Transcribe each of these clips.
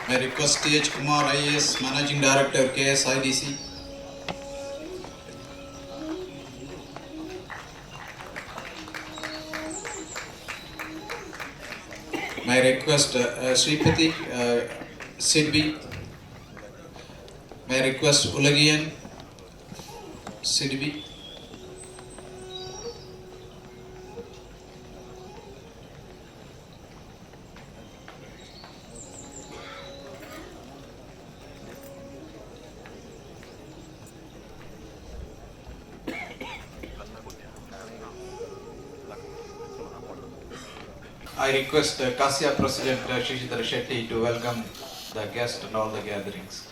May request T.H. Kumar, IAS, Managing Director, KSIDC. May request Sripati, Sidbi. May request Ulagian, Sidbi. I request KASSIA President Shishidhar Shetty to welcome the guests and all the gatherings.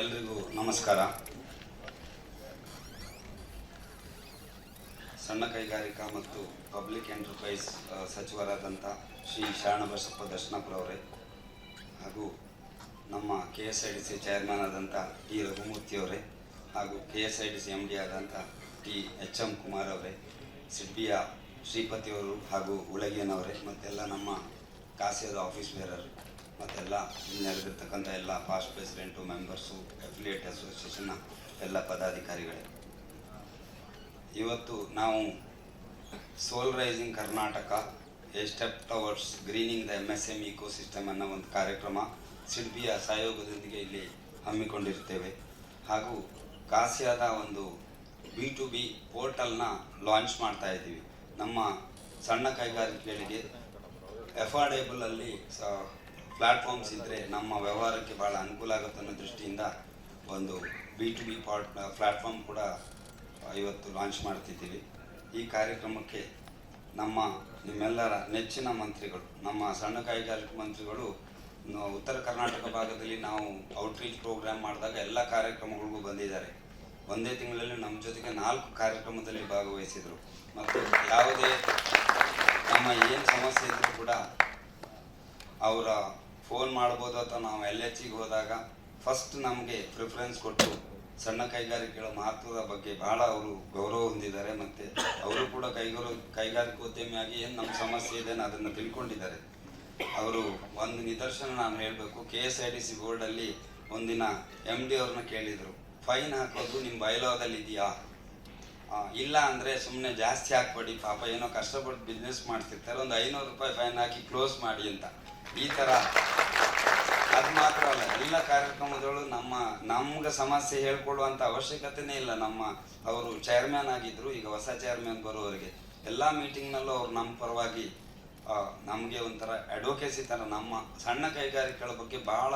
ಎಲ್ರಿಗೂ ನಮಸ್ಕಾರ. ಸಣ್ಣ ಕೈಗಾರಿಕಾ ಮತ್ತು public enterprise ಸಚಿವರಾದಂಥ Shri Sharanabasappa ದರ್ಶನಪುರವರೇ ಹಾಗೂ ನಮ್ಮ KSIDC chairman ಆದಂಥ T ರಘುಮೂರ್ತಿಯವರೇ ಹಾಗೂ KSIDC MD ಆದಂಥ T.H.M. ಕುಮಾರ್ ಅವರೇ, ಸಿಡ್ಬಿಯ ಶ್ರೀಪತಿಯವರು ಹಾಗೂ ಉಳಗಿಯನವರೇ, ಮತ್ತೆಲ್ಲ ನಮ್ಮ ಕಾಸಿಯಾದ ಆಫೀಸ್ ಬೇರರು, ಮತ್ತೆಲ್ಲ ನೆರೆದಿರ್ತಕ್ಕಂಥ ಎಲ್ಲ ಪಾಸ್ಟ್ ಪ್ರೆಸಿಡೆಂಟು, ಮೆಂಬರ್ಸು, ಅಫಿಲಿಯೇಟ್ ಅಸೋಸಿಯೇಷನ್ನ ಎಲ್ಲ ಪದಾಧಿಕಾರಿಗಳೇ, ಇವತ್ತು ನಾವು solarising Karnataka a step towards greening the MSME ecosystem ಅನ್ನೋ ಒಂದು ಕಾರ್ಯಕ್ರಮ ಸಿಡ್ಬಿಯ ಸಹಯೋಗದೊಂದಿಗೆ ಇಲ್ಲಿ ಹಮ್ಮಿಕೊಂಡಿರ್ತೇವೆ. ಹಾಗೂ ಕಾಸಿಯಾದ ಒಂದು B2B ಪೋರ್ಟಲ್ನ ಲಾಂಚ್ ಮಾಡ್ತಾ ಇದ್ದೀವಿ. ನಮ್ಮ ಸಣ್ಣ ಕೈಗಾರಿಕೆಗಳಿಗೆ ಅಫೋರ್ಡೇಬಲಲ್ಲಿ ಪ್ಲ್ಯಾಟ್ಫಾರ್ಮ್ಸ್ ಇದ್ದರೆ ನಮ್ಮ ವ್ಯವಹಾರಕ್ಕೆ ಭಾಳ ಅನುಕೂಲ ಆಗುತ್ತೆ ಅನ್ನೋ ದೃಷ್ಟಿಯಿಂದ ಒಂದು B2B ಪ್ಲ್ಯಾಟ್ಫಾರ್ಮ್ ಕೂಡ ಇವತ್ತು ಲಾಂಚ್ ಮಾಡ್ತಿದ್ದೀವಿ. ಈ ಕಾರ್ಯಕ್ರಮಕ್ಕೆ ನಿಮ್ಮೆಲ್ಲರ ನೆಚ್ಚಿನ ಮಂತ್ರಿಗಳು, ನಮ್ಮ ಸಣ್ಣ ಕೈಗಾರಿಕೆ ಮಂತ್ರಿಗಳು, ಉತ್ತರ ಕರ್ನಾಟಕ ಭಾಗದಲ್ಲಿ ನಾವು ಔಟ್ರೀಚ್ ಪ್ರೋಗ್ರಾಮ್ ಮಾಡಿದಾಗ ಎಲ್ಲ ಕಾರ್ಯಕ್ರಮಗಳಿಗೂ ಬಂದಿದ್ದಾರೆ. ಒಂದೇ ತಿಂಗಳಲ್ಲಿ ನಮ್ಮ ಜೊತೆಗೆ 4 ಕಾರ್ಯಕ್ರಮದಲ್ಲಿ ಭಾಗವಹಿಸಿದರು. ಮತ್ತು ಯಾವುದೇ ನಮ್ಮ ಏನು ಸಮಸ್ಯೆ ಇದ್ದರೂ ಕೂಡ ಅವರ ಫೋನ್ ಮಾಡ್ಬೋದು, ಅಥವಾ ನಾವು LHಗೆ ಹೋದಾಗ ಫಸ್ಟ್ ನಮಗೆ ಪ್ರಿಫರೆನ್ಸ್ ಕೊಟ್ಟು ಸಣ್ಣ ಕೈಗಾರಿಕೆಗಳ ಮಹತ್ವದ ಬಗ್ಗೆ ಭಾಳ ಅವರು ಗೌರವ ಹೊಂದಿದ್ದಾರೆ. ಮತ್ತು ಅವರು ಕೂಡ ಕೈಗಾರಿಕೋದ್ಯಮಿಯಾಗಿ ಏನು ನಮ್ಮ ಸಮಸ್ಯೆ ಇದೆ ಅದನ್ನು ತಿಳ್ಕೊಂಡಿದ್ದಾರೆ. ಅವರು ಒಂದು ನಿದರ್ಶನ ನಾನು ಹೇಳಬೇಕು. KSIDC ಬೋರ್ಡಲ್ಲಿ ಒಂದಿನ MD ಅವ್ರನ್ನ ಕೇಳಿದರು, ಫೈನ್ ಹಾಕೋದು ನಿಮ್ಮ ಬೈಲಾದಲ್ಲಿ ಇದೆಯಾ? ಇಲ್ಲ ಅಂದರೆ ಸುಮ್ಮನೆ ಜಾಸ್ತಿ ಹಾಕ್ಬೇಡಿ, ಪಾಪ ಏನೋ ಕಷ್ಟಪಟ್ಟು ಬಿಸ್ನೆಸ್ ಮಾಡ್ತಿರ್ತಾರೆ, ಒಂದು 500 ರೂಪಾಯಿ ಫೈನ್ ಹಾಕಿ ಕ್ಲೋಸ್ ಮಾಡಿ ಅಂತ. ಈ ಥರ ಅದು ಮಾತ್ರ ಅಲ್ಲ, ಎಲ್ಲ ಕಾರ್ಯಕ್ರಮಗಳು ನಮ್ಗೆ ಸಮಸ್ಯೆ ಹೇಳ್ಕೊಳ್ಳುವಂಥ ಅವಶ್ಯಕತೆನೇ ಇಲ್ಲ. ಅವರು ಚೇರ್ಮ್ಯಾನ್ ಆಗಿದ್ದರು, ಈಗ ಹೊಸ ಚೇರ್ಮ್ಯಾನ್ ಬರೋವರೆಗೆ ಎಲ್ಲ ಮೀಟಿಂಗ್ನಲ್ಲೂ ಅವ್ರು ನಮ್ಮ ಪರವಾಗಿ ನಮಗೆ ಒಂಥರ ಅಡ್ವೊಕೇಸಿ ಥರ ನಮ್ಮ ಸಣ್ಣ ಕೈಗಾರಿಕೆಗಳ ಬಗ್ಗೆ ಭಾಳ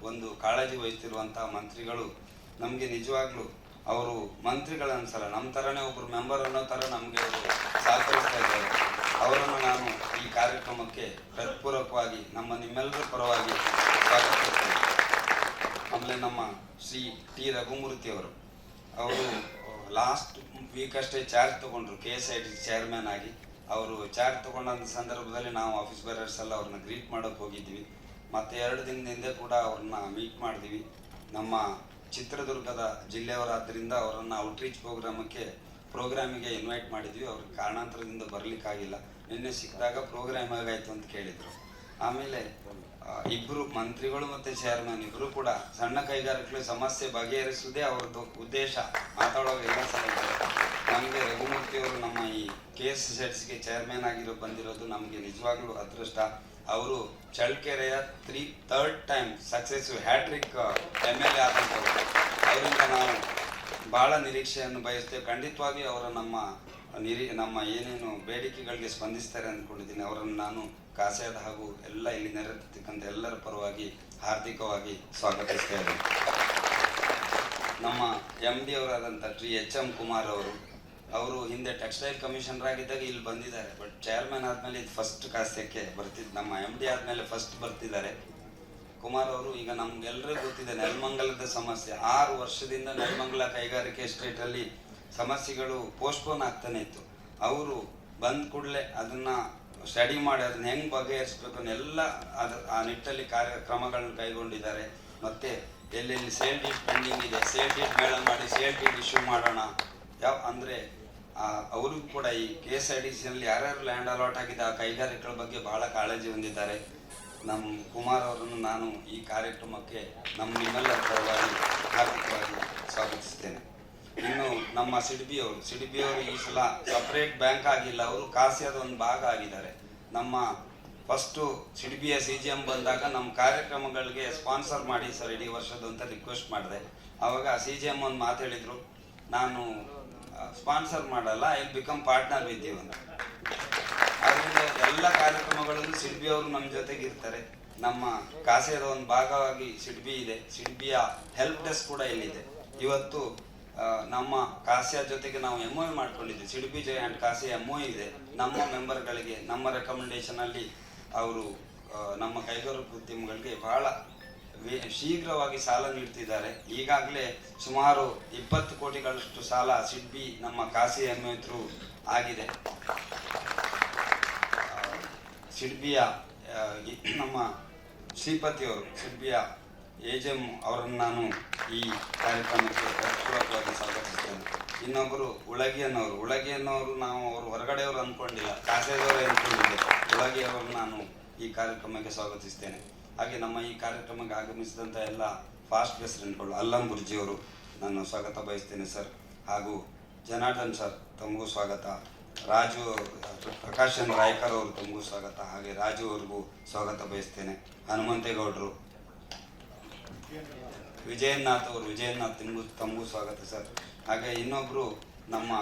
ಒಂದು ಕಾಳಜಿ ವಹಿಸ್ತಿರುವಂಥ ಮಂತ್ರಿಗಳು ನಮಗೆ ನಿಜವಾಗ್ಲೂ ಅವರು ಮಂತ್ರಿಗಳು ಅನ್ಸಲ್ಲ, ನಮ್ಮ ಥರನೇ ಒಬ್ಬರು ಮೆಂಬರ್ ಅನ್ನೋ ಥರ ನಮಗೆ ಅವರು ಸಹಕರಿಸ್ತಾ ಇದ್ದಾರೆ. ಅವರನ್ನು ನಾನು ಈ ಕಾರ್ಯಕ್ರಮಕ್ಕೆ ಹೃತ್ಪೂರ್ವಕವಾಗಿ ನಿಮ್ಮೆಲ್ಲರ ಪರವಾಗಿ ಸ್ವಾಗತಿಸ್ತೇನೆ. ಆಮೇಲೆ ನಮ್ಮ ಶ್ರೀ ಟಿ ರಘುಮೂರ್ತಿಯವರು, ಅವರು ಲಾಸ್ಟ್ ವೀಕ್ ಅಷ್ಟೇ ಚಾರ್ಜ್ ತೊಗೊಂಡ್ರು KSIDC ಚೇರ್ಮನ್ ಆಗಿ. ಅವರು ಚಾರ್ಜ್ ತೊಗೊಂಡಂಥ ಸಂದರ್ಭದಲ್ಲಿ ನಾವು ಆಫೀಸ್ ಬೇರರ್ಸ್ ಎಲ್ಲ ಅವ್ರನ್ನ ಗ್ರೀಟ್ ಮಾಡೋಕ್ಕೆ ಹೋಗಿದ್ವಿ. ಮತ್ತು 2 ದಿನದ ಹಿಂದೆ ಕೂಡ ಅವ್ರನ್ನ ಮೀಟ್ ಮಾಡಿದ್ವಿ. ನಮ್ಮ ಚಿತ್ರದುರ್ಗದ ಜಿಲ್ಲೆಯವರಾದ್ದರಿಂದ ಅವರನ್ನು ಔಟ್ರೀಚ್ ಪ್ರೋಗ್ರಾಮಿಗೆ ಇನ್ವೈಟ್ ಮಾಡಿದ್ವಿ. ಅವ್ರಿಗೆ ಕಾರಣಾಂತರದಿಂದ ಬರಲಿಕ್ಕಾಗಿಲ್ಲ. ನಿನ್ನೆ ಸಿಕ್ಕಿದಾಗ ಪ್ರೋಗ್ರಾಮ್ ಹೇಗಾಯಿತು ಅಂತ ಕೇಳಿದರು. ಆಮೇಲೆ ಇಬ್ಬರು ಮಂತ್ರಿಗಳು ಮತ್ತು ಚೇರ್ಮನ್ ಇಬ್ಬರು ಕೂಡ ಸಣ್ಣ ಕೈಗಾರಿಕೆಗಳ ಸಮಸ್ಯೆ ಬಗೆಹರಿಸುವುದೇ ಅವ್ರದ್ದು ಉದ್ದೇಶ. ಮಾತಾಡುವಾಗ ಎಲ್ಲ ಸಲ ನಮಗೆ ರಘುಮೂರ್ತಿಯವರು ನಮ್ಮ ಈ KSIDCಗೆ ಚೇರ್ಮನ್ ಬಂದಿರೋದು ನಮಗೆ ನಿಜವಾಗ್ಲೂ ಅದೃಷ್ಟ. ಅವರು ಚಳ್ಳಕೆರೆಯ 3rd time successive hattrick MLA ಆದಂಥವ್ರು. ಅವರಿಂದ ನಾವು ಭಾಳ ನಿರೀಕ್ಷೆಯನ್ನು ಬಯಸ್ತೇವೆ. ಖಂಡಿತವಾಗಿ ಅವರ ನಮ್ಮ ಏನೇನು ಬೇಡಿಕೆಗಳಿಗೆ ಸ್ಪಂದಿಸ್ತಾರೆ ಅಂದ್ಕೊಂಡಿದ್ದೀನಿ. ಅವರನ್ನು ನಾನು ಕಾಸಿಯಾದ ಹಾಗೂ ಎಲ್ಲ ಇಲ್ಲಿ ನೆರೆದಿರ್ತಕ್ಕಂಥ ಎಲ್ಲರ ಪರವಾಗಿ ಹಾರ್ದಿಕವಾಗಿ ಸ್ವಾಗತಿಸ್ತೇವೆ. ನಮ್ಮ MD ಅವರಾದಂಥ T.H.M. ಕುಮಾರ್ ಅವರು ಹಿಂದೆ ಟೆಕ್ಸ್ಟೈಲ್ ಕಮಿಷನರ್ ಆಗಿದ್ದಾಗ ಇಲ್ಲಿ ಬಂದಿದ್ದಾರೆ. ಬಟ್ ಚೇರ್ಮನ್ ಆದಮೇಲೆ ಇದು ಫಸ್ಟ್ ಕಾಸ್ಯಕ್ಕೆ ನಮ್ಮ MD ಆದಮೇಲೆ ಫಸ್ಟ್ ಬರ್ತಿದ್ದಾರೆ. ಕುಮಾರ್ ಅವರು ಈಗ ನಮ್ಗೆಲ್ಲರಿಗೂ ಗೊತ್ತಿದೆ ನೆಲಮಂಗಲದ ಸಮಸ್ಯೆ. 6 ವರ್ಷದಿಂದ ನೆಲಮಂಗಲ ಕೈಗಾರಿಕೆ ಎಸ್ಟೇಟಲ್ಲಿ ಸಮಸ್ಯೆಗಳು ಪೋಸ್ಟ್ಪೋನ್ ಆಗ್ತಾನೆ ಇತ್ತು. ಅವರು ಬಂದ ಕೂಡಲೇ ಅದನ್ನು ಸ್ಟಡಿ ಮಾಡಿ ಅದನ್ನ ಹೆಂಗೆ ಬಗೆಹರಿಸ್ಬೇಕು ಎಲ್ಲ ಆ ನಿಟ್ಟಲ್ಲಿ ಕಾರ್ಯಕ್ರಮಗಳನ್ನ ಕೈಗೊಂಡಿದ್ದಾರೆ. ಮತ್ತು ಎಲ್ಲೆಲ್ಲಿ ಸೇಲ್ ಡೀಡ್ ಪೆಂಡಿಂಗ್ ಇದೆ, ಸೇಲ್ ಡೀಡ್ ಮೇಳ ಮಾಡಿ ಸೇಲ್ ಡೀಡ್ ಇಶ್ಯೂ ಮಾಡೋಣ. ಅಂದರೆ ಅವ್ರಿಗೂ ಕೂಡ ಈ KSIDCಯಲ್ಲಿ ಯಾರ್ಯಾರು ಲ್ಯಾಂಡ್ ಅಲಾಟ್ ಆಗಿದೆ ಆ ಕೈಗಾರಿಕೆಗಳ ಬಗ್ಗೆ ಬಹಳ ಕಾಳಜಿ ಹೊಂದಿದ್ದಾರೆ. ನಮ್ಮ ಕುಮಾರ್ ಅವರನ್ನು ನಾನು ಈ ಕಾರ್ಯಕ್ರಮಕ್ಕೆ ನಿಮ್ಮೆಲ್ಲರ ಪರವಾಗಿ ಹಾರ್ದಿಕವಾಗಿ ಸ್ವಾಗತಿಸ್ತೇನೆ. ಇನ್ನು ನಮ್ಮ ಸಿಡ್ಬಿ ಅವರು ಈ ಸಲ ಸಪ್ರೇಟ್ ಬ್ಯಾಂಕ್ ಆಗಿಲ್ಲ, ಅವರು ಕಾಸ್ಯಾದ ಒಂದು ಭಾಗ ಆಗಿದ್ದಾರೆ. ನಮ್ಮ ಫಸ್ಟು ಸಿಡ್ಬಿಯ CGM ಬಂದಾಗ ನಮ್ಮ ಕಾರ್ಯಕ್ರಮಗಳಿಗೆ ಸ್ಪಾನ್ಸರ್ ಮಾಡಿ ಸರ್ ಇಡೀ ವರ್ಷದ ಅಂತ ರಿಕ್ವೆಸ್ಟ್ ಮಾಡಿದೆ. ಆವಾಗ CGM ಒಂದು ಮಾತು ಹೇಳಿದರು, ನಾನು ಸ್ಪಾನ್ಸರ್ ಮಾಡಲ್ಲ, I become partner with you ಅಂತ. ಅದರಿಂದ ಎಲ್ಲ ಕಾರ್ಯಕ್ರಮಗಳಲ್ಲೂ ಸಿಡ್ಬಿ ಅವರು ನಮ್ಮ ಜೊತೆಗೆ ಇರ್ತಾರೆ. ನಮ್ಮ ಕಾಸ್ಯಾದ ಒಂದು ಭಾಗವಾಗಿ ಸಿಡ್ಬಿ ಇದೆ. ಸಿಡ್ಬಿಯ ಹೆಲ್ಪ್ ಡೆಸ್ಕ್ ಕೂಡ ಇಲ್ಲಿದೆ. ಇವತ್ತು ನಮ್ಮ ಕಾಸ್ಯಾ ಜೊತೆಗೆ ನಾವು MOU ಮಾಡ್ಕೊಂಡಿದ್ವಿ. ಸಿಡ್ಬಿ ಜೆ ಆ್ಯಂಡ್ ಕಾಸ್ಯಾ MOU ಇದೆ. ನಮ್ಮ ಮೆಂಬರ್ಗಳಿಗೆ ನಮ್ಮ ರೆಕಮೆಂಡೇಶನಲ್ಲಿ ಅವರು ನಮ್ಮ ಕೈಗಾರಿಕಾ ಉದ್ಯಮಗಳಿಗೆ ಬಹಳ ಶೀಘ್ರವಾಗಿ ಸಾಲ ನೀಡ್ತಿದ್ದಾರೆ. ಈಗಾಗಲೇ ಸುಮಾರು 20 ಕೋಟಿಗಳಷ್ಟು ಸಾಲ ಸಿಡ್ಬಿ ನಮ್ಮ ಕಾಸ್ಯಾ MOU ಥ್ರೂ ಆಗಿದೆ. ಸಿಡ್ಬಿಯ ನಮ್ಮ ಶ್ರೀಪತಿಯವರು ಸಿಡ್ಬಿಯ AGM ಅವರನ್ನು ನಾನು ಈ ಕಾರ್ಯಕ್ರಮಕ್ಕೆ ಪೂರ್ವಕವಾಗಿ ಸ್ವಾಗತಿಸ್ತೇನೆ. ಇನ್ನೊಬ್ಬರು ಉಳಗಿಯನ್ನವರು ನಾವು ಅವರು ಹೊರಗಡೆಯವರು ಅಂದ್ಕೊಂಡಿಲ್ಲ, ಕಾಸೇದವರೇ ಅಂದ್ಕೊಂಡಿದ್ದೆ. ಉಳಗಿಯವರನ್ನು ನಾನು ಈ ಕಾರ್ಯಕ್ರಮಕ್ಕೆ ಸ್ವಾಗತಿಸ್ತೇನೆ. ಹಾಗೆ ನಮ್ಮ ಈ ಕಾರ್ಯಕ್ರಮಕ್ಕೆ ಆಗಮಿಸಿದಂಥ ಎಲ್ಲ ಫಾಸ್ಟ್ ಪ್ರೆಸಿಡೆಂಟ್ಗಳು ಅಲ್ಲಂ ಬುರ್ಜಿಯವರು ನಾನು ಸ್ವಾಗತ ಬಯಸ್ತೇನೆ ಸರ್. ಹಾಗೂ ಜನಾರ್ದನ್ ಸರ್ ತಮಗೂ ಸ್ವಾಗತ. ಪ್ರಕಾಶ್ ರಾಯ್ಕರ್ ಅವರು ತಮಗೂ ಸ್ವಾಗತ. ಹಾಗೆ ರಾಜು ಅವ್ರಿಗೂ ಸ್ವಾಗತ ಬಯಸ್ತೇನೆ. ಹನುಮಂತೇಗೌಡರು, ವಿಜಯನಾಥ್ ತಮಗೂ ಸ್ವಾಗತ ಸರ್. ಹಾಗೆ ಇನ್ನೊಬ್ಬರು ನಮ್ಮ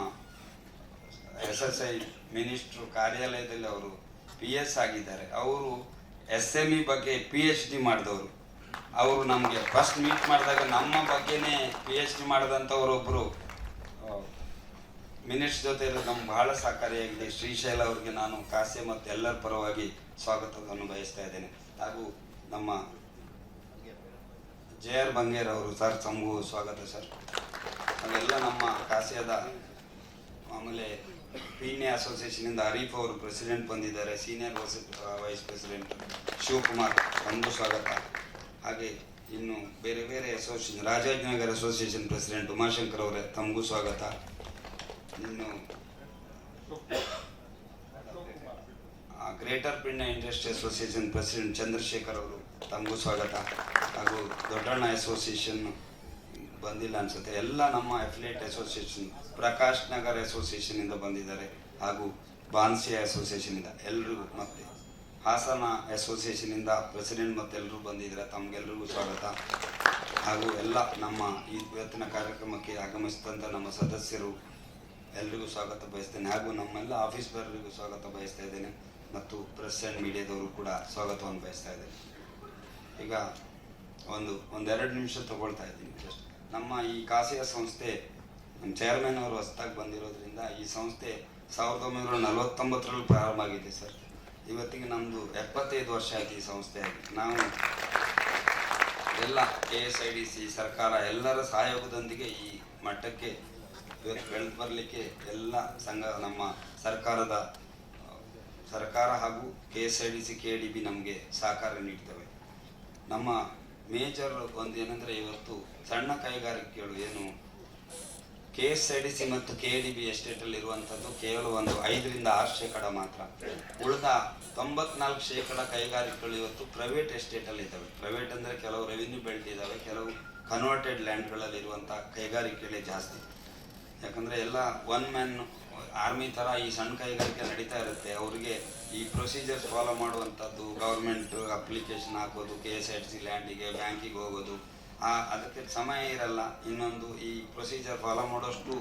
SSI ಮಿನಿಸ್ಟ್ರು ಕಾರ್ಯಾಲಯದಲ್ಲಿ ಅವರು PS ಆಗಿದ್ದಾರೆ. ಅವರು SME ಬಗ್ಗೆ PhD ಮಾಡಿದವರು. ಅವರು ನಮಗೆ ಫಸ್ಟ್ ಮೀಟ್ ಮಾಡಿದಾಗ ನಮ್ಮ ಬಗ್ಗೆನೇ PhD ಮಾಡಿದಂಥವರೊಬ್ಬರು ಮಿನಿಟ್ಸ್ ಜೊತೆ ನಮ್ಗೆ ಬಹಳ ಸಹಕಾರಿಯಾಗಿದೆ. ಶ್ರೀಶೈಲ ಅವರಿಗೆ ನಾನು ಕಾಸ್ಯ ಮತ್ತು ಎಲ್ಲರ ಪರವಾಗಿ ಸ್ವಾಗತವನ್ನು ಬಯಸ್ತಾ ಇದ್ದೇನೆ. ಹಾಗೂ ನಮ್ಮ JR ಬಂಗೇರ್ ಅವರು ಸರ್ ತಮಗೂ ಸ್ವಾಗತ ಸರ್. ಹಾಗೆಲ್ಲ ನಮ್ಮ ಕಾಸ್ಯದ ಆಮೇಲೆ ಪೀಣ್ಯ ಅಸೋಸಿಯೇಷನಿಂದ ಹರೀಫ್ ಅವರು ಪ್ರೆಸಿಡೆಂಟ್ ಬಂದಿದ್ದಾರೆ. ಸೀನಿಯರ್ ವೈಸ್ ಪ್ರೆಸಿಡೆಂಟ್ ಶಿವಕುಮಾರ್ ತಮಗೂ ಸ್ವಾಗತ. ಹಾಗೆ ಇನ್ನು ಬೇರೆ ಬೇರೆ association Rajajinagar association president Umashankar ಅವರೇ ತಮಗೂ ಸ್ವಾಗತ. ಇನ್ನು greater Peenya industry association president Chandrashekar ಅವರು ತಮಗೂ ಸ್ವಾಗತ. ಹಾಗೂ ದೊಡ್ಡಣ್ಣ ಅಸೋಸಿಯೇಷನ್ ಬಂದಿಲ್ಲ ಅನ್ಸುತ್ತೆ. ಎಲ್ಲ ನಮ್ಮ ಅಫಿಲಿಯೇಟ್ ಅಸೋಸಿಯೇಷನ್ ಪ್ರಕಾಶ್ ನಗರ್ ಅಸೋಸಿಯೇಷನಿಂದ ಬಂದಿದ್ದಾರೆ. ಹಾಗೂ ಬಾನ್ಸಿಯಾ ಅಸೋಸಿಯೇಷನಿಂದ ಎಲ್ಲರಿಗೂ, ಮತ್ತು ಹಾಸನ ಅಸೋಸಿಯೇಷನಿಂದ ಪ್ರೆಸಿಡೆಂಟ್ ಮತ್ತು ಎಲ್ಲರೂ ಬಂದಿದ್ದಾರೆ. ತಮಗೆಲ್ಲರಿಗೂ ಸ್ವಾಗತ. ಹಾಗೂ ಎಲ್ಲ ನಮ್ಮ ಈ ಇವತ್ತಿನ ಕಾರ್ಯಕ್ರಮಕ್ಕೆ ಆಗಮಿಸಿದಂಥ ನಮ್ಮ ಸದಸ್ಯರು ಎಲ್ರಿಗೂ ಸ್ವಾಗತ ಬಯಸ್ತೇನೆ. ಹಾಗೂ ನಮ್ಮೆಲ್ಲ ಆಫೀಸ್ ಬೇರರಿಗೂ ಸ್ವಾಗತ ಬಯಸ್ತಾ ಇದ್ದೇನೆ. ಮತ್ತು ಪ್ರೆಸ್ ಆ್ಯಂಡ್ ಮೀಡಿಯಾದವರು ಕೂಡ ಸ್ವಾಗತವನ್ನು ಬಯಸ್ತಾ ಇದ್ದೇನೆ. ಈಗ ಒಂದೆರಡು ನಿಮಿಷ ತಗೊಳ್ತಾ ಇದ್ದೀನಿ ಜಸ್ಟ್. ನಮ್ಮ ಈ ಕಾಸ್ಯಾ ಸಂಸ್ಥೆ ನಮ್ಮ ಚೇರ್ಮನ್ ಅವರು ಹೊಸದಾಗಿ ಬಂದಿರೋದ್ರಿಂದ ಈ ಸಂಸ್ಥೆ 1949ರಲ್ಲಿ ಪ್ರಾರಂಭ ಆಗಿದೆ ಸರ್. ಇವತ್ತಿಗೆ ನಮ್ಮದು 75 ವರ್ಷ ಆಯ್ತು ಈ ಸಂಸ್ಥೆ. ನಾವು ಎಲ್ಲ KSIDC ಸರ್ಕಾರ ಎಲ್ಲರ ಸಹಯೋಗದೊಂದಿಗೆ ಈ ಮಟ್ಟಕ್ಕೆ ಇವತ್ತು ಬೆಳೆದು ಬರಲಿಕ್ಕೆ ಎಲ್ಲ ನಮ್ಮ ಸರ್ಕಾರ ಹಾಗೂ KSIDC KDB ನಮಗೆ ಸಹಕಾರ ನೀಡ್ತವೆ. ನಮ್ಮ ಮೇಜರ್ ಒಂದು ಏನಂದರೆ ಇವತ್ತು ಸಣ್ಣ ಕೈಗಾರಿಕೆಗಳು ಏನು KSIDC ಮತ್ತು KDB ಎಸ್ಟೇಟಲ್ಲಿ ಇರುವಂಥದ್ದು ಕೇವಲ ಒಂದು 5-6% ಮಾತ್ರ. ಉಳಿದ 94% ಕೈಗಾರಿಕೆಗಳು ಇವತ್ತು ಪ್ರೈವೇಟ್ ಎಸ್ಟೇಟಲ್ಲಿ ಇದ್ದಾವೆ. ಪ್ರೈವೇಟ್ ಅಂದರೆ ಕೆಲವು ರೆವಿನ್ಯೂ ಬೆಲ್ಟ್ ಇದ್ದಾವೆ, ಕೆಲವು ಕನ್ವರ್ಟೆಡ್ ಲ್ಯಾಂಡ್ಗಳಲ್ಲಿ ಇರುವಂಥ ಕೈಗಾರಿಕೆಗಳೇ ಜಾಸ್ತಿ. ಯಾಕಂದರೆ ಎಲ್ಲ ಒನ್ ಮ್ಯಾನ್ ಆರ್ಮಿ ಥರ ಈ ಸಣ್ಣ ಕೈಗಾರಿಕೆ ನಡೀತಾ ಇರುತ್ತೆ. ಅವರಿಗೆ ಈ ಪ್ರೊಸೀಜರ್ಸ್ ಫಾಲೋ ಮಾಡುವಂಥದ್ದು, ಗೌರ್ಮೆಂಟ್ ಅಪ್ಲಿಕೇಶನ್ ಹಾಕೋದು, KSIDC ಲ್ಯಾಂಡಿಗೆ ಬ್ಯಾಂಕಿಗೆ ಹೋಗೋದು, ಅದಕ್ಕೆ ಸಮಯ ಇರಲ್ಲ. ಇನ್ನೊಂದು ಈ ಪ್ರೊಸೀಜರ್ ಫಾಲೋ ಮಾಡೋಷ್ಟು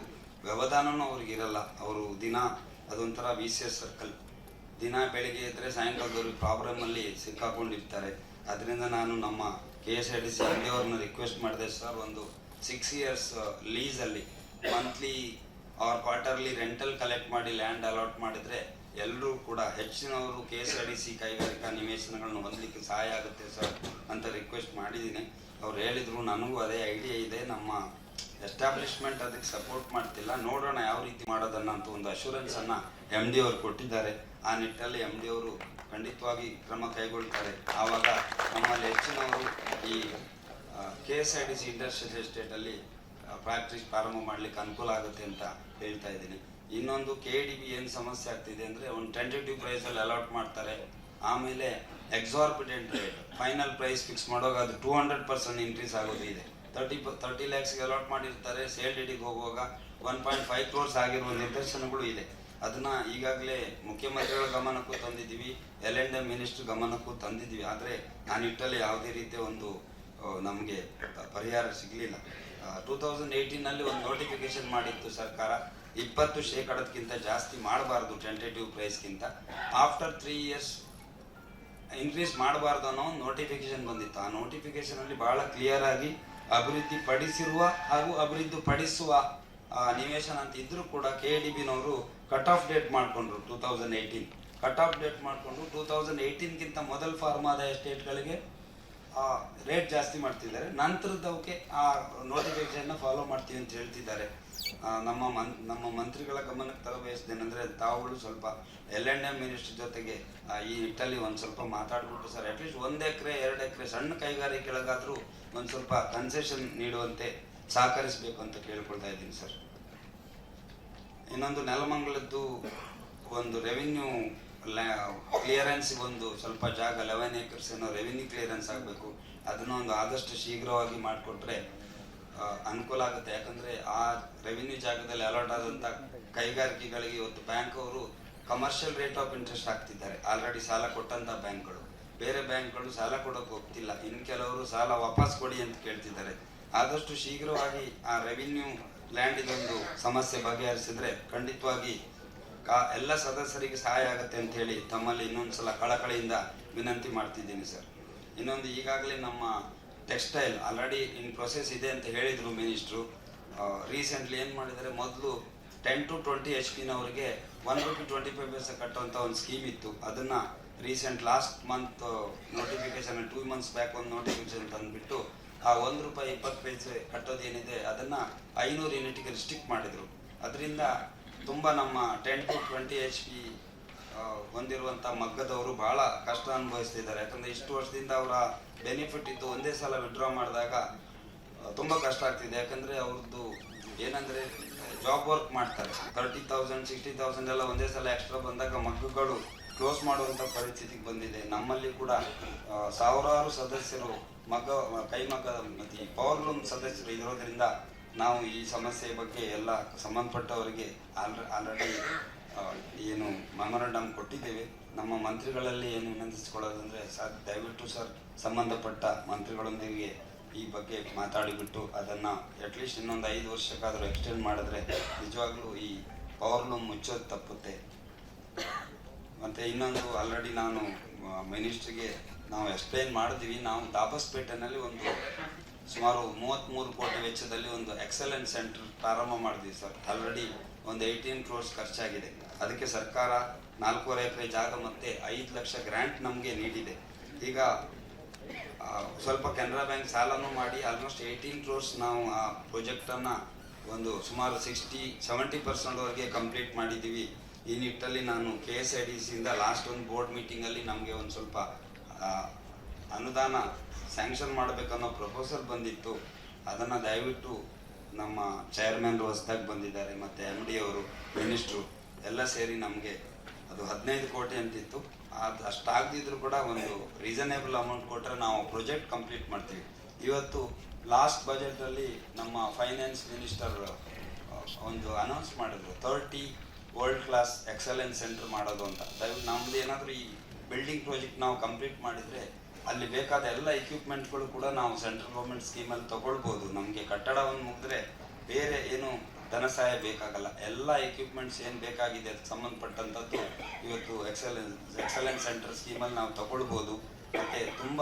ವ್ಯವಧಾನವೂ ಅವ್ರಿಗಿರಲ್ಲ. ಅವರು ದಿನ ಅದೊಂಥರ VCS ಸರ್ಕಲ್. ದಿನ ಬೆಳಿಗ್ಗೆ ಇದ್ದರೆ ಸಾಯಂಕಾಲದವ್ರಿಗೆ ಪ್ರಾಬ್ಲಮಲ್ಲಿ ಸಿಕ್ಕಾಕೊಂಡಿರ್ತಾರೆ. ಅದರಿಂದ ನಾನು ನಮ್ಮ KSIDC ಅವ್ರನ್ನ ರಿಕ್ವೆಸ್ಟ್ ಮಾಡಿದೆ, ಸರ್ ಒಂದು 6 years ಲೀಸಲ್ಲಿ monthly or quarterly rental collect ಮಾಡಿ ಲ್ಯಾಂಡ್ ಅಲಾಟ್ ಮಾಡಿದರೆ ಎಲ್ಲರೂ ಕೂಡ ಹೆಚ್ಚಿನವರು KSIDC ಕೈಗಾರಿಕಾ ನಿವೇಶನಗಳನ್ನು ಹೊಂದಲಿಕ್ಕೆ ಸಹಾಯ ಆಗುತ್ತೆ ಸರ್ ಅಂತ ರಿಕ್ವೆಸ್ಟ್ ಮಾಡಿದ್ದೀನಿ. ಅವ್ರು ಹೇಳಿದರು, ನನಗೂ ಅದೇ ಐಡಿಯಾ ಇದೆ, ನಮ್ಮ ಎಸ್ಟಾಬ್ಲಿಷ್ಮೆಂಟ್ ಅದಕ್ಕೆ ಸಪೋರ್ಟ್ ಮಾಡ್ತಿಲ್ಲ, ನೋಡೋಣ ಯಾವ ರೀತಿ ಮಾಡೋದನ್ನ ಅಂತ ಒಂದು ಅಶ್ಯೂರೆನ್ಸ್ ಅನ್ನ MD ಅವರು ಕೊಟ್ಟಿದ್ದಾರೆ. ಆ ನಿಟ್ಟಲ್ಲಿ MD ಅವರು ಖಂಡಿತವಾಗಿ ಕ್ರಮ ಕೈಗೊಳ್ತಾರೆ. ಆವಾಗ ನಮ್ಮಲ್ಲಿ ಹೆಚ್ಚಿನವರು ಈ KSIDC ಇಂಡಸ್ಟ್ರಿಯಲ್ ಎಸ್ಟೇಟಲ್ಲಿ ಫ್ಯಾಕ್ಟ್ರೀಸ್ ಪ್ರಾರಂಭ ಮಾಡಲಿಕ್ಕೆ ಅನುಕೂಲ ಆಗುತ್ತೆ ಅಂತ ಹೇಳ್ತಾ ಇದ್ದೀನಿ. ಇನ್ನೊಂದು KDB ಏನು ಸಮಸ್ಯೆ ಆಗ್ತಿದೆ ಅಂದರೆ, ಒಂದು ಟೆಂಟೇಟಿವ್ ಪ್ರೈಸಲ್ಲಿ ಅಲಾಟ್ ಮಾಡ್ತಾರೆ, ಆಮೇಲೆ exorbitant rate final price fix ಮಾಡುವಾಗ ಅದು 200% ಇನ್ಕ್ರೀಸ್ ಆಗೋದು ಇದೆ. 30 ಲ್ಯಾಕ್ಸ್ಗೆ ಅಲಾಟ್ ಮಾಡಿರ್ತಾರೆ, ಸೇಲ್ ಡೇಟಿಗೆ ಹೋಗುವಾಗ 1.5 crores ಆಗಿರುವ ನಿದರ್ಶನಗಳು ಇದೆ. ಅದನ್ನ ಈಗಾಗಲೇ ಮುಖ್ಯಮಂತ್ರಿಗಳ ಗಮನಕ್ಕೂ ತಂದಿದ್ದೀವಿ, L&M ಮಿನಿಸ್ಟರ್ ಗಮನಕ್ಕೂ ತಂದಿದ್ದೀವಿ. ಆದರೆ ಆ ನಿಟ್ಟಲ್ಲಿ ಯಾವುದೇ ರೀತಿಯ ಒಂದು ನಮಗೆ ಪರಿಹಾರ ಸಿಗಲಿಲ್ಲ. 2018ನಲ್ಲಿ ಒಂದು ನೋಟಿಫಿಕೇಶನ್ ಮಾಡಿತ್ತು ಸರ್ಕಾರ, 20% ಜಾಸ್ತಿ ಮಾಡಬಾರ್ದು ಟೆಂಟೇಟಿವ್ ಪ್ರೈಸ್ಗಿಂತ. ಆಫ್ಟರ್ 3 years ಇನ್ಕ್ರೀಸ್ ಮಾಡಬಾರ್ದು ಅನ್ನೋ ಒಂದು ನೋಟಿಫಿಕೇಶನ್ ಬಂದಿತ್ತು. ಆ ನೋಟಿಫಿಕೇಶನಲ್ಲಿ ಬಹಳ ಕ್ಲಿಯರ್ ಆಗಿ ಅಭಿವೃದ್ಧಿ ಪಡಿಸಿರುವ ಹಾಗೂ ಅಭಿವೃದ್ಧಿ ಪಡಿಸುವ ನಿವೇಶನ ಅಂತ ಇದ್ರೂ ಕೂಡ KDBನವರು ಕಟ್ ಆಫ್ ಡೇಟ್ ಮಾಡಿಕೊಂಡ್ರು. 2018 ಕಟ್ ಆಫ್ ಡೇಟ್ ಮಾಡಿಕೊಂಡು 2018ಗಿಂತ ಮೊದಲ ಫಾರ್ಮ್ ಆದ ಎಸ್ಟೇಟ್ಗಳಿಗೆ ರೇಟ್ ಜಾಸ್ತಿ ಮಾಡ್ತಿದ್ದಾರೆ. ನಂತರದವಕ್ಕೆ ಆ ನೋಟಿಫಿಕೇಶನ್ನ ಫಾಲೋ ಮಾಡ್ತೀವಿ ಅಂತ ಹೇಳ್ತಿದ್ದಾರೆ. ನಮ್ಮ ಮಂತ್ರಿಗಳ ಗಮನಕ್ಕೆ ತರಬಯಸ್ದೇನೆಂದರೆ, ತಾವುಗಳು ಸ್ವಲ್ಪ L&M ಮಿನಿಸ್ಟರ್ ಜೊತೆಗೆ ಈ ನಿಟ್ಟಲ್ಲಿ ಒಂದು ಸ್ವಲ್ಪ ಮಾತಾಡ್ಬಿಟ್ಟು ಸರ್, ಅಟ್ಲೀಸ್ಟ್ 1 ಎಕರೆ 2 ಎಕರೆ ಸಣ್ಣ ಕೈಗಾರಿಕೆಗಳಿಗಾದರೂ ಒಂದು ಸ್ವಲ್ಪ ಕನ್ಸೆಷನ್ ನೀಡುವಂತೆ ಸಹಕರಿಸಬೇಕು ಅಂತ ಕೇಳ್ಕೊಳ್ತಾ ಇದ್ದೀನಿ ಸರ್. ಇನ್ನೊಂದು ನೆಲಮಂಗಲದ್ದು ಒಂದು ರೆವಿನ್ಯೂ ಕ್ಲಿಯರೆನ್ಸ್ ಒಂದು ಸ್ವಲ್ಪ ಜಾಗ 11 acres ಏನೋ ರೆವಿನ್ಯೂ ಕ್ಲಿಯರೆನ್ಸ್ ಆಗಬೇಕು. ಅದನ್ನು ಒಂದು ಆದಷ್ಟು ಶೀಘ್ರವಾಗಿ ಮಾಡಿಕೊಟ್ರೆ ಅನುಕೂಲ ಆಗುತ್ತೆ. ಯಾಕಂದರೆ ಆ ರೆವಿನ್ಯೂ ಜಾಗದಲ್ಲಿ ಅಲಾಟ್ ಆದಂಥ ಕೈಗಾರಿಕೆಗಳಿಗೆ ಇವತ್ತು ಬ್ಯಾಂಕ್ ಅವರು ಕಮರ್ಷಿಯಲ್ ರೇಟ್ ಆಫ್ ಇಂಟ್ರೆಸ್ಟ್ ಹಾಕ್ತಿದ್ದಾರೆ. ಆಲ್ರೆಡಿ ಸಾಲ ಕೊಟ್ಟಂಥ ಬ್ಯಾಂಕ್ಗಳು, ಬೇರೆ ಬ್ಯಾಂಕ್ಗಳು ಸಾಲ ಕೊಡೋಕೆ ಹೋಗ್ತಿಲ್ಲ, ಇನ್ನು ಕೆಲವರು ಸಾಲ ವಾಪಸ್ ಕೊಡಿ ಅಂತ ಕೇಳ್ತಿದ್ದಾರೆ. ಆದಷ್ಟು ಶೀಘ್ರವಾಗಿ ಆ ರೆವಿನ್ಯೂ ಲ್ಯಾಂಡ್ ಇದೊಂದು ಸಮಸ್ಯೆ ಬಗೆಹರಿಸಿದ್ರೆ ಖಂಡಿತವಾಗಿ ಎಲ್ಲ ಸದಸ್ಯರಿಗೆ ಸಹಾಯ ಆಗುತ್ತೆ ಅಂತ ಹೇಳಿ ತಮ್ಮಲ್ಲಿ ಇನ್ನೊಂದು ಸಲ ಕಳಕಳಿಯಿಂದ ವಿನಂತಿ ಮಾಡ್ತಿದ್ದೀನಿ ಸರ್. ಇನ್ನೊಂದು, ಈಗಾಗಲೇ ನಮ್ಮ ಟೆಕ್ಸ್ಟೈಲ್ ಆಲ್ರೆಡಿ ಇನ್ ಪ್ರೊಸೆಸ್ ಇದೆ ಅಂತ ಹೇಳಿದರು ಮಿನಿಸ್ಟ್ರು. ರೀಸೆಂಟ್ಲಿ ಏನು ಮಾಡಿದ್ದಾರೆ, ಮೊದಲು 10 to 20 HP-ನವರಿಗೆ ₹1.25 ಕಟ್ಟುವಂಥ ಒಂದು ಸ್ಕೀಮ್ ಇತ್ತು. ಅದನ್ನು recent last month notification 2 months back ಒಂದು ನೋಟಿಫಿಕೇಶನ್ ತಂದುಬಿಟ್ಟು ಆ ₹1.20 ಕಟ್ಟೋದೇನಿದೆ ಅದನ್ನು 500 ಯೂನಿಟ್ಗೆ ರಿಸ್ಟ್ರಿಕ್ಟ್ ಮಾಡಿದರು. ಅದರಿಂದ ತುಂಬ ನಮ್ಮ 10 to 20 HP ಹೊಂದಿರುವಂಥ ಮಗ್ಗದವರು ಭಾಳ ಕಷ್ಟ ಅನುಭವಿಸ್ತಿದ್ದಾರೆ. ಯಾಕಂದರೆ ಇಷ್ಟು ವರ್ಷದಿಂದ ಅವರ ಬೆನಿಫಿಟ್ ಇದ್ದು ಒಂದೇ ಸಲ ವಿಡ್ರಾ ಮಾಡಿದಾಗ ತುಂಬ ಕಷ್ಟ ಆಗ್ತಿದೆ. ಯಾಕಂದರೆ ಅವ್ರದ್ದು ಏನಂದರೆ ಜಾಬ್ ವರ್ಕ್ ಮಾಡ್ತಾರೆ, 30,000 60,000 ಎಲ್ಲ ಒಂದೇ ಸಲ ಎಕ್ಸ್ಟ್ರಾ ಬಂದಾಗ ಮಗ್ಗುಗಳು ಕ್ಲೋಸ್ ಮಾಡುವಂಥ ಪರಿಸ್ಥಿತಿಗೆ ಬಂದಿದೆ. ನಮ್ಮಲ್ಲಿ ಕೂಡ ಸಾವಿರಾರು ಸದಸ್ಯರು ಕೈಮಗ್ಗ ಮತ್ತು ಈ ಪವರ್ಲೂಮ್ ಸದಸ್ಯರು ಇರೋದರಿಂದ ನಾವು ಈ ಸಮಸ್ಯೆ ಬಗ್ಗೆ ಎಲ್ಲ ಸಂಬಂಧಪಟ್ಟವರಿಗೆ ಆಲ್ರೆಡಿ ಏನು ಮೆಮೊರಂಡಮ್ ಕೊಟ್ಟಿದ್ದೇವೆ. ನಮ್ಮ ಮಂತ್ರಿಗಳಲ್ಲಿ ಏನು ವಿನಂತಿಸಿಕೊಳ್ಳೋದಂದರೆ, ಸರ್ ದಯವಿಟ್ಟು ಸರ್ ಸಂಬಂಧಪಟ್ಟ ಮಂತ್ರಿಗಳೊಂದಿಗೆ ಈ ಬಗ್ಗೆ ಮಾತಾಡಿಬಿಟ್ಟು ಅದನ್ನು ಅಟ್ಲೀಸ್ಟ್ ಇನ್ನೊಂದು 5 ವರ್ಷಕ್ಕಾದರೂ ಎಕ್ಸ್ಟೆಂಡ್ ಮಾಡಿದ್ರೆ ನಿಜವಾಗ್ಲೂ ಈ ಪವರ್ಲೂಮ್ ಮುಚ್ಚೋದು ತಪ್ಪುತ್ತೆ. ಮತ್ತು ಇನ್ನೊಂದು, ಆಲ್ರೆಡಿ ನಾನು ಮಿನಿಸ್ಟ್ರಿಗೆ ನಾವು ಎಕ್ಸ್ಪ್ಲೈನ್ ಮಾಡಿದ್ವಿ. ನಾವು ದಾಬಸ್ಪೇಟೆನಲ್ಲಿ ಒಂದು ಸುಮಾರು 33 ಕೋಟಿ ವೆಚ್ಚದಲ್ಲಿ ಒಂದು ಎಕ್ಸಲೆನ್ಸ್ ಸೆಂಟರ್ ಪ್ರಾರಂಭ ಮಾಡಿದ್ವಿ ಸರ್. ಆಲ್ರೆಡಿ ಒಂದು 18 crores ಖರ್ಚಾಗಿದೆ. ಅದಕ್ಕೆ ಸರ್ಕಾರ 4.5 ಎಕರೆ ಜಾಗ ಮತ್ತು 5 ಲಕ್ಷ ಗ್ರ್ಯಾಂಟ್ ನಮಗೆ ನೀಡಿದೆ. ಈಗ ಸ್ವಲ್ಪ ಕೆನರಾ ಬ್ಯಾಂಕ್ ಸಾಲನೂ ಮಾಡಿ ಆಲ್ಮೋಸ್ಟ್ 18 crores ನಾವು ಆ ಪ್ರಾಜೆಕ್ಟನ್ನು ಒಂದು ಸುಮಾರು 60-70% ಕಂಪ್ಲೀಟ್ ಮಾಡಿದ್ದೀವಿ. ಈ ನಿಟ್ಟಲ್ಲಿ ನಾನು KSIDCಯಿಂದ ಲಾಸ್ಟ್ ಒಂದು ಬೋರ್ಡ್ ಮೀಟಿಂಗಲ್ಲಿ ನಮಗೆ ಒಂದು ಸ್ವಲ್ಪ ಅನುದಾನ ಸ್ಯಾಂಕ್ಷನ್ ಮಾಡಬೇಕನ್ನೋ ಪ್ರಪೋಸಲ್ ಬಂದಿತ್ತು. ಅದನ್ನು ದಯವಿಟ್ಟು ನಮ್ಮ ಚೇರ್ಮನ್ರು ಹೊಸದಾಗಿ ಬಂದಿದ್ದಾರೆ ಮತ್ತು MD ಅವರು, ಮಿನಿಸ್ಟ್ರು ಎಲ್ಲ ಸೇರಿ ನಮಗೆ ಅದು 15 ಕೋಟಿ ಅಂತಿತ್ತು. ಅದು ಅಷ್ಟಾಗದಿದ್ರು ಕೂಡ ಒಂದು ರೀಸನೇಬಲ್ ಅಮೌಂಟ್ ಕೊಟ್ಟರೆ ನಾವು ಪ್ರಾಜೆಕ್ಟ್ ಕಂಪ್ಲೀಟ್ ಮಾಡ್ತೀವಿ. ಇವತ್ತು ಲಾಸ್ಟ್ ಬಜೆಟಲ್ಲಿ ನಮ್ಮ ಫೈನಾನ್ಸ್ ಮಿನಿಸ್ಟರ್ ಒಂದು ಅನೌನ್ಸ್ ಮಾಡಿದ್ರು, 30 ವರ್ಲ್ಡ್ ಕ್ಲಾಸ್ ಎಕ್ಸಲೆನ್ಸ್ ಸೆಂಟರ್ ಮಾಡೋದು ಅಂತ. ದಯವಿಟ್ಟು ನಮ್ಮದು ಏನಾದರೂ ಈ ಬಿಲ್ಡಿಂಗ್ ಪ್ರಾಜೆಕ್ಟ್ ನಾವು ಕಂಪ್ಲೀಟ್ ಮಾಡಿದರೆ ಅಲ್ಲಿ ಬೇಕಾದ ಎಲ್ಲ ಎಕ್ವಿಪ್ಮೆಂಟ್ಗಳು ಕೂಡ ನಾವು ಸೆಂಟ್ರಲ್ ಗೌರ್ಮೆಂಟ್ ಸ್ಕೀಮಲ್ಲಿ ತೊಗೊಳ್ಬೋದು. ನಮಗೆ ಕಟ್ಟಡವನ್ನು ಮುಗಿದ್ರೆ ಬೇರೆ ಏನು ಧನ ಸಹಾಯ ಬೇಕಾಗಲ್ಲ. ಎಲ್ಲ ಎಕ್ವಿಪ್ಮೆಂಟ್ಸ್ ಏನು ಬೇಕಾಗಿದೆ ಅದಕ್ಕೆ ಸಂಬಂಧಪಟ್ಟಂಥದ್ದು ಇವತ್ತು ಎಕ್ಸಲೆನ್ಸ್ ಸೆಂಟರ್ ಸ್ಕೀಮಲ್ಲಿ ನಾವು ತಗೊಳ್ಬೋದು. ಮತ್ತು ತುಂಬ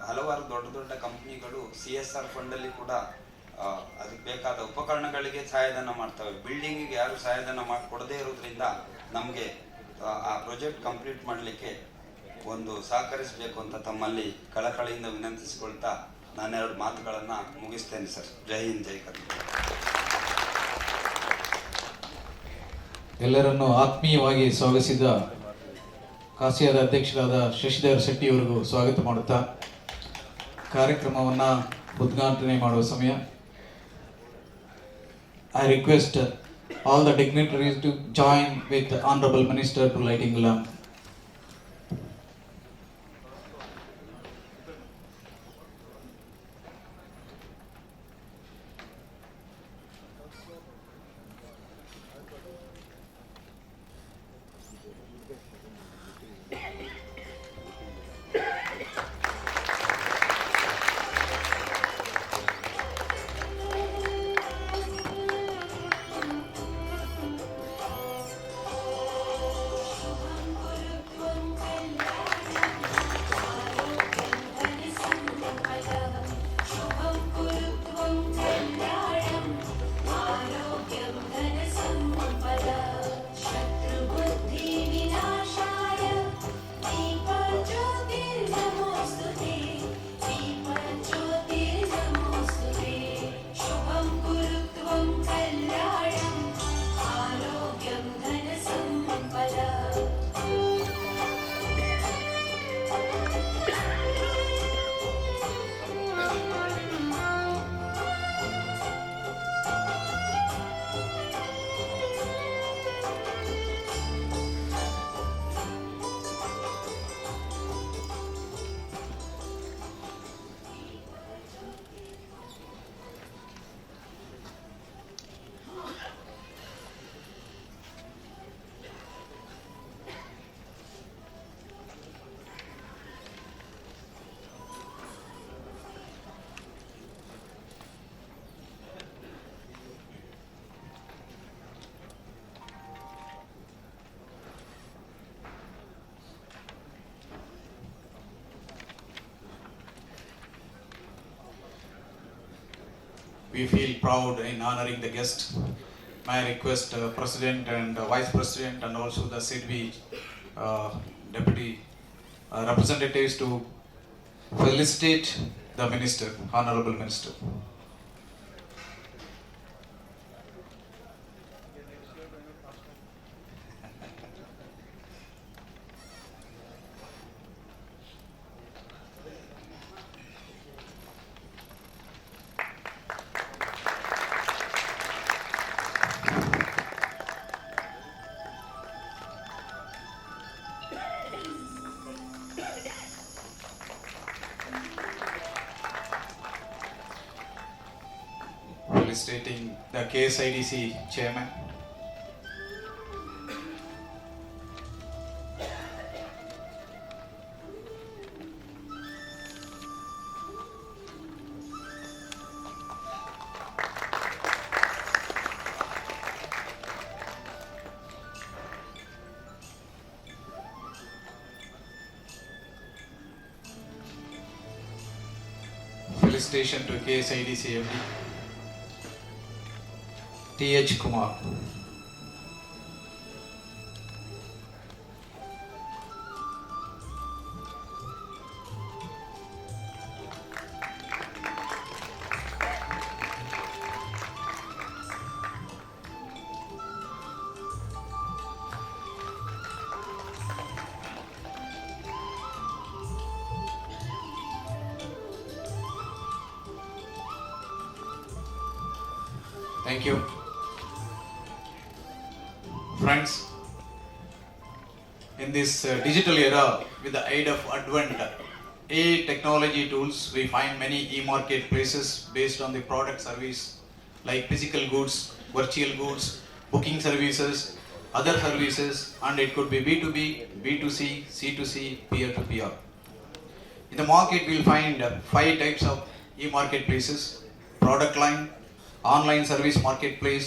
ಹಲವಾರು ದೊಡ್ಡ ದೊಡ್ಡ ಕಂಪ್ನಿಗಳು CSR ಫಂಡಲ್ಲಿ ಕೂಡ ಅದಕ್ಕೆ ಬೇಕಾದ ಉಪಕರಣಗಳಿಗೆ ಸಹಾಯಧನ ಮಾಡ್ತವೆ. ಬಿಲ್ಡಿಂಗಿಗೆ ಯಾರು ಸಹಾಯಧನ ಕೊಡದೇ ಇರೋದ್ರಿಂದ ನಮಗೆ ಆ ಪ್ರಾಜೆಕ್ಟ್ ಕಂಪ್ಲೀಟ್ ಮಾಡಲಿಕ್ಕೆ ಒಂದು ಸಹಕರಿಸಬೇಕು ಅಂತ ತಮ್ಮಲ್ಲಿ ಕಳಕಳಿಯಿಂದ ವಿನಂತಿಸಿಕೊಳ್ತಾ ನಾನೆರಡು ಮಾತುಗಳನ್ನು ಮುಗಿಸ್ತೇನೆ ಸರ್. ಜೈ ಹಿಂದ್, ಜೈ ಕರ್ನಾಟಕ. ಎಲ್ಲರನ್ನು ಆತ್ಮೀಯವಾಗಿ ಸ್ವಾಗತಿಸಿದ ಕಾಸಿಯಾದ ಅಧ್ಯಕ್ಷರಾದ ಶಶಿಧರ್ ಶೆಟ್ಟಿ ಅವರಿಗೂ ಸ್ವಾಗತ ಮಾಡುತ್ತಾ ಕಾರ್ಯಕ್ರಮವನ್ನು ಉದ್ಘಾಟನೆ ಮಾಡುವ ಸಮಯ. I request all the dignitaries to join with the Honorable Minister to lighting the lamp. We feel proud in honoring the guest. May I request President and Vice President and also the SIDBI Deputy representatives to felicitate the Minister, Honorable Minister. Felicitating the KSIDC chairman. Felicitation to KSIDC MD T.H. Kumar. Thank you. Friends, in this digital era, with the aid of advent AI technology tools, we find many e-marketplaces based on the product service like physical goods, virtual goods, booking services, other services, and it could be B2B, B2C, C2C, peer-to-peer. In the market, we'll find 5 types of e-marketplaces: product line, online service marketplace,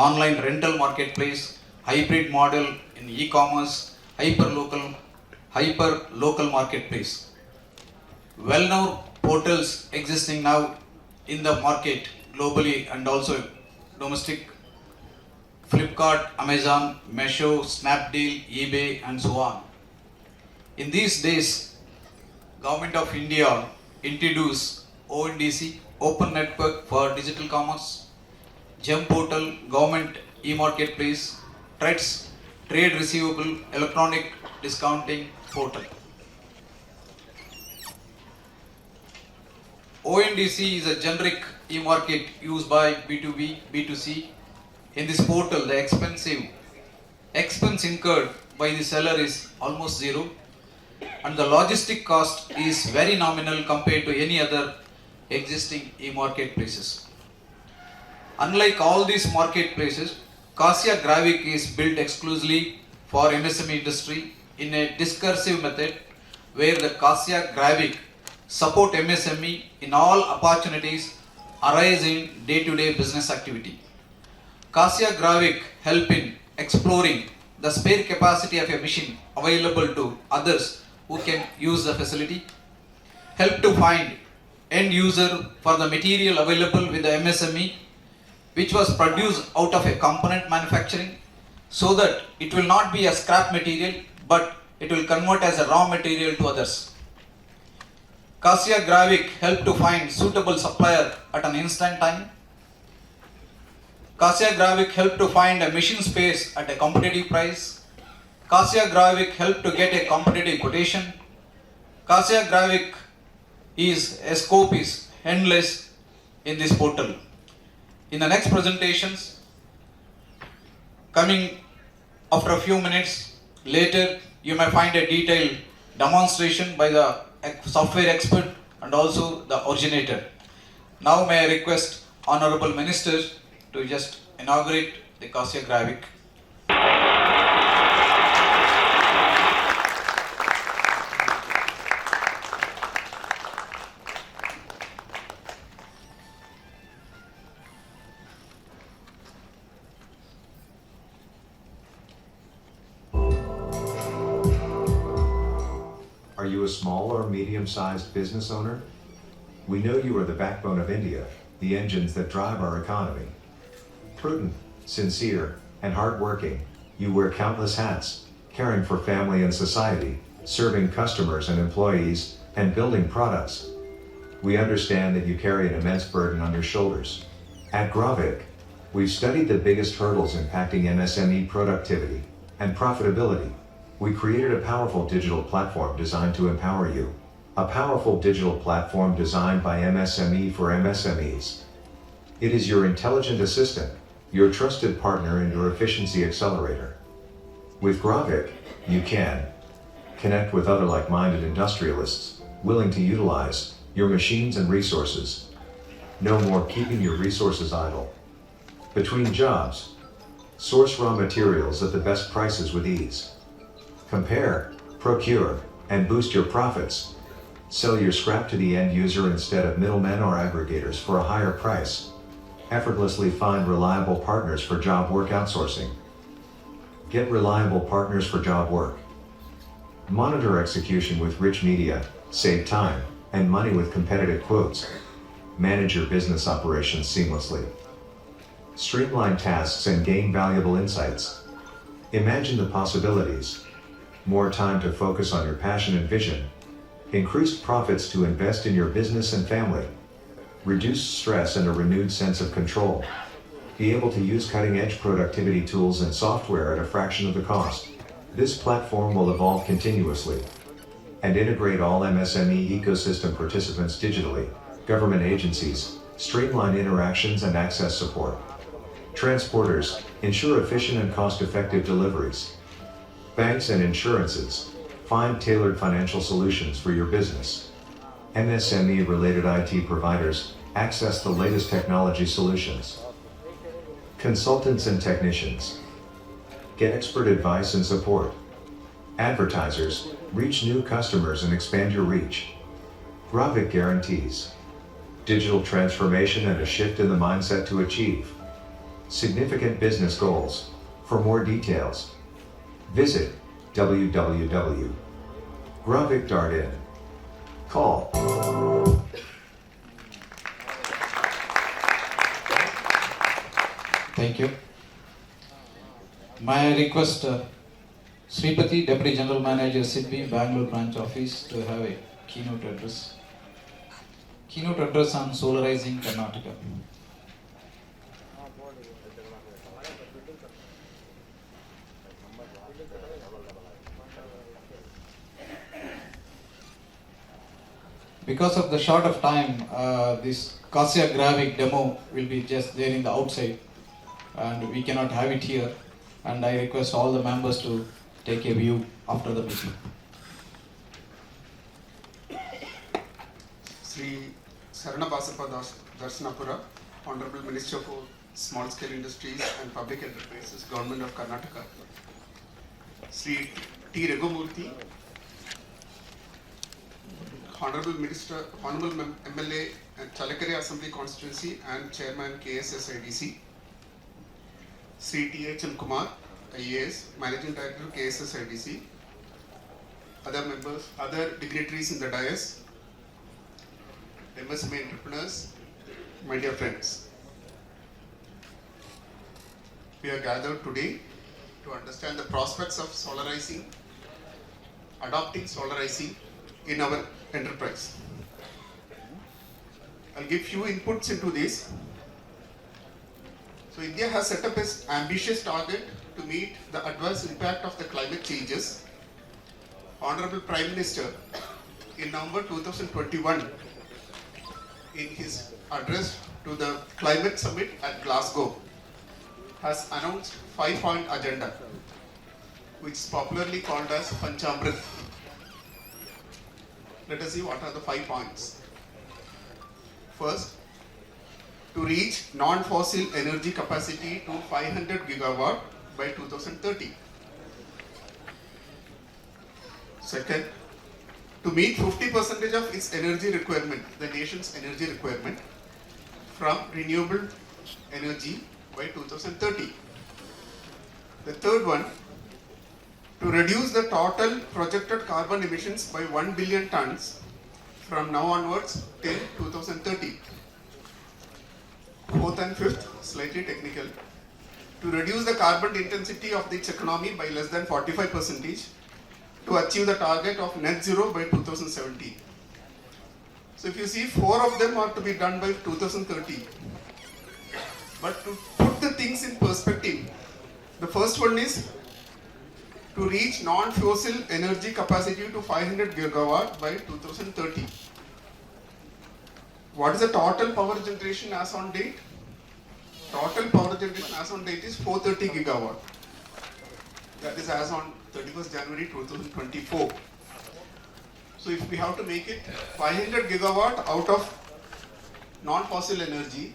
online rental marketplace, hybrid model in e-commerce, hyper local marketplace. Well-known portals existing now in the market globally and also domestic: Flipkart, Amazon, Meesho, Snapdeal, eBay, and so on. In these days, Government of India introduced ONDC, Open Network for Digital Commerce, GEM Portal, Government e-Marketplace, TREDS, Trade Receivable Electronic Discounting Portal. ONDC is a generic e-market used by B2B, B2C. In this portal, the expense incurred by the seller is almost zero, and the logistic cost is very nominal compared to any other existing e-marketplaces. Unlike all these marketplaces, KASSIA-GRAHVIK is built exclusively for MSME industry in a discursive method where the KASSIA-GRAHVIK support MSME in all opportunities arising day-to-day business activity. KASSIA-GRAHVIK help in exploring the spare capacity of a machine available to others who can use the facility, help to find end user for the material available with the MSME which was produced out of a component manufacturing, so that it will not be a scrap material but it will convert as a raw material to others. KASSIA-GRAHVIK help to find suitable supplier at an instant time. KASSIA-GRAHVIK help to find a machine space at a competitive price. KASSIA-GRAHVIK help to get a competitive quotation. KASSIA-GRAHVIK scope is endless in this portal. In the next presentations, coming after a few minutes later, you may find a detailed demonstration by the software expert and also the originator. Now may I request Honorable Minister to just inaugurate the KASSIA-GRAHVIK. Are you a small or medium-sized business owner? We know you are the backbone of India, the engines that drive our economy. Prudent, sincere, and hardworking, you wear countless hats, caring for family and society, serving customers and employees, and building products. We understand that you carry an immense burden on your shoulders. At GRAHVIK, we've studied the biggest hurdles impacting MSME productivity and profitability. We created a powerful digital platform designed to empower you. A powerful digital platform designed by MSME for MSMEs. It is your intelligent assistant, your trusted partner and your efficiency accelerator. With GRAHVIK, you can connect with other like-minded industrialists, willing to utilize your machines and resources. No more keeping your resources idle. Between jobs, source raw materials at the best prices with ease. Compare, procure, and boost your profits. Sell your scrap to the end user instead of middlemen or aggregators for a higher price. Effortlessly find reliable partners for job work outsourcing. Get reliable partners for job work. Monitor execution with rich media, save time and money with competitive quotes. Manage your business operations seamlessly. Streamline tasks and gain valuable insights. Imagine the possibilities. More time to focus on your passion and vision. Increased profits to invest in your business and family. Reduced stress and a renewed sense of control. Be able to use cutting-edge productivity tools and software at a fraction of the cost. This platform will evolve continuously and integrate all MSME ecosystem participants digitally, government agencies, streamline interactions and access support. Transporters, ensure efficient and cost-effective deliveries. Banks and insurances, find tailored financial solutions for your business. MSME-related IT providers, access the latest technology solutions. Consultants and technicians, get expert advice and support. Advertisers, reach new customers and expand your reach. GRAHVIK guarantees digital transformation and a shift in the mindset to achieve significant business goals. For more details, visit www.grahvik.in. Call. Thank you. May I request Sripati, Deputy General Manager, SIDBI, Bangalore Branch Office, to have a keynote address. Keynote address on Solarising Karnataka. Because of the short of time, this KASSIA-GRAHVIK demo will be just there in the outside, and we cannot have it here. And I request all the members to take a view after the meeting. Sri Saranabasappa Darsanapura, Honorable Minister for Small Scale Industries and Public Enterprises, Government of Karnataka. Sri T. Ragumurthy, Honorable Minister, Honorable MLA and Chalakere Assembly Constituency and Chairman KSSIDC. Sri T.H.M. Kumar, IAS, Managing Director KSSIDC. Other members, other dignitaries in the dais, MSME entrepreneurs, my dear friends. We are gathered today to understand the prospects of solarizing, adopting solarizing in our enterprise. I'll give few inputs into this. So India has set up its ambitious target to meet the adverse impact of the climate changes. Honorable Prime Minister in November 2021 in his address to the climate summit at Glasgow has announced 5-point agenda, which is popularly called as Panchamrit. Let us see what are the 5 points. First, to reach non-fossil energy capacity to 500 gigawatt by 2030. Second, to meet 50% of its energy requirement, the nation's energy requirement, from renewable energy by 2030. The third one, to reduce the total projected carbon emissions by 1 billion tons from now onwards till 2030. Fourth and fifth, slightly technical, to reduce the carbon intensity of its economy by less than 45% to achieve the target of net zero by 2070. So if you see, 4 of them are to be done by 2030. But to put the things in perspective, the first one is to reach non-fossil energy capacity to 500 gigawatt by 2030. What is the total power generation as on date? Total power generation as on date is 430 gigawatt. That is as on 31st January 2024. So if we have to make it 500 gigawatt out of non-fossil energy,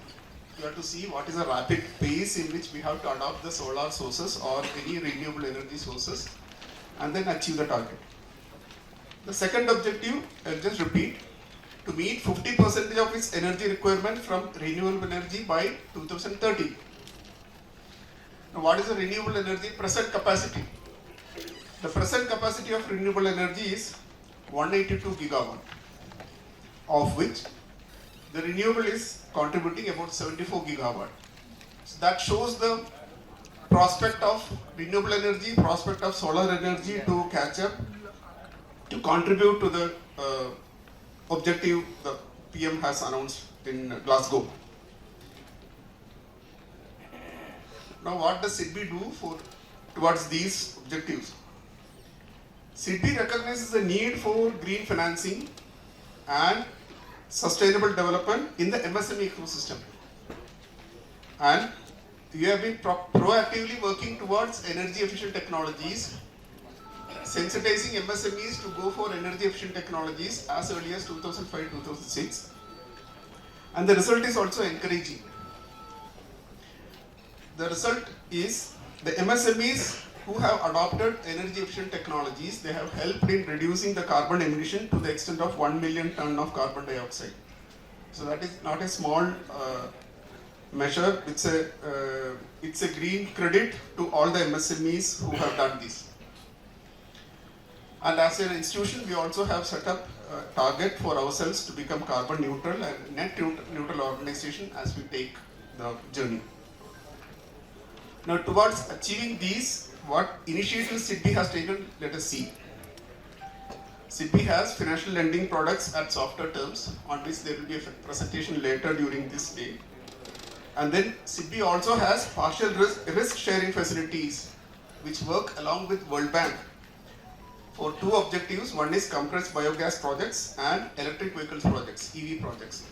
you have to see what is the rapid pace in which we have to adopt the solar sources or any renewable energy sources and then achieve the target. The second objective, I'll just repeat, to meet 50% of its energy requirement from renewable energy by 2030. Now what is the renewable energy present capacity? The present capacity of renewable energy is 182 gigawatt, of which the renewable is contributing about 74 gigawatt. So that shows the prospect of renewable energy, prospect of solar energy to catch up, to contribute to the objective the PM has announced in Glasgow. Now what does SIDBI do towards these objectives? SIDBI recognizes the need for green financing and sustainable development in the MSME ecosystem. And we have been proactively working towards energy efficient technologies, sensitizing MSMEs to go for energy efficient technologies as early as 2005-2006. And the result is also encouraging. The result is the MSMEs who have adopted energy efficient technologies, they have helped in reducing the carbon emission to the extent of 1 million ton of carbon dioxide. So that is not a small measure, it's a green credit to all the MSMEs who have done this. And as an institution, we also have set up a target for ourselves to become carbon neutral and net neutral organization as we take the journey. Now towards achieving these, what initiatives SIDBI has taken, let us see. SIDBI has financial lending products at softer terms, on which there will be a presentation later during this day. And then SIDBI also has partial risk sharing facilities which work along with World Bank for two objectives. One is compressed biogas projects and electric vehicles projects, EV projects.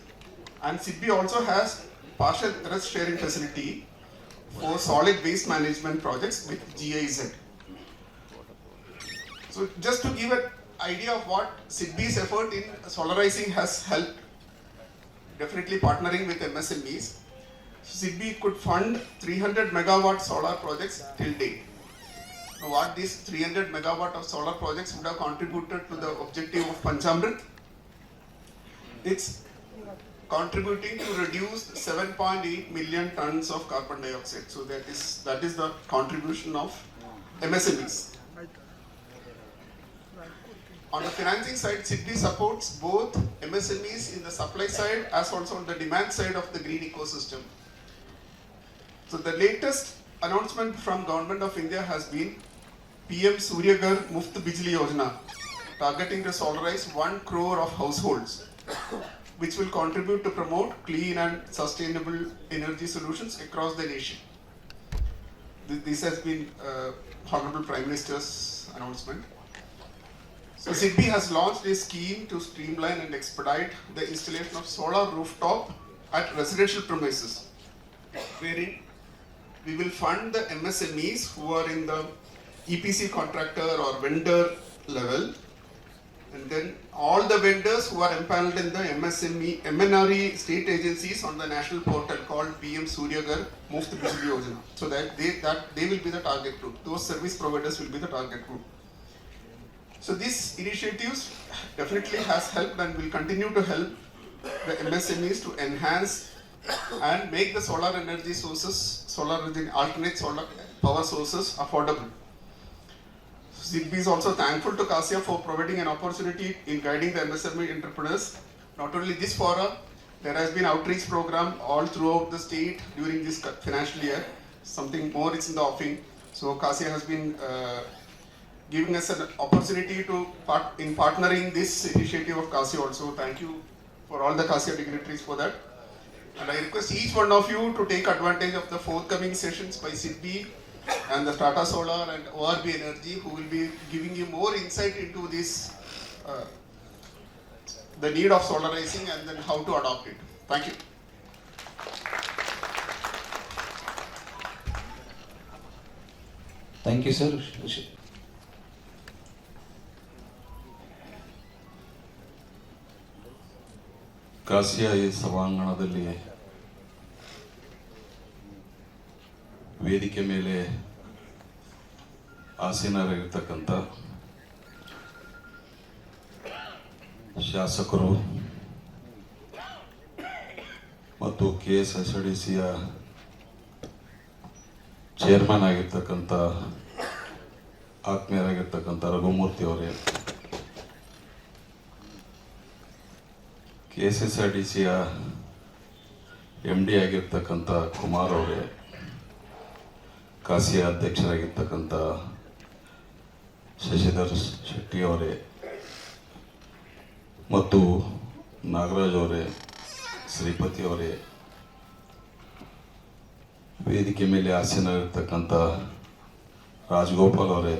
And SIDBI also has partial risk sharing facility for solid waste management projects with GIZ. So just to give an idea of what SIDBI's effort in solarizing has helped, definitely partnering with MSMEs, SIDBI could fund 300 megawatt solar projects till date. Now what these 300 megawatt of solar projects would have contributed to the objective of Panchamrit? It's contributing to reduce 7.8 million tons of carbon dioxide. So that is the contribution of MSMEs. On the financing side, SIDBI supports both MSMEs in the supply side as also on the demand side of the green ecosystem. So the latest announcement from Government of India has been PM Surya Ghar Muft Bijli Yojana, targeting to solarize 1 crore of households, which will contribute to promote clean and sustainable energy solutions across the nation. This has been Honorable Prime Minister's announcement. So SIDBI has launched a scheme to streamline and expedite the installation of solar rooftop at residential premises, wherein we will fund the MSMEs who are in the EPC contractor or vendor level, and then all the vendors who are empaneled in the MSME, MNRE state agencies on the national portal called PM Surya Ghar Muft Bijli Yojana. So that they will be the target group. Those service providers will be the target group. So these initiatives definitely has helped and will continue to help the MSMEs to enhance and make the solar energy sources, alternate solar power sources affordable. SIDBI is also thankful to KASSIA for providing an opportunity in guiding the MSME entrepreneurs. Not only this forum, there has been outreach program all throughout the state during this financial year. Something more is in the offing. So KASSIA has been giving us an opportunity to partnering this initiative of KASSIA also. Thank you for all the KASSIA dignitaries for that. And I request each one of you to take advantage of the forthcoming sessions by SIDBI and the Tata Solar and ORB Energy, who will be giving you more insight into this, the need of solarizing and then how to adopt it. Thank you. Thank you, sir. KASSIA ಈ ಸಭಾಂಗಣದಲ್ಲಿ ವೇದಿಕೆ ಮೇಲೆ ಆಸೀನರಾಗಿರ್ತಕ್ಕಂಥ ಶಾಸಕರು ಮತ್ತು KSSDCಯ chairman ಆಗಿರ್ತಕ್ಕಂಥ ಆತ್ಮೀಯರಾಗಿರ್ತಕ್ಕಂಥ ರಘುಮೂರ್ತಿ ಅವರೇ, KSSDCಯ MD ಆಗಿರ್ತಕ್ಕಂಥ ಕುಮಾರ್ ಅವರೇ, ಕಾಸಿಯಾ ಅಧ್ಯಕ್ಷರಾಗಿರ್ತಕ್ಕಂಥ ಶಶಿಧರ್ ಶೆಟ್ಟಿ ಅವರೇ ಮತ್ತು ನಾಗರಾಜ್ ಅವರೇ, ಶ್ರೀಪತಿ ಅವರೇ, ವೇದಿಕೆ ಮೇಲೆ ಆಸೀನರಾಗಿರ್ತಕ್ಕಂಥ ರಾಜಗೋಪಾಲ್ ಅವರೇ,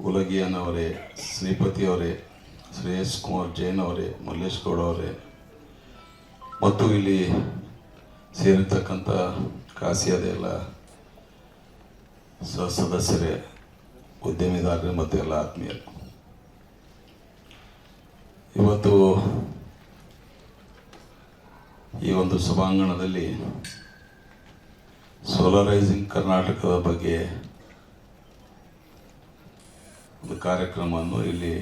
ಉಲಗಿಯನ್ ಅವರೇ, ಶ್ರೀಪತಿ ಅವರೇ, ಶ್ರೇಯಸ್ ಕುಮಾರ್ ಜೈನ್ ಅವರೇ, ಮಲ್ಲೇಶ್ ಗೌಡ ಅವರೇ ಮತ್ತು ಇಲ್ಲಿ ಸೇರಿರ್ತಕ್ಕಂಥ ಕಾಸಿಯಾದ ಎಲ್ಲ ಸದಸ್ಯರೇ, ಉದ್ಯಮಿದಾರರೇ ಮತ್ತು ಎಲ್ಲ ಆತ್ಮೀಯರು, ಇವತ್ತು ಈ ಒಂದು ಸಭಾಂಗಣದಲ್ಲಿ ಸೋಲಾರೈಸಿಂಗ್ ಕರ್ನಾಟಕದ ಬಗ್ಗೆ ಒಂದು ಕಾರ್ಯಕ್ರಮವನ್ನು ಇಲ್ಲಿ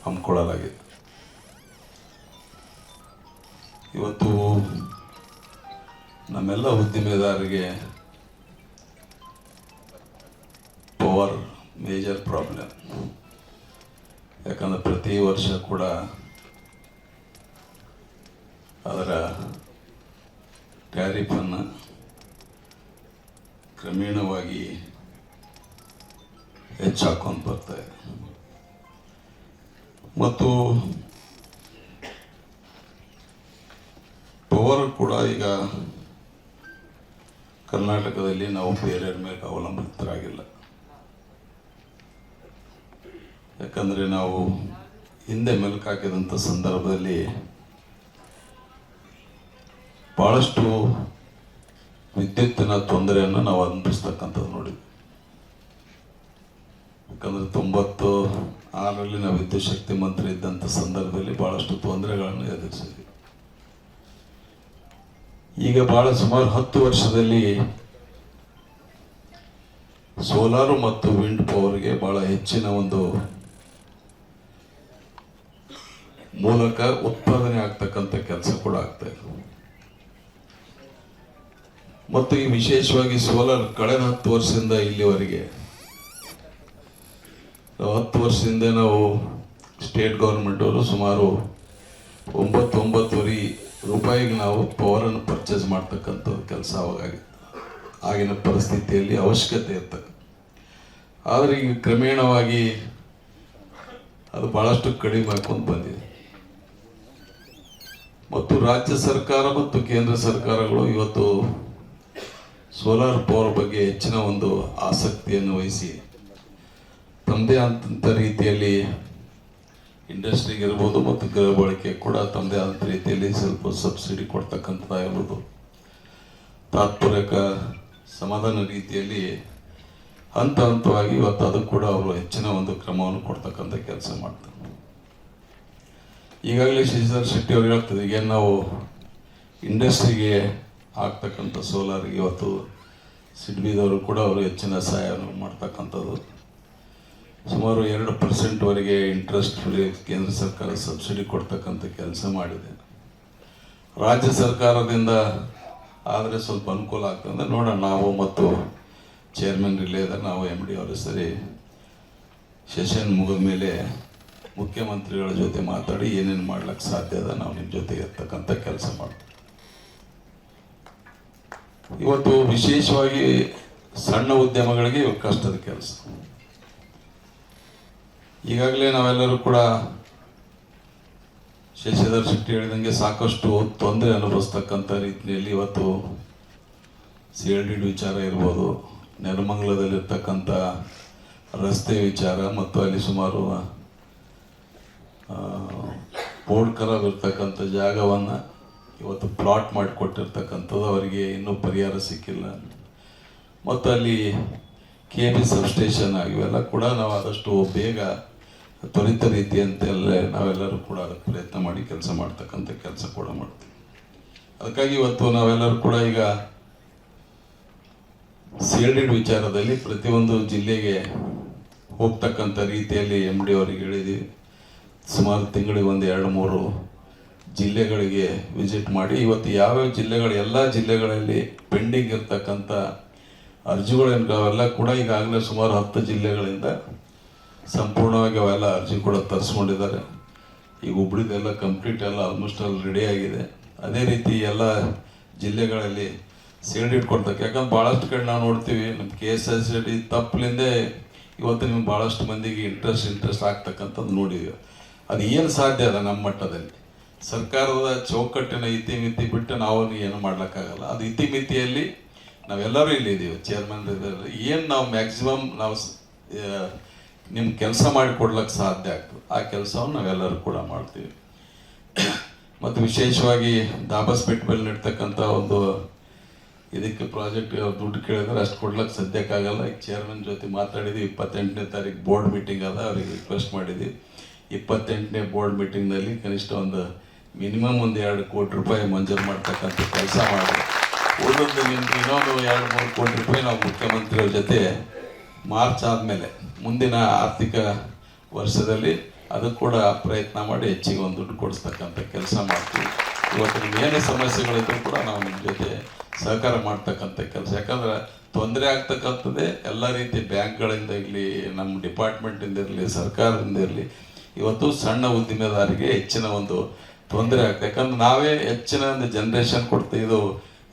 ಹಮ್ಮಿಕೊಳ್ಳಲಾಗಿದೆ. ಇವತ್ತು ನಮ್ಮೆಲ್ಲ ಉದ್ದಿಮೆದಾರರಿಗೆ ಪವರ್ ಮೇಜರ್ ಪ್ರಾಬ್ಲಮ್. ಯಾಕಂದರೆ ಪ್ರತಿ ವರ್ಷ ಕೂಡ ಅದರ ಟ್ಯಾರಿಫನ್ನು ಕ್ರಮೇಣವಾಗಿ ಹೆಚ್ಚಾಕೊಂಡು ಬರ್ತಾಯಿದೆ. ಮತ್ತು ಪವರ್ ಕೂಡ ಈಗ ಕರ್ನಾಟಕದಲ್ಲಿ ನಾವು ಬೇರೆಯವ್ರ ಮೇಲೆ ಅವಲಂಬಿತರಾಗಿಲ್ಲ. ಯಾಕಂದರೆ ನಾವು ಹಿಂದೆ ಮೆಲುಕು ಹಾಕಿದಂಥ ಸಂದರ್ಭದಲ್ಲಿ ಭಾಳಷ್ಟು ವಿದ್ಯುತ್ತಿನ ತೊಂದರೆಯನ್ನು ನಾವು ಅನುಭವಿಸ್ತಕ್ಕಂಥದ್ದು ನೋಡಿದ್ವಿ. ಯಾಕಂದರೆ 96ರಲ್ಲಿ ನಾವು ವಿದ್ಯುತ್ ಶಕ್ತಿ ಮಂತ್ರಿ ಇದ್ದಂಥ ಸಂದರ್ಭದಲ್ಲಿ ಭಾಳಷ್ಟು ತೊಂದರೆಗಳನ್ನು ಎದುರಿಸಿದ್ವಿ. ಈಗ ಸುಮಾರು 10 ವರ್ಷದಲ್ಲಿ ಸೋಲಾರು ಮತ್ತು ವಿಂಡ್ ಪವರ್ಗೆ ಭಾಳ ಹೆಚ್ಚಿನ ಒಂದು ಮೂಲಕ ಉತ್ಪಾದನೆ ಆಗ್ತಕ್ಕಂಥ ಕೆಲಸ ಕೂಡ ಆಗ್ತಾ ಇದೆ. ಮತ್ತು ಈ ವಿಶೇಷವಾಗಿ ಸೋಲಾರ್ ಕಳೆದ 10 ವರ್ಷದಿಂದ ಇಲ್ಲಿವರೆಗೆ 10 ವರ್ಷದಿಂದ ನಾವು ಸ್ಟೇಟ್ ಗೌರ್ಮೆಂಟ್ ಅವರು ಸುಮಾರು 9.5 ರೂಪಾಯಿಗೆ ನಾವು ಪವರನ್ನು ಪರ್ಚೇಸ್ ಮಾಡ್ತಕ್ಕಂಥದ್ದು ಕೆಲಸ ಆಗಿನ ಪರಿಸ್ಥಿತಿಯಲ್ಲಿ ಅವಶ್ಯಕತೆ ಇರ್ತಕ್ಕ. ಆದರೆ ಈಗ ಕ್ರಮೇಣವಾಗಿ ಅದು ಭಾಳಷ್ಟು ಕಡಿಮೆ ಹಾಕೊಂಡು ಬಂದಿದೆ. ಮತ್ತು ರಾಜ್ಯ ಸರ್ಕಾರ ಮತ್ತು ಕೇಂದ್ರ ಸರ್ಕಾರಗಳು ಇವತ್ತು ಸೋಲಾರ್ ಪವರ್ ಬಗ್ಗೆ ಹೆಚ್ಚಿನ ಒಂದು ಆಸಕ್ತಿಯನ್ನು ವಹಿಸಿ ತಮ್ಮದೇ ಆದಂಥ ರೀತಿಯಲ್ಲಿ ಇಂಡಸ್ಟ್ರಿಗೆ ಇರ್ಬೋದು ಮತ್ತು ಗೃಹ ಬಳಕೆ ಕೂಡ ತಮ್ಮದೇ ಆದಂಥ ರೀತಿಯಲ್ಲಿ ಸ್ವಲ್ಪ ಸಬ್ಸಿಡಿ ಕೊಡ್ತಕ್ಕಂಥದ್ದಾಗಿರ್ಬೋದು, ತಾತ್ಪರ್ಯಕ ಸಮಾಧಾನ ರೀತಿಯಲ್ಲಿ ಹಂತ ಹಂತವಾಗಿ ಇವತ್ತು ಅದು ಕೂಡ ಅವರು ಹೆಚ್ಚಿನ ಒಂದು ಕ್ರಮವನ್ನು ಕೊಡ್ತಕ್ಕಂಥ ಕೆಲಸ ಮಾಡ್ತಾರೆ. ಈಗಾಗಲೇ ಶ್ರೀಧರ್ ಶೆಟ್ಟಿ ಅವ್ರು ಹೇಳ್ತದೆ, ಈಗ ನಾವು ಇಂಡಸ್ಟ್ರಿಗೆ ಆಗ್ತಕ್ಕಂಥ ಸೋಲಾರ್ಗೆ ಇವತ್ತು ಸಿಡ್ಬಿದವರು ಕೂಡ ಅವರು ಹೆಚ್ಚಿನ ಸಹಾಯವನ್ನು ಮಾಡ್ತಕ್ಕಂಥದ್ದು. ಸುಮಾರು 2% ಇಂಟ್ರೆಸ್ಟ್ ಫ್ರೀ ಕೇಂದ್ರ ಸರ್ಕಾರ ಸಬ್ಸಿಡಿ ಕೊಡ್ತಕ್ಕಂಥ ಕೆಲಸ ಮಾಡಿದೆ. ರಾಜ್ಯ ಸರ್ಕಾರದಿಂದ ಆದರೆ ಸ್ವಲ್ಪ ಅನುಕೂಲ ಆಗ್ತದೆ. ನೋಡೋಣ, ನಾವು ಮತ್ತು ಚೇರ್ಮನ್ ರಿಲೇ ಇದ್ದಾರೆ, ನಾವು MD ಅವರು ಸರಿ ಸೆಷನ್ ಮುಗಿದ ಮೇಲೆ ಮುಖ್ಯಮಂತ್ರಿಗಳ ಜೊತೆ ಮಾತಾಡಿ ಏನೇನು ಮಾಡ್ಲಿಕ್ಕೆ ಸಾಧ್ಯ ಅದ ನಾವು ನಿಮ್ಮ ಜೊತೆ ಇರ್ತಕ್ಕಂಥ ಕೆಲಸ ಮಾಡ್ತೀವಿ. ಇವತ್ತು ವಿಶೇಷವಾಗಿ ಸಣ್ಣ ಉದ್ಯಮಗಳಿಗೆ ಕಷ್ಟದ ಕೆಲಸ. ಈಗಾಗಲೇ ನಾವೆಲ್ಲರೂ ಕೂಡ ಶಶಿಧರ್ ಶೆಟ್ಟಿ ಹೇಳಿದಂಗೆ ಸಾಕಷ್ಟು ತೊಂದರೆ ಅನುಭವಿಸ್ತಕ್ಕಂಥ ರೀತಿಯಲ್ಲಿ ಇವತ್ತು CLD ವಿಚಾರ ಇರ್ಬೋದು, ನೆಲಮಂಗಲದಲ್ಲಿರ್ತಕ್ಕಂಥ ರಸ್ತೆ ವಿಚಾರ ಮತ್ತು ಅಲ್ಲಿ ಸುಮಾರು ಬೋರ್ಡ್ ಖರಾಬ್ ಇರ್ತಕ್ಕಂಥ ಜಾಗವನ್ನು ಇವತ್ತು ಪ್ಲಾಟ್ ಮಾಡಿಕೊಟ್ಟಿರ್ತಕ್ಕಂಥದ್ದು ಅವರಿಗೆ ಇನ್ನೂ ಪರಿಹಾರ ಸಿಕ್ಕಿಲ್ಲ. ಮತ್ತು ಅಲ್ಲಿ KB ಸಬ್ಸ್ಟೇಷನ್ ಇವೆಲ್ಲ ಕೂಡ ನಾವು ಆದಷ್ಟು ಬೇಗ ತ್ವರಿತ ರೀತಿಯಂತೆಲ್ಲ ನಾವೆಲ್ಲರೂ ಕೂಡ ಅದಕ್ಕೆ ಪ್ರಯತ್ನ ಮಾಡಿ ಕೆಲಸ ಮಾಡ್ತಕ್ಕಂಥ ಕೆಲಸ ಕೂಡ ಮಾಡ್ತೀವಿ. ಅದಕ್ಕಾಗಿ ಇವತ್ತು ನಾವೆಲ್ಲರೂ ಕೂಡ ಈಗ CLD ವಿಚಾರದಲ್ಲಿ ಪ್ರತಿಯೊಂದು ಜಿಲ್ಲೆಗೆ ಹೋಗ್ತಕ್ಕಂಥ ರೀತಿಯಲ್ಲಿ MD ಅವರಿಗೆ ಹೇಳಿದ್ದೀವಿ. ಸುಮಾರು ತಿಂಗಳಿಗೆ 1-2-3 ಜಿಲ್ಲೆಗಳಿಗೆ ವಿಸಿಟ್ ಮಾಡಿ ಇವತ್ತು ಯಾವ್ಯಾವ ಜಿಲ್ಲೆಗಳು, ಎಲ್ಲ ಜಿಲ್ಲೆಗಳಲ್ಲಿ ಪೆಂಡಿಂಗ್ ಇರ್ತಕ್ಕಂಥ ಅರ್ಜಿಗಳೇನು ಅವೆಲ್ಲ ಕೂಡ ಈಗಾಗಲೇ ಸುಮಾರು 10 ಜಿಲ್ಲೆಗಳಿಂದ ಸಂಪೂರ್ಣವಾಗಿ ಅವೆಲ್ಲ ಅರ್ಜಿ ಕೂಡ ತರಿಸ್ಕೊಂಡಿದ್ದಾರೆ. ಈಗ ಹುಬ್ಳಿದೆಲ್ಲ ಕಂಪ್ಲೀಟ್ ಎಲ್ಲ ಆಲ್ಮೋಸ್ಟ್ ಅಲ್ಲಿ ರೆಡಿ ಆಗಿದೆ. ಅದೇ ರೀತಿ ಎಲ್ಲ ಜಿಲ್ಲೆಗಳಲ್ಲಿ CLD ಕೊಡ್ತಕ್ಕ. ಯಾಕಂದ್ರೆ ಭಾಳಷ್ಟು ಕಡೆ ನಾವು ನೋಡ್ತೀವಿ ನಮ್ಮ KSSD ತಪ್ಪಲಿಂದೇ ಇವತ್ತು ನಿಮ್ಗೆ ಭಾಳಷ್ಟು ಮಂದಿಗೆ ಇಂಟ್ರೆಸ್ಟ್ ಆಗ್ತಕ್ಕಂಥದ್ದು ನೋಡಿದ್ದೀವಿ. ಅದು ಏನು ಸಾಧ್ಯ ಅದ ನಮ್ಮ ಮಟ್ಟದಲ್ಲಿ ಸರ್ಕಾರದ ಚೌಕಟ್ಟಿನ ಇತಿಮಿತಿ ಬಿಟ್ಟು ನಾವು ಏನು ಮಾಡ್ಲಿಕ್ಕಾಗಲ್ಲ. ಅದು ಇತಿಮಿತಿಯಲ್ಲಿ ನಾವೆಲ್ಲರೂ ಇಲ್ಲಿದ್ದೀವಿ, ಚೇರ್ಮನ್ ಇದ್ದಾರೆ, ಏನು ನಾವು ಮ್ಯಾಕ್ಸಿಮಮ್ ನಾವು ನಿಮ್ಮ ಕೆಲಸ ಮಾಡಿಕೊಡ್ಲಿಕ್ಕೆ ಸಾಧ್ಯ ಆಗ್ತದೆ ಆ ಕೆಲಸವನ್ನು ನಾವೆಲ್ಲರೂ ಕೂಡ ಮಾಡ್ತೀವಿ. ಮತ್ತು ವಿಶೇಷವಾಗಿ ದಾಬಸ್ಪೇಟ್ ಮೇಲೆ ನಡ್ತಕ್ಕಂಥ ಒಂದು ಇದಕ್ಕೆ ಪ್ರಾಜೆಕ್ಟ್ ದುಡ್ಡು ಕೇಳಿದ್ರೆ ಅಷ್ಟು ಕೊಡ್ಲಿಕ್ಕೆ ಸದ್ಯಕ್ಕಾಗಲ್ಲ. ಈಗ ಚೇರ್ಮನ್ ಜೊತೆ ಮಾತಾಡಿದ್ವಿ, 28ನೇ ತಾರೀಕು ಬೋರ್ಡ್ ಮೀಟಿಂಗ್ ಅದ, ಅವ್ರಿಗೆ ರಿಕ್ವೆಸ್ಟ್ ಮಾಡಿದ್ವಿ 28ನೇ ಬೋರ್ಡ್ ಮೀಟಿಂಗ್ನಲ್ಲಿ ಕನಿಷ್ಠ ಒಂದು ಮಿನಿಮಮ್ 2 ಕೋಟಿ ರೂಪಾಯಿ ಮಂಜೂರು ಮಾಡ್ತಕ್ಕಂಥ ಕೆಲಸ ಮಾಡಿ ಉಳಿದೊಂದು ಇನ್ನೊಂದು 2-3 ಕೋಟಿ ರೂಪಾಯಿ ನಾವು ಮುಖ್ಯಮಂತ್ರಿಯವ್ರ ಜೊತೆ ಮಾರ್ಚ್ ಆದಮೇಲೆ ಮುಂದಿನ ಆರ್ಥಿಕ ವರ್ಷದಲ್ಲಿ ಅದು ಕೂಡ ಪ್ರಯತ್ನ ಮಾಡಿ ಹೆಚ್ಚಿಗೆ ಒಂದು ದುಡ್ಡು ಕೊಡಿಸ್ತಕ್ಕಂಥ ಕೆಲಸ ಮಾಡ್ತೀವಿ. ಇವತ್ತು ನಿಮ್ಗೆ ಏನೇ ಸಮಸ್ಯೆಗಳಿದ್ರೂ ಕೂಡ ನಾವು ನಿಮ್ಮ ಜೊತೆ ಸಹಕಾರ ಮಾಡ್ತಕ್ಕಂಥ ಕೆಲಸ. ಯಾಕಂದ್ರೆ ತೊಂದರೆ ಆಗ್ತಕ್ಕಂಥದ್ದೇ ಎಲ್ಲ ರೀತಿ ಬ್ಯಾಂಕ್ಗಳಿಂದ ಇರಲಿ, ನಮ್ಮ ಡಿಪಾರ್ಟ್ಮೆಂಟಿಂದ ಇರಲಿ, ಸರ್ಕಾರದಿಂದ ಇರಲಿ, ಇವತ್ತು ಸಣ್ಣ ಉದ್ದಿಮೆದಾರರಿಗೆ ಹೆಚ್ಚಿನ ಒಂದು ತೊಂದರೆ ಆಗ್ತದೆ. ಯಾಕಂದ್ರೆ ನಾವೇ ಹೆಚ್ಚಿನ ಒಂದು ಜನ್ರೇಷನ್ ಇದು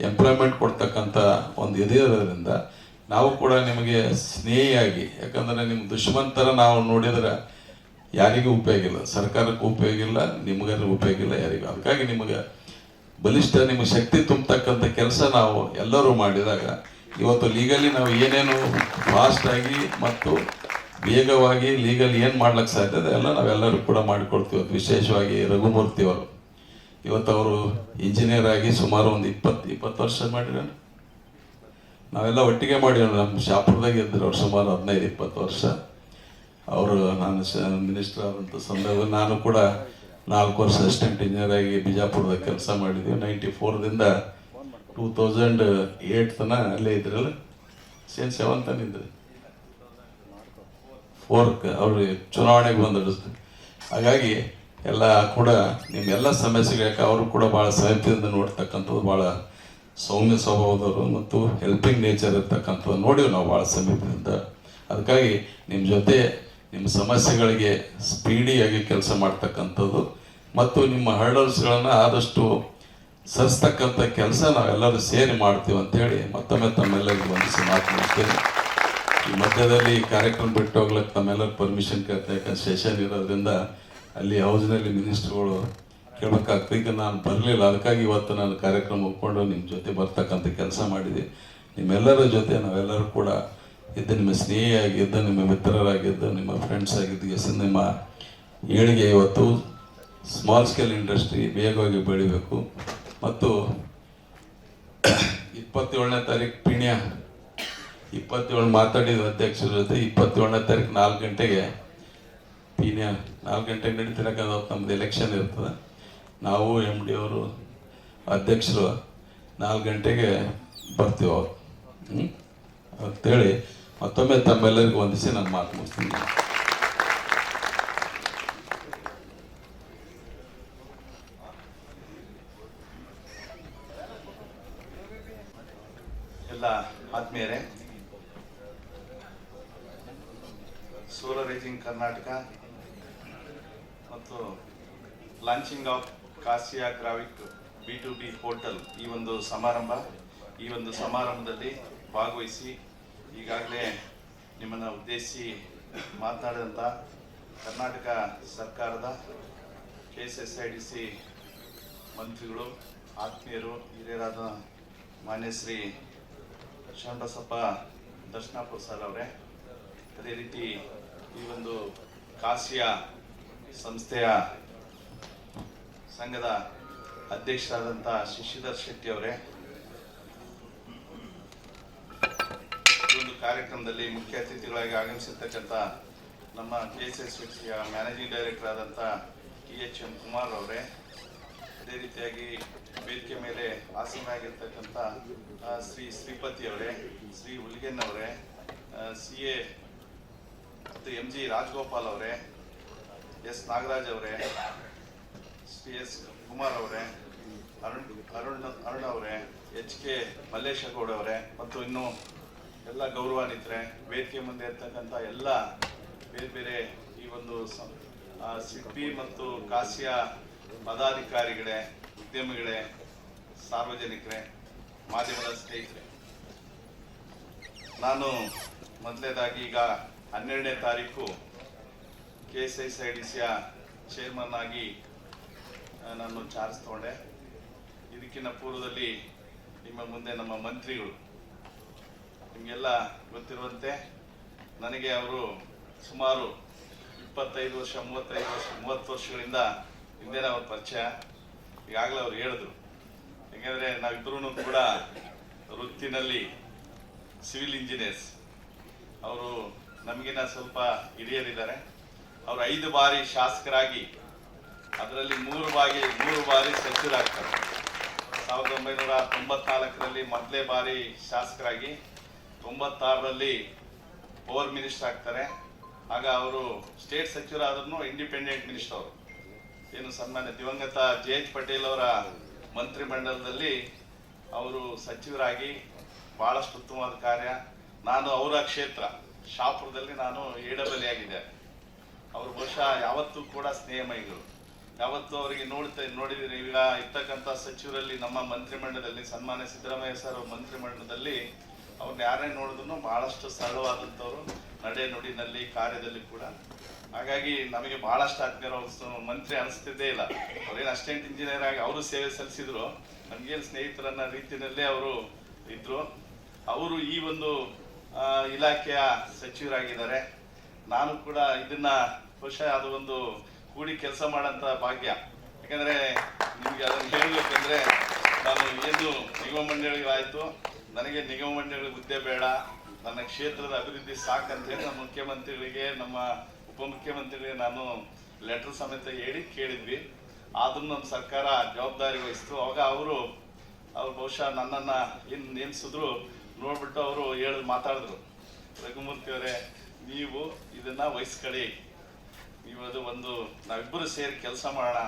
ಎಂಪ್ಲಾಯ್ಮೆಂಟ್ ಕೊಡ್ತಕ್ಕಂಥ ಒಂದು ಇರೋದ್ರಿಂದ ನಾವು ಕೂಡ ನಿಮಗೆ ಸ್ನೇಹಿಯಾಗಿ, ಯಾಕಂದರೆ ನಿಮ್ಮ ದುಶ್ಮನ್ ಥರ ನಾವು ನೋಡಿದ್ರೆ ಯಾರಿಗೂ ಉಪಯೋಗ ಇಲ್ಲ, ಸರ್ಕಾರಕ್ಕೂ ಉಪಯೋಗ ಇಲ್ಲ, ನಿಮಗಾರು ಉಪಯೋಗ ಇಲ್ಲ ಯಾರಿಗೂ. ಅದಕ್ಕಾಗಿ ನಿಮಗೆ ಬಲಿಷ್ಠ ನಿಮಗೆ ಶಕ್ತಿ ತುಂಬತಕ್ಕಂಥ ಕೆಲಸ ನಾವು ಎಲ್ಲರೂ ಮಾಡಿದಾಗ ಇವತ್ತು ಲೀಗಲಿ ನಾವು ಏನೇನು ಫಾಸ್ಟಾಗಿ ಮತ್ತು ವೇಗವಾಗಿ ಲೀಗಲ್ ಏನು ಮಾಡ್ಲಿಕ್ಕೆ ಸಾಧ್ಯತೆ ಎಲ್ಲ ನಾವೆಲ್ಲರೂ ಕೂಡ ಮಾಡಿಕೊಡ್ತೀವಿ. ವಿಶೇಷವಾಗಿ ರಘುಮೂರ್ತಿ ಅವರು ಇವತ್ತು ಅವರು ಇಂಜಿನಿಯರ್ ಆಗಿ ಸುಮಾರು ಒಂದು 20 ವರ್ಷ ಮಾಡಿದ್ರು. ನಾವೆಲ್ಲ ಒಟ್ಟಿಗೆ ಮಾಡಿರೋಣ, ನಮ್ಮ ಶಾಪುರದಾಗ ಇದ್ದರು ಅವ್ರು ಸುಮಾರು 15-20 ವರ್ಷ. ಅವರು ನಾನು ಮಿನಿಸ್ಟರ್ ಆದಂಥ ಸಂದರ್ಭ ನಾನು ಕೂಡ 4 ವರ್ಷ ಅಸಿಸ್ಟೆಂಟ್ ಇಂಜಿನಿಯರ್ ಆಗಿ ಬಿಜಾಪುರದಾಗ ಕೆಲಸ ಮಾಡಿದ್ವಿ. 94ದಿಂದ 2008 ತನಕ ಅಲ್ಲೇ ಇದ್ರಲ್ಲ, 7 ತನಕ ಇದ್ರು. 4 ಅವರು ಚುನಾವಣೆಗೆ ಬಂದರು. ಹಾಗಾಗಿ ಎಲ್ಲ ಕೂಡ ನಿಮ್ಮೆಲ್ಲ ಸಮಸ್ಯೆಗೆ ಅವರು ಕೂಡ ಭಾಳ ಸಮೀಪದಿಂದ ನೋಡ್ತಕ್ಕಂಥದ್ದು, ಭಾಳ ಸೌಮ್ಯ ಸ್ವಭಾವದವರು ಮತ್ತು ಹೆಲ್ಪಿಂಗ್ ನೇಚರ್ ಇರ್ತಕ್ಕಂಥದ್ದು ನೋಡಿವಿ ನಾವು ಭಾಳ ಸಮೀಪದಿಂದ. ಅದಕ್ಕಾಗಿ ನಿಮ್ಮ ಜೊತೆ ನಿಮ್ಮ ಸಮಸ್ಯೆಗಳಿಗೆ ಸ್ಪೀಡಿಯಾಗಿ ಕೆಲಸ ಮಾಡ್ತಕ್ಕಂಥದ್ದು ಮತ್ತು ನಿಮ್ಮ ಹರ್ಡಲ್ಸ್ಗಳನ್ನು ಆದಷ್ಟು ಸರಿಸ್ತಕ್ಕಂಥ ಕೆಲಸ ನಾವೆಲ್ಲರೂ ಸೇರಿ ಮಾಡ್ತೀವಿ ಅಂತೇಳಿ ಮತ್ತೊಮ್ಮೆ ತಮ್ಮೆಲ್ಲರಿಗೂ ವಂದಿಸಿ ಮಾತನಾಡ್ತೀನಿ. ಈ ಮಧ್ಯದಲ್ಲಿ ಕಾರ್ಯಕ್ರಮ ಬಿಟ್ಟು ಹೋಗ್ಲಿಕ್ಕೆ ತಮ್ಮೆಲ್ಲರೂ ಪರ್ಮಿಷನ್ ಕೇಳ್ತಾ, ಯಾಕಂದ್ರೆ ಸೆಷನ್ ಇರೋದ್ರಿಂದ ಅಲ್ಲಿ ಹೌಸ್ನಲ್ಲಿ ಮಿನಿಸ್ಟ್ರುಗಳು ಕೇಳಬೇಕಾಗ್ತದೆ. ಈಗ ನಾನು ಬರಲಿಲ್ಲ, ಅದಕ್ಕಾಗಿ ಇವತ್ತು ನಾನು ಕಾರ್ಯಕ್ರಮ ಒಪ್ಕೊಂಡು ನಿಮ್ಮ ಜೊತೆ ಬರ್ತಕ್ಕಂಥ ಕೆಲಸ ಮಾಡಿದೆ. ನಿಮ್ಮೆಲ್ಲರ ಜೊತೆ ನಾವೆಲ್ಲರೂ ಕೂಡ ಇದ್ದ, ನಿಮ್ಮ ಸ್ನೇಹಿಯಾಗಿದ್ದ, ನಿಮ್ಮ ಮಿತ್ರರಾಗಿದ್ದ, ನಿಮ್ಮ ಫ್ರೆಂಡ್ಸ್ ಆಗಿದ್ದ, ನಿಮ್ಮ ಏಳಿಗೆ ಇವತ್ತು ಸ್ಮಾಲ್ ಸ್ಕೇಲ್ ಇಂಡಸ್ಟ್ರಿ ವೇಗವಾಗಿ ಬೆಳಿಬೇಕು. ಮತ್ತು 27ನೇ ತಾರೀಕು ಪೀಣ್ಯ 27 ಮಾತಾಡಿದ ಅಧ್ಯಕ್ಷರ ಜೊತೆ 27ನೇ ತಾರೀಕು 4 ಗಂಟೆಗೆ ಪೀಣ್ಯ 4 ಗಂಟೆಗೆ ನಡೀತಿರಕ್ಕಂಥ ನಮ್ಮದು ಎಲೆಕ್ಷನ್ ಇರ್ತದೆ. ನಾವು MD ಅವರು ಅಧ್ಯಕ್ಷರು 4 ಗಂಟೆಗೆ ಬರ್ತೀವಿ ಅವರು ಅಂತೇಳಿ ಮತ್ತೊಮ್ಮೆ ತಮ್ಮೆಲ್ಲರಿಗೂ ವಂದಿಸಿ ನಾನು ಮಾತು ಮುಗಿಸ್ತೀನಿ. ಎಲ್ಲ ಆತ್ಮೀಯರೇ, ಸೋಲರೈಸಿಂಗ್ ಕರ್ನಾಟಕ ಮತ್ತು ಲಾಂಚಿಂಗ್ ಆಫ್ ಕಾಸಿಯಾ-ಗ್ರಾಹ್ವಿಕ್ B2B ಪೋರ್ಟಲ್ ಈ ಒಂದು ಸಮಾರಂಭದಲ್ಲಿ ಭಾಗವಹಿಸಿ ಈಗಾಗಲೇ ನಿಮ್ಮನ್ನು ಉದ್ದೇಶಿಸಿ ಮಾತನಾಡಿದಂಥ ಕರ್ನಾಟಕ ಸರ್ಕಾರದ KSSIDC ಮಂತ್ರಿಗಳು, ಆತ್ಮೀಯರು, ಹಿರಿಯರಾದ ಮಾನ್ಯ ಶ್ರೀ ಶರಣಬಸಪ್ಪ ದರ್ಶನಾಪುರ ಸರ್ ಅವರೇ, ಅದೇ ರೀತಿ ಈ ಒಂದು ಕಾಸಿಯಾ ಸಂಸ್ಥೆಯ ಸಂಘದ ಅಧ್ಯಕ್ಷರಾದಂಥ ಶಶಿಧರ್ ಶೆಟ್ಟಿ ಅವರೇ, ಈ ಒಂದು ಕಾರ್ಯಕ್ರಮದಲ್ಲಿ ಮುಖ್ಯ ಅತಿಥಿಗಳಾಗಿ ಆಗಮಿಸಿರ್ತಕ್ಕಂಥ ನಮ್ಮ KSSIDCಯ ಮ್ಯಾನೇಜಿಂಗ್ ಡೈರೆಕ್ಟರ್ ಆದಂಥ THM ಕುಮಾರ್ ಅವರೇ, ಅದೇ ರೀತಿಯಾಗಿ ವೇದಿಕೆ ಮೇಲೆ ಆಸೀನರಾಗಿರ್ತಕ್ಕಂಥ ಶ್ರೀ ಶ್ರೀಪತಿ ಅವರೇ, ಶ್ರೀ ಹುಲಿಗೆನ್ ಅವರೇ, CA ಮತ್ತು MG ರಾಜಗೋಪಾಲ್ ಅವರೇ, S ನಾಗರಾಜ್ ಅವರೇ, ಶ್ರೀ S ಕುಮಾರ್ ಅವರೇ, ಅರುಣ್ ಅವರೇ, HK ಮಲ್ಲೇಶಗೌಡ ಅವರೇ ಮತ್ತು ಇನ್ನು ಎಲ್ಲ ಗೌರವಾನ್ವಿತರೆ, ವೇದಿಕೆ ಮುಂದೆ ಇರ್ತಕ್ಕಂಥ ಎಲ್ಲ ಬೇರೆ ಬೇರೆ ಈ ಒಂದು ಸಿಡ್ಬಿ ಮತ್ತು ಕಾಸಿಯಾ ಪದಾಧಿಕಾರಿಗಳೇ, ಉದ್ಯಮಿಗಳೇ, ಸಾರ್ವಜನಿಕರೇ, ಮಾಧ್ಯಮದ ಸ್ನೇಹಿತರೆ, ನಾನು ಮೊದಲನೇದಾಗಿ ಈಗ 12ನೇ ತಾರೀಕು KSSIDCಯ ಚೇರ್ಮನ್ ಆಗಿ ನಾನು ಚಾರ್ಜ್ ತಗೊಂಡೆ. ಇದಕ್ಕಿಂತ ಪೂರ್ವದಲ್ಲಿ ನಿಮ್ಮ ಮುಂದೆ ನಮ್ಮ ಮಂತ್ರಿಗಳು, ನಿಮಗೆಲ್ಲ ಗೊತ್ತಿರುವಂತೆ ನನಗೆ ಅವರು ಸುಮಾರು 25 ವರ್ಷ 30 ವರ್ಷಗಳಿಂದ ಹಿಂದೆ ಅವ್ರ ಪರಿಚಯ. ಈಗಾಗಲೇ ಅವ್ರು ಹೇಳಿದ್ರು, ಯಾಕೆಂದರೆ ನಾವಿಬ್ಬರೂ ಕೂಡ ವೃತ್ತಿನಲ್ಲಿ ಸಿವಿಲ್ ಇಂಜಿನಿಯರ್ಸ್. ಅವರು ನಮಗಿನ್ನ ಸ್ವಲ್ಪ ಹಿರಿಯರಿದ್ದಾರೆ. ಅವರು 5 ಬಾರಿ ಶಾಸಕರಾಗಿ, ಅದರಲ್ಲಿ 3 ಬಾರಿ ಸಚಿವರಾಗ್ತಾರೆ. 1994ರಲ್ಲಿ ಮೊದಲೇ ಬಾರಿ ಶಾಸಕರಾಗಿ, 96ರಲ್ಲಿ ಪವರ್ ಮಿನಿಸ್ಟರ್ ಆಗ್ತಾರೆ. ಆಗ ಅವರು ಸ್ಟೇಟ್ ಸಚಿವರಾದ್ರೂ ಇಂಡಿಪೆಂಡೆಂಟ್ ಮಿನಿಸ್ಟರ್. ಅವರು ಏನು ಸನ್ಮಾನ್ಯ ದಿವಂಗತ JH ಪಟೇಲ್ ಅವರ ಮಂತ್ರಿಮಂಡಲದಲ್ಲಿ ಅವರು ಸಚಿವರಾಗಿ ಬಹಳಷ್ಟು ಉತ್ತಮವಾದ ಕಾರ್ಯ. ನಾನು ಅವರ ಕ್ಷೇತ್ರ ಶಾಪುರದಲ್ಲಿ ನಾನು AWL ಆಗಿದ್ದೆ. ಅವರು ಬಹುಶಃ ಯಾವತ್ತೂ ಕೂಡ ಸ್ನೇಹಮಯಿಗಳು, ಯಾವತ್ತೂ ಅವರಿಗೆ ನೋಡಿದ್ರೆ ಈಗ ಇರ್ತಕ್ಕಂಥ ಸಚಿವರಲ್ಲಿ ನಮ್ಮ ಮಂತ್ರಿಮಂಡಲದಲ್ಲಿ ಸನ್ಮಾನ್ಯ ಸಿದ್ದರಾಮಯ್ಯ ಸರ್ ಅವ್ರ ಮಂತ್ರಿಮಂಡಲದಲ್ಲಿ ಅವ್ರನ್ನ ಯಾರೇ ನೋಡಿದ್ರು ಬಹಳಷ್ಟು ಸರಳವಾದಂಥವ್ರು, ನಡೆ ನುಡಿನಲ್ಲಿ ಕಾರ್ಯದಲ್ಲಿ ಕೂಡ. ಹಾಗಾಗಿ ನಮಗೆ ಬಹಳಷ್ಟು ಆತ್ಮೀಯರು ಮಂತ್ರಿ ಅನಿಸ್ತಿದ್ದೇ ಇಲ್ಲ. ಅವ್ರೇನು ಅಸಿಸ್ಟೆಂಟ್ ಇಂಜಿನಿಯರ್ ಆಗಿ ಅವರು ಸೇವೆ ಸಲ್ಲಿಸಿದ್ರು, ನಮಗೇನು ಸ್ನೇಹಿತರನ್ನ ರೀತಿಯಲ್ಲೇ ಅವರು ಇದ್ರು. ಅವರು ಈ ಒಂದು ಇಲಾಖೆಯ ಸಚಿವರಾಗಿದ್ದಾರೆ. ನಾನು ಕೂಡ ಇದನ್ನ ಬಹುಶಃ ಅದು ಒಂದು ಕೂಡಿ ಕೆಲಸ ಮಾಡೋಂಥ ಭಾಗ್ಯ. ಯಾಕಂದ್ರೆ ನಿಮ್ಗೆ ಅದನ್ನು ಹೇಳಬೇಕಂದ್ರೆ ನಾನು ಏನು ನಿಗಮ ಮಂಡಳಿಗಳಾಯ್ತು, ನನಗೆ ನಿಗಮ ಮಂಡಳಿ ಹುದ್ದೆ ಬೇಡ, ನನ್ನ ಕ್ಷೇತ್ರದ ಅಭಿವೃದ್ಧಿ ಸಾಕಂತ ಹೇಳಿ ನಮ್ಮ ಮುಖ್ಯಮಂತ್ರಿಗಳಿಗೆ, ನಮ್ಮ ಉಪಮುಖ್ಯಮಂತ್ರಿಗಳಿಗೆ ನಾನು ಲೆಟರ್ ಸಮೇತ ಹೇಳಿ ಕೇಳಿದ್ವಿ. ಆದ್ರೂ ನಮ್ಮ ಸರ್ಕಾರ ಜವಾಬ್ದಾರಿ ವಹಿಸ್ತು. ಅವಾಗ ಅವರು ಬಹುಶಃ ನನ್ನನ್ನು ಏನು ನೇಮಿಸಿದ್ರು ನೋಡ್ಬಿಟ್ಟು ಅವರು ಮಾತಾಡಿದ್ರು, ರಘುಮೂರ್ತಿ ಅವರೇ ನೀವು ಇದನ್ನ ವಹಿಸ್ಕೊಳ್ಳಿ, ನೀವು ಅದು ಒಂದು ನಾವಿಬ್ಬರು ಸೇರಿ ಕೆಲಸ ಮಾಡೋಣ.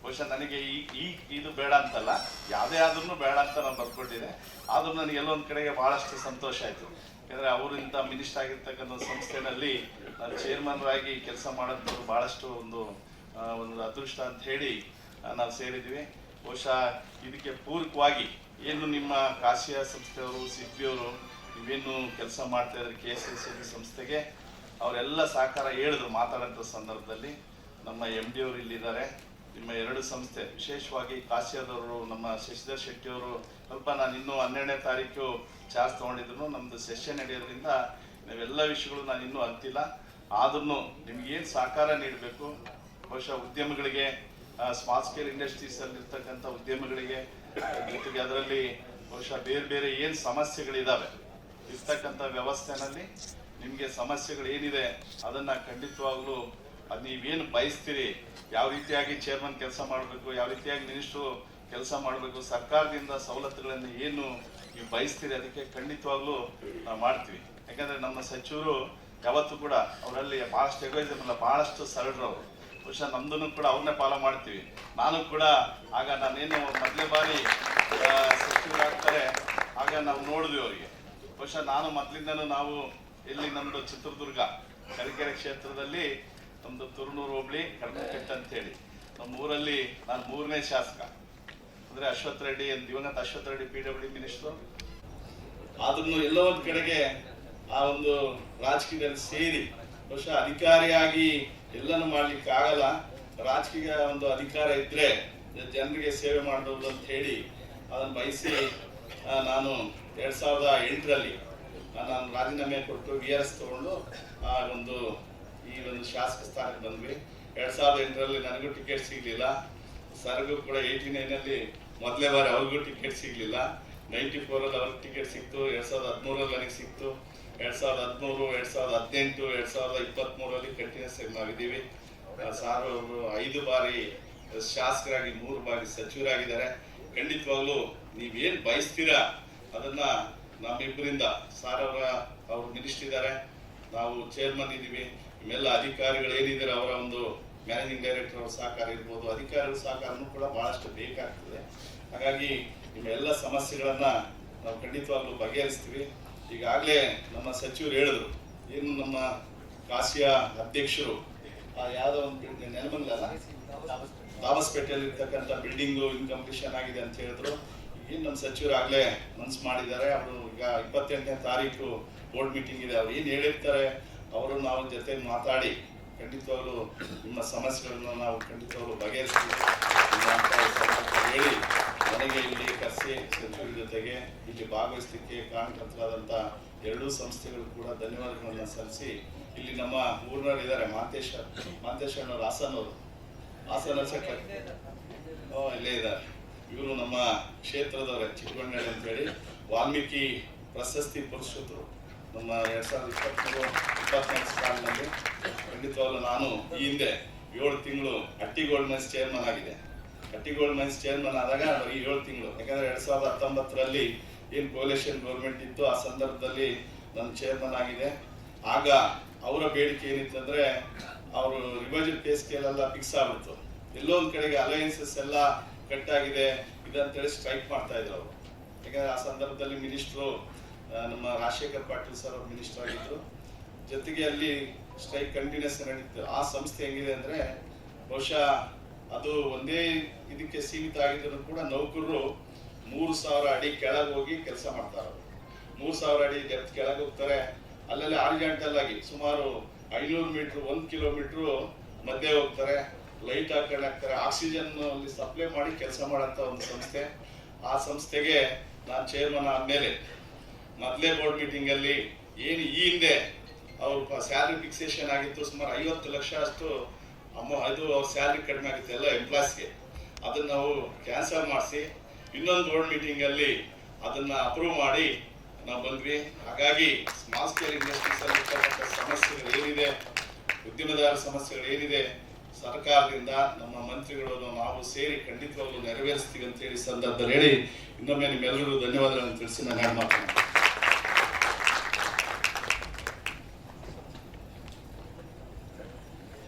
ಬಹುಶಃ ನನಗೆ ಈ ಇದು ಬೇಡ ಅಂತಲ್ಲ, ಯಾವುದೇ ಆದ್ರೂ ಬೇಡ ಅಂತ ನಾನು ಬರ್ಕೊಂಡಿದ್ದೆ. ಆದ್ರೂ ನನಗೆ ಎಲ್ಲೊಂದು ಕಡೆಗೆ ಬಹಳಷ್ಟು ಸಂತೋಷ ಆಯಿತು. ಯಾಕಂದರೆ ಅವರಿಂದ ಮಿನಿಸ್ಟರ್ ಆಗಿರ್ತಕ್ಕಂಥ ಸಂಸ್ಥೆನಲ್ಲಿ ನಾನು ಚೇರ್ಮನ್ರಾಗಿ ಕೆಲಸ ಮಾಡೋದು ಬಹಳಷ್ಟು ಒಂದು ಅದೃಷ್ಟ ಅಂತ ಹೇಳಿ ನಾವು ಸೇರಿದ್ವಿ. ಬಹುಶಃ ಇದಕ್ಕೆ ಪೂರಕವಾಗಿ ಏನು ನಿಮ್ಮ ಕಾಸಿಯಾ ಸಂಸ್ಥೆಯವರು, ಸಿದ್ವಿಯವರು ನೀವೇನು ಕೆಲಸ ಮಾಡ್ತಾ ಇದ್ದಾರೆ KSSB ಸಂಸ್ಥೆಗೆ, ಅವರೆಲ್ಲ ಸಹಕಾರ ಹೇಳಿದ್ರು ಮಾತಾಡೋಂಥ ಸಂದರ್ಭದಲ್ಲಿ. ನಮ್ಮ MD ಅವರು ಇಲ್ಲಿದ್ದಾರೆ. ನಿಮ್ಮ ಎರಡು ಸಂಸ್ಥೆ ವಿಶೇಷವಾಗಿ ಕಾಸಿಯಾದವರು, ನಮ್ಮ ಶಶಿಧರ್ ಶೆಟ್ಟಿ ಅವರು ಸ್ವಲ್ಪ ನಾನು ಇನ್ನೂ 12ನೇ ತಾರೀಕು ಚಾರ್ಜ್ ತೊಗೊಂಡಿದ್ರು. ನಮ್ಮದು ಸೆಷನ್ ನಡೆಯೋದ್ರಿಂದ ನಾವೆಲ್ಲ ವಿಷಯಗಳು ನಾನು ಇನ್ನೂ ಅಂತಿಲ್ಲ. ಆದ್ರೂ ನಿಮ್ಗೇನು ಸಹಕಾರ ನೀಡಬೇಕು, ಬಹುಶಃ ಉದ್ಯಮಗಳಿಗೆ, ಸ್ಮಾಲ್ ಸ್ಕೇಲ್ ಇಂಡಸ್ಟ್ರೀಸಲ್ಲಿ ಇರ್ತಕ್ಕಂಥ ಉದ್ಯಮಗಳಿಗೆ, ಜೊತೆಗೆ ಅದರಲ್ಲಿ ಬಹುಶಃ ಬೇರೆ ಬೇರೆ ಏನು ಸಮಸ್ಯೆಗಳಿದ್ದಾವೆ ಇರ್ತಕ್ಕಂಥ ವ್ಯವಸ್ಥೆನಲ್ಲಿ ನಿಮಗೆ ಸಮಸ್ಯೆಗಳು ಏನಿದೆ ಅದನ್ನು ಖಂಡಿತವಾಗ್ಲೂ ಅದು ನೀವೇನು ಬಯಸ್ತೀರಿ, ಯಾವ ರೀತಿಯಾಗಿ ಚೇರ್ಮನ್ ಕೆಲಸ ಮಾಡಬೇಕು, ಯಾವ ರೀತಿಯಾಗಿ ಮಿನಿಸ್ಟ್ರು ಕೆಲಸ ಮಾಡಬೇಕು, ಸರ್ಕಾರದಿಂದ ಸವಲತ್ತುಗಳನ್ನು ಏನು ನೀವು ಬಯಸ್ತೀರಿ ಅದಕ್ಕೆ ಖಂಡಿತವಾಗ್ಲೂ ನಾವು ಮಾಡ್ತೀವಿ. ಯಾಕಂದರೆ ನಮ್ಮ ಸಚಿವರು ಯಾವತ್ತೂ ಕೂಡ ಅವರಲ್ಲಿ ಭಾಳಷ್ಟು ಎಗೋಯಿಸಮ್ ಇಲ್ಲ, ಭಾಳಷ್ಟು ಸರಳರು ಅವರು. ಬಹುಶಃ ನಮ್ದನ್ನು ಕೂಡ ಅವ್ರನ್ನೇ ಫಾಲೋ ಮಾಡ್ತೀವಿ. ನಾನು ಕೂಡ ಆಗ ನಾನೇನು ಮೊದಲೇ ಬಾರಿ ಸಚಿವರಾಗ್ತಾರೆ ಆಗ ನಾವು ನೋಡಿದ್ವಿ ಅವರಿಗೆ. ಬಹುಶಃ ನಾನು ಮೊದಲಿಂದನೂ ನಾವು ಇಲ್ಲಿ ನಮ್ಮದು ಚಿತ್ರದುರ್ಗ ಕರಿಕೆರೆ ಕ್ಷೇತ್ರದಲ್ಲಿ ನಮ್ಮದು ತುರುನೂರು ಹೋಬಳಿ ಕಡಮಕಟ್ಟೆ ಅಂತೇಳಿ ನಮ್ಮ ಊರಲ್ಲಿ ನಾನು 3ನೇ ಶಾಸಕ. ಅಂದರೆ ಅಶ್ವಥ್ ರೆಡ್ಡಿ, ದಿವಂಗತ ಅಶ್ವಥ್ ರೆಡ್ಡಿ PWD ಮಿನಿಸ್ಟ್ರು. ಆದ್ರೂ ಎಲ್ಲೋ ಒಂದು ಕಡೆಗೆ ಆ ಒಂದು ರಾಜಕೀಯದಲ್ಲಿ ಸೇರಿ ಬಹುಶಃ ಅಧಿಕಾರಿಯಾಗಿ ಎಲ್ಲನೂ ಮಾಡ್ಲಿಕ್ಕೆ ಆಗಲ್ಲ, ರಾಜಕೀಯ ಒಂದು ಅಧಿಕಾರ ಇದ್ರೆ ಜನರಿಗೆ ಸೇವೆ ಮಾಡಬಹುದು ಅಂತ ಹೇಳಿ ಅದನ್ನು ಬಯಸಿ ನಾನು 2008ರಲ್ಲಿ ನಾನು ರಾಜೀನಾಮೆ ಕೊಟ್ಟು VRS ತಗೊಂಡು ಈ ಒಂದು ಶಾಸಕ ಸ್ಥಾನಕ್ಕೆ ಬಂದ್ವಿ. 2008ರಲ್ಲಿ ನನಗೂ ಟಿಕೆಟ್ ಸಿಗ್ಲಿಲ್ಲ, ಸರ್ಗೂ ಕೂಡ 89ನಲ್ಲಿ ಮೊದಲೇ ಬಾರಿ ಅವ್ರಿಗೂ ಟಿಕೆಟ್ ಸಿಗ್ಲಿಲ್ಲ. 94ರಲ್ಲಿ ಅವ್ರಿಗೆ ಟಿಕೆಟ್ ಸಿಕ್ತು, 2013ರಲ್ಲಿ ನನಗೆ ಸಿಕ್ತು, 2013, 2018, 2023ರಲ್ಲಿ ಕಂಟಿನ್ಯೂಸ್ ಆಗಿ ನಾವಿದ್ದೀವಿ. ಸಾರ್ ಅವರು 5 ಬಾರಿ ಶಾಸಕರಾಗಿ 3 ಬಾರಿ ಸಚಿವರಾಗಿದ್ದಾರೆ. ಖಂಡಿತವಾಗ್ಲೂ ನೀವೇನು ಬಯಸ್ತೀರಾ ಅದನ್ನ ನಮ್ಮಿಬ್ಬರಿಂದ, ಸಾರ್ ಅವರು ಮಿನಿಸ್ಟರ್ ಇದ್ದಾರೆ, ನಾವು ಚೇರ್ಮನ್ ಇದ್ದೀವಿ, ನಿಮ್ಮೆಲ್ಲ ಅಧಿಕಾರಿಗಳು ಏನಿದ್ದಾರೆ ಅವರ ಒಂದು ಮ್ಯಾನೇಜಿಂಗ್ ಡೈರೆಕ್ಟರ್ ಅವ್ರ ಸಹಕಾರ ಇರ್ಬೋದು, ಅಧಿಕಾರಿಗಳ ಸಹಕಾರನೂ ಕೂಡ ಬಹಳಷ್ಟು ಬೇಕಾಗ್ತದೆ. ಹಾಗಾಗಿ ನಿಮ್ಮೆಲ್ಲ ಸಮಸ್ಯೆಗಳನ್ನ ನಾವು ಖಂಡಿತವಾಗ್ಲೂ ಬಗೆಹರಿಸ್ತೀವಿ. ಈಗಾಗಲೇ ನಮ್ಮ ಸಚಿವರು ಹೇಳಿದ್ರು, ಏನು ನಮ್ಮ ಕಾಸಿಯಾ ಅಧ್ಯಕ್ಷರು ಯಾವುದೋ ಒಂದು ನೆಲಮಂಗಲ ದಾಬಸ್ಪೇಟೆಯಲ್ಲಿ ಇರ್ತಕ್ಕಂಥ ಬಿಲ್ಡಿಂಗು ಇನ್ಕಂಪ್ಲೀಷನ್ ಆಗಿದೆ ಅಂತ ಹೇಳಿದ್ರು. ಏನು ನಮ್ಮ ಸಚಿವರು ಆಗಲೇ ಮನಸ್ಸು ಮಾಡಿದ್ದಾರೆ. ಅವರು ಈಗ 28ನೇ ತಾರೀಕು ಬೋರ್ಡ್ ಮೀಟಿಂಗ್ ಇದೆ, ಅವ್ರು ಏನು ಹೇಳಿರ್ತಾರೆ ಅವರು ನಾವು ಜೊತೆ ಮಾತಾಡಿ ಖಂಡಿತವಾಗ್ಲೂ ನಿಮ್ಮ ಸಮಸ್ಯೆಗಳನ್ನು ನಾವು ಖಂಡಿತವಾಗ್ಲೂ ಬಗೆಹರಿಸ್ತೀವಿ ಹೇಳಿ ನನಗೆ ಇಲ್ಲಿ ಕರ್ಸಿ ಸಚಿವರ ಜೊತೆಗೆ ಇಲ್ಲಿ ಭಾಗವಹಿಸಲಿಕ್ಕೆ ಕಾರಣಕರ್ತರಾದಂಥ 2 ಸಂಸ್ಥೆಗಳು ಕೂಡ ಧನ್ಯವಾದಗಳನ್ನು ಸಲ್ಲಿಸಿ, ಇಲ್ಲಿ ನಮ್ಮ ಊರಿನವರು ಇದ್ದಾರೆ, ಮಾಂತೇಶ್ ಅಣ್ಣವ್ರು, ಹಾಸನ ಇಲ್ಲೇ ಇದ್ದಾರೆ. ಇವರು ನಮ್ಮ ಕ್ಷೇತ್ರದವರೇ, ಚಿಕ್ಕಬಳ್ಳಾರಿ ಅಂತೇಳಿ ವಾಲ್ಮೀಕಿ ಪ್ರಶಸ್ತಿ ಪುರಸ್ಕೃತರು. ನಮ್ಮ 2023-24 ಸಾಲಿನಲ್ಲಿ ಖಂಡಿತವಾಗ್ಲೂ ನಾನು ಈ ಹಿಂದೆ 7 ತಿಂಗಳು ಹಟ್ಟಿ ಗೋಲ್ಡ್ ಮೈನ್ಸ್ ಚೇರ್ಮನ್ ಆಗಿದೆ. ಹಟ್ಟಿ ಗೋಲ್ಡ್ ಮೈನ್ಸ್ ಚೇರ್ಮನ್ ಆದಾಗ ಈ 7 ತಿಂಗಳು, ಯಾಕಂದ್ರೆ 2019ರಲ್ಲಿ ಏನು ಕೋಲೇಷನ್ ಗೌರ್ಮೆಂಟ್ ಇತ್ತು ಆ ಸಂದರ್ಭದಲ್ಲಿ ನಾನು ಚೇರ್ಮನ್ ಆಗಿದೆ. ಆಗ ಅವರ ಬೇಡಿಕೆ ಏನಿತ್ತಂದ್ರೆ ಅವರು ರಿವೈಸ್ಡ್ ಪೇ ಸ್ಕೇಲ್ ಎಲ್ಲ ಫಿಕ್ಸ್ ಆಗ್ಬಿಡ್ತು, ಎಲ್ಲೋ ಒಂದು ಕಡೆಗೆ ಅಲಯನ್ಸಸ್ ಎಲ್ಲ ಕಟ್ ಆಗಿದೆ ಇದಂತೇಳಿ ಸ್ಟ್ರೈಕ್ ಮಾಡ್ತಾ ಇದ್ರು ಅವರು. ಯಾಕಂದ್ರೆ ಆ ಸಂದರ್ಭದಲ್ಲಿ ಮಿನಿಸ್ಟ್ರು ನಮ್ಮ ರಾಜಶೇಖರ್ ಪಾಟೀಲ್ ಸರ್ ಅವರು ಮಿನಿಸ್ಟರ್ ಆಗಿದ್ರು. ಜೊತೆಗೆ ಅಲ್ಲಿ ಸ್ಟ್ರೈಕ್ ಕಂಟಿನ್ಯೂಸ್ ನಡೀತು. ಆ ಸಂಸ್ಥೆ ಹೆಂಗಿದೆ ಅಂದ್ರೆ ಬಹುಶಃ ಅದು ಒಂದೇ ಇದಕ್ಕೆ ಸೀಮಿತ ಆಗಿದ್ರು ಕೂಡ ನೌಕರರು 3000 ಅಡಿ ಕೆಳಗೆ ಹೋಗಿ ಕೆಲಸ ಮಾಡ್ತಾರೆ. 3000 ಅಡಿ ಡೆಪ್ತ್ ಕೆಳಗೆ ಹೋಗ್ತಾರೆ. ಅಲ್ಲಲ್ಲಿ ಹಾರಿಜಾಂಟಲ್ ಆಗಿ ಸುಮಾರು 500 ಮೀಟ್ರ್ 1 ಕಿಲೋಮೀಟ್ರು ಮಧ್ಯೆ ಹೋಗ್ತಾರೆ, ಲೈಟ್ ಹಾಕ್ತಾರೆ, ಆಕ್ಸಿಜನ್ ಅಲ್ಲಿ ಸಪ್ಲೈ ಮಾಡಿ ಕೆಲಸ ಮಾಡೋಂಥ ಒಂದು ಸಂಸ್ಥೆ. ಆ ಸಂಸ್ಥೆಗೆ ನಾನು ಚೇರ್ಮನ್ ಆದಮೇಲೆ ಮೊದಲೇ ಬೋರ್ಡ್ ಮೀಟಿಂಗಲ್ಲಿ ಏನು ಈ ಹಿಂದೆ ಅವ್ರ ಸ್ಯಾಲ್ರಿ ಫಿಕ್ಸೇಷನ್ ಆಗಿತ್ತು, ಸುಮಾರು 50 ಲಕ್ಷ ಅಷ್ಟು ಅದು ಅವ್ರ ಸ್ಯಾಲ್ರಿ ಕಡಿಮೆ ಆಗಿತ್ತು ಎಲ್ಲ ಎಂಪ್ಲಾಯ್ಸ್ಗೆ. ಅದನ್ನು ನಾವು ಕ್ಯಾನ್ಸಲ್ ಮಾಡಿಸಿ ಇನ್ನೊಂದು ಬೋರ್ಡ್ ಮೀಟಿಂಗಲ್ಲಿ ಅದನ್ನು ಅಪ್ರೂವ್ ಮಾಡಿ ನಾವು ಬಂದ್ವಿ. ಹಾಗಾಗಿ ಸ್ಮಾಲ್ ಸ್ಕೇಲ್ ಇಂಡಸ್ಟ್ರೀಸ್ ಅಲ್ಲಿ ಸಮಸ್ಯೆಗಳು ಏನಿದೆ, ಉದ್ಯಮದಾರ ಸಮಸ್ಯೆಗಳು ಏನಿದೆ, ಸರ್ಕಾರದಿಂದ ನಮ್ಮ ಮಂತ್ರಿಗಳು ನಾವು ಸೇರಿ ಖಂಡಿತವಾಗ್ಲೂ ನೆರವೇರಿಸ್ತೀವಿ ಅಂತ ಹೇಳಿ ಸಂದರ್ಭದಲ್ಲಿ ಹೇಳಿ ಇನ್ನೊಮ್ಮೆ ನಿಮ್ಮೆಲ್ಲರೂ ಧನ್ಯವಾದಗಳನ್ನು ತಿಳಿಸಿ ನಾನು ಯಾರು ಮಾತನಾಡ್ತೀನಿ.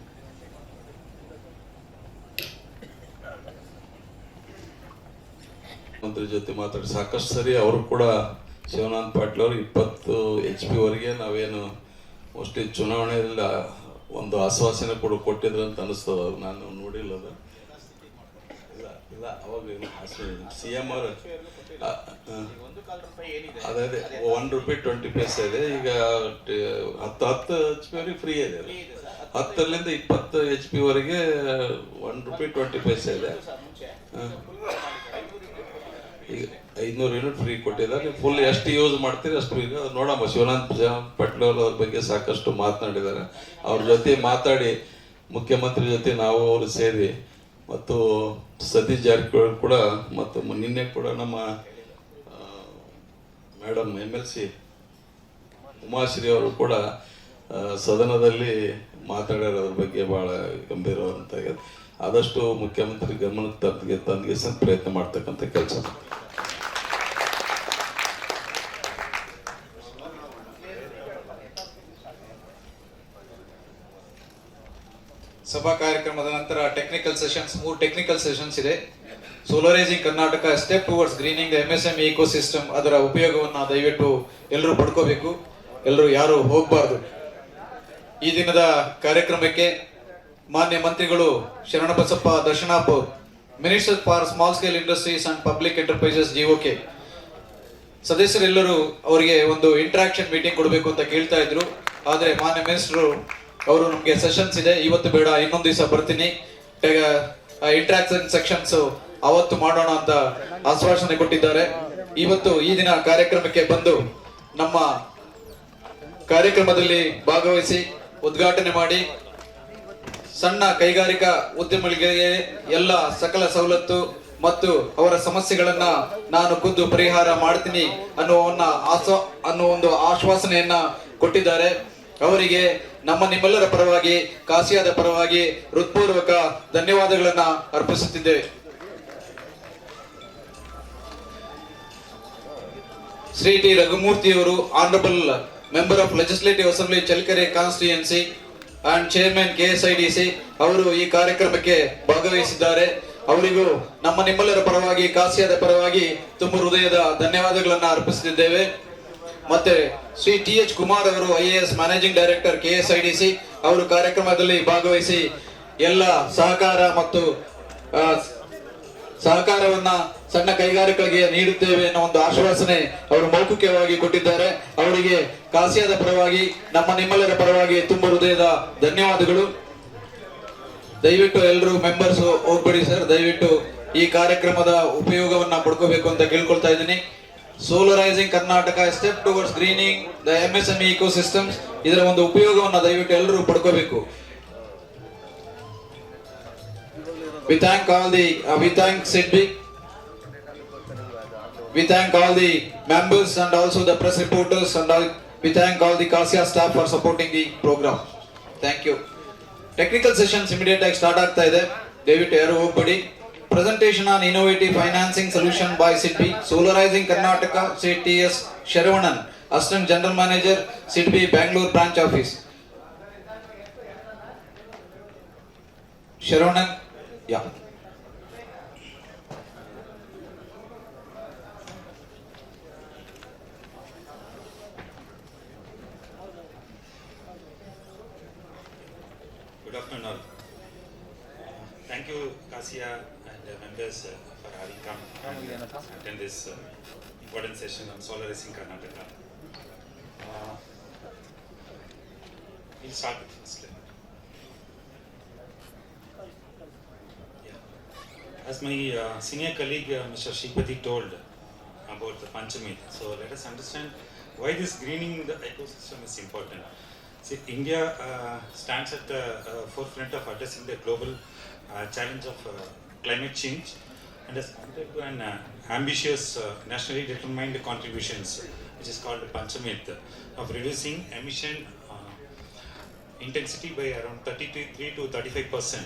ಮಂತ್ರಿ ಜೊತೆ ಮಾತಾಡಿ ಸಾಕಷ್ಟು ಸರಿ ಅವರು ಕೂಡ ಶಿವನಾಥ್ ಪಾಟೀಲ್ ಅವರು 20 HP ವರೆಗೆ ನಾವೇನು ಮೋಸ್ಟ್ಲಿ ಚುನಾವಣೆಯಲ್ಲಿ ಒಂದು ಆಶ್ವಾಸನೆ ಕೂಡ ಕೊಟ್ಟಿದ್ರು ಅಂತ ಅನಿಸ್ತದ. ನಾನು ನೋಡಿಲ್ಲ ಅದು. ಇಲ್ಲ ಅವಾಗ CM ಅವರು ಅದೇ ₹1.20 ಇದೆ. ಈಗ 10 HP ವರೆಗೆ ಫ್ರೀ ಇದೆ. 10ರಿಂದ 20 HP ವರೆಗೆ ₹1.20 ಇದೆ. ಈಗ 500 ಯೂನಿಟ್ ಫ್ರೀ ಕೊಟ್ಟಿದ್ದಾರೆ. ಫುಲ್ ಎಷ್ಟು ಯೂಸ್ ಮಾಡ್ತೀರಿ ಅಷ್ಟು ಈಗ ನೋಡಮ್ಮ. ಶಿವನಾಥ್ ಪಾಟೀಲ್ ಅವ್ರ ಬಗ್ಗೆ ಸಾಕಷ್ಟು ಮಾತನಾಡಿದ್ದಾರೆ. ಅವ್ರ ಜೊತೆ ಮಾತಾಡಿ ಮುಖ್ಯಮಂತ್ರಿ ಜೊತೆ ನಾವು ಅವರು ಸೇರಿ ಮತ್ತು ಸತೀಶ್ ಜಾರಕಿಹೊಳಿ ಕೂಡ ಮತ್ತು ನಿನ್ನೆ ಕೂಡ ನಮ್ಮ ಮೇಡಮ್ MLC ಉಮಾಶ್ರೀ ಅವರು ಕೂಡ ಸದನದಲ್ಲಿ ಮಾತಾಡೋದ್ರ ಬಗ್ಗೆ ಬಹಳ ಗಂಭೀರವಾದಂತ ಆದಷ್ಟು ಮುಖ್ಯಮಂತ್ರಿ ಗಮನಕ್ಕೆ ತಂದಿಗೆ ಪ್ರಯತ್ನ ಮಾಡ್ತಕ್ಕಂಥ ಕೆಲಸ. ಸಭಾ ಕಾರ್ಯಕ್ರಮದ ನಂತರ ಟೆಕ್ನಿಕಲ್ ಸೆಷನ್ಸ್, 3 ಟೆಕ್ನಿಕಲ್ ಸೆಷನ್ಸ್ ಇದೆ. Solarising Karnataka step towards greening the MSME ecosystem, ಅದರ ಉಪಯೋಗವನ್ನು ದಯವಿಟ್ಟು ಎಲ್ಲರೂ ಪಡ್ಕೋಬೇಕು, ಎಲ್ಲರೂ ಯಾರು ಹೋಗಬಾರ್ದು. ಈ ದಿನದ ಕಾರ್ಯಕ್ರಮಕ್ಕೆ ಮಾನ್ಯ ಮಂತ್ರಿಗಳು Sharanabasappa Darshanapur, minister for small scale industries and public enterprises GOK ಸದಸ್ಯರೆಲ್ಲರೂ ಅವರಿಗೆ ಒಂದು ಇಂಟ್ರಾಕ್ಷನ್ ಮೀಟಿಂಗ್ ಕೊಡಬೇಕು ಅಂತ ಕೇಳ್ತಾ ಇದ್ರು. ಆದರೆ ಮಾನ್ಯ ಮಿನಿಸ್ಟರು ಅವರು ನಮಗೆ ಸೆಷನ್ಸ್ ಇದೆ, ಇವತ್ತು ಬೇಡ ಇನ್ನೊಂದು ದಿವಸ ಬರ್ತೀನಿ, ಇಂಟ್ರಾಕ್ಷನ್ ಸೆಕ್ಷನ್ಸ್ ಅವತ್ತು ಮಾಡೋಣ ಅಂತ ಆಶ್ವಾಸನೆ ಕೊಟ್ಟಿದ್ದಾರೆ. ಇವತ್ತು ಈ ದಿನ ಕಾರ್ಯಕ್ರಮಕ್ಕೆ ಬಂದು ನಮ್ಮ ಕಾರ್ಯಕ್ರಮದಲ್ಲಿ ಭಾಗವಹಿಸಿ ಉದ್ಘಾಟನೆ ಮಾಡಿ ಸಣ್ಣ ಕೈಗಾರಿಕಾ ಉದ್ಯಮಿಗಳಿಗೆ ಎಲ್ಲ ಸಕಲ ಸವಲತ್ತು ಮತ್ತು ಅವರ ಸಮಸ್ಯೆಗಳನ್ನ ನಾನು ಖುದ್ದು ಪರಿಹಾರ ಮಾಡ್ತೀನಿ ಅನ್ನೋ ಒಂದು ಆಶ್ವಾಸನೆಯನ್ನ ಕೊಟ್ಟಿದ್ದಾರೆ. ಅವರಿಗೆ ನಮ್ಮ ನಿಮ್ಮೆಲ್ಲರ ಪರವಾಗಿ, ಕಾಸಿಯಾದ ಪರವಾಗಿ ಹೃತ್ಪೂರ್ವಕ ಧನ್ಯವಾದಗಳನ್ನ ಅರ್ಪಿಸುತ್ತಿದ್ದೇವೆ. ಶ್ರೀ ಟಿ ರಘುಮೂರ್ತಿಯವರು, honourable member of legislative assembly Challakere constituency and chairman KSIDC ಅವರು ಈ ಕಾರ್ಯಕ್ರಮಕ್ಕೆ ಭಾಗವಹಿಸಿದ್ದಾರೆ. ಅವರಿಗೂ ನಮ್ಮ ನಿಮ್ಮೆಲ್ಲರ ಪರವಾಗಿ, ಕಾಸಿಯಾದ ಪರವಾಗಿ ತುಂಬ ಹೃದಯದ ಧನ್ಯವಾದಗಳನ್ನ ಅರ್ಪಿಸುತ್ತಿದ್ದೇವೆ. ಮತ್ತೆ ಶ್ರೀ TH ಕುಮಾರ್ ಅವರು IAS ಮ್ಯಾನೇಜಿಂಗ್ ಡೈರೆಕ್ಟರ್ KSIDC ಅವರು ಕಾರ್ಯಕ್ರಮದಲ್ಲಿ ಭಾಗವಹಿಸಿ ಎಲ್ಲ ಸಹಕಾರ ಮತ್ತು ಸಹಕಾರವನ್ನ ಸಣ್ಣ ಕೈಗಾರಿಕೆಗಳಿಗೆ ನೀಡುತ್ತೇವೆ ಅನ್ನೋ ಒಂದು ಆಶ್ವಾಸನೆ ಅವರು ಮೌಖಿಕವಾಗಿ ಕೊಟ್ಟಿದ್ದಾರೆ. ಅವರಿಗೆ ಕಾಸಿಯಾದ ಪರವಾಗಿ, ನಮ್ಮ ನಿಮ್ಮೆಲ್ಲರ ಪರವಾಗಿ ತುಂಬ ಹೃದಯದ ಧನ್ಯವಾದಗಳು. ದಯವಿಟ್ಟು ಎಲ್ಲರೂ ಮೆಂಬರ್ಸ್ ಹೋಗ್ಬೇಡಿ ಸರ್, ದಯವಿಟ್ಟು ಈ ಕಾರ್ಯಕ್ರಮದ ಉಪಯೋಗವನ್ನ ಪಡ್ಕೋಬೇಕು ಅಂತ ಕೇಳ್ಕೊಳ್ತಾ ಇದ್ದೀನಿ. Solarising Karnataka step towards greening the MSME ecosystems, ಇದರ ಒಂದು ಉಪಯೋಗವನ್ನ ದಯವಿಟ್ಟು ಎಲ್ಲರೂ ಪಡ್ಕೋಬೇಕು. We thank SIDBI, we thank all the members and also the press reporters, and we thank all the KASSIA staff for supporting the program. Thank you. Technical sessions immediate ಆಗಿ start ಆಗ್ತಾ ಇದೆ, ದಯವಿಟ್ಟು ಯಾರು ಹೋಗ್ಬೇಡಿ. Presentation on innovative financing solution by SIDBI, Solarising Karnataka, Sri TS Sharavanan, Assistant General Manager, SIDBI Bangalore Branch Office. Sharavanan, yeah. Good afternoon all. Thank you KASSIA and members for having come and attend this important session on Solarising Karnataka. In We'll start with the first slide. Yeah. As my senior colleague Mr. Shripati told about the Panchamit, so let us understand why this greening the ecosystem is important. See, India stands at the forefront of addressing the global challenge of climate change and has committed to an ambitious nationally determined contributions, which is called Panchamit, of reducing emission intensity by around 33 to 35%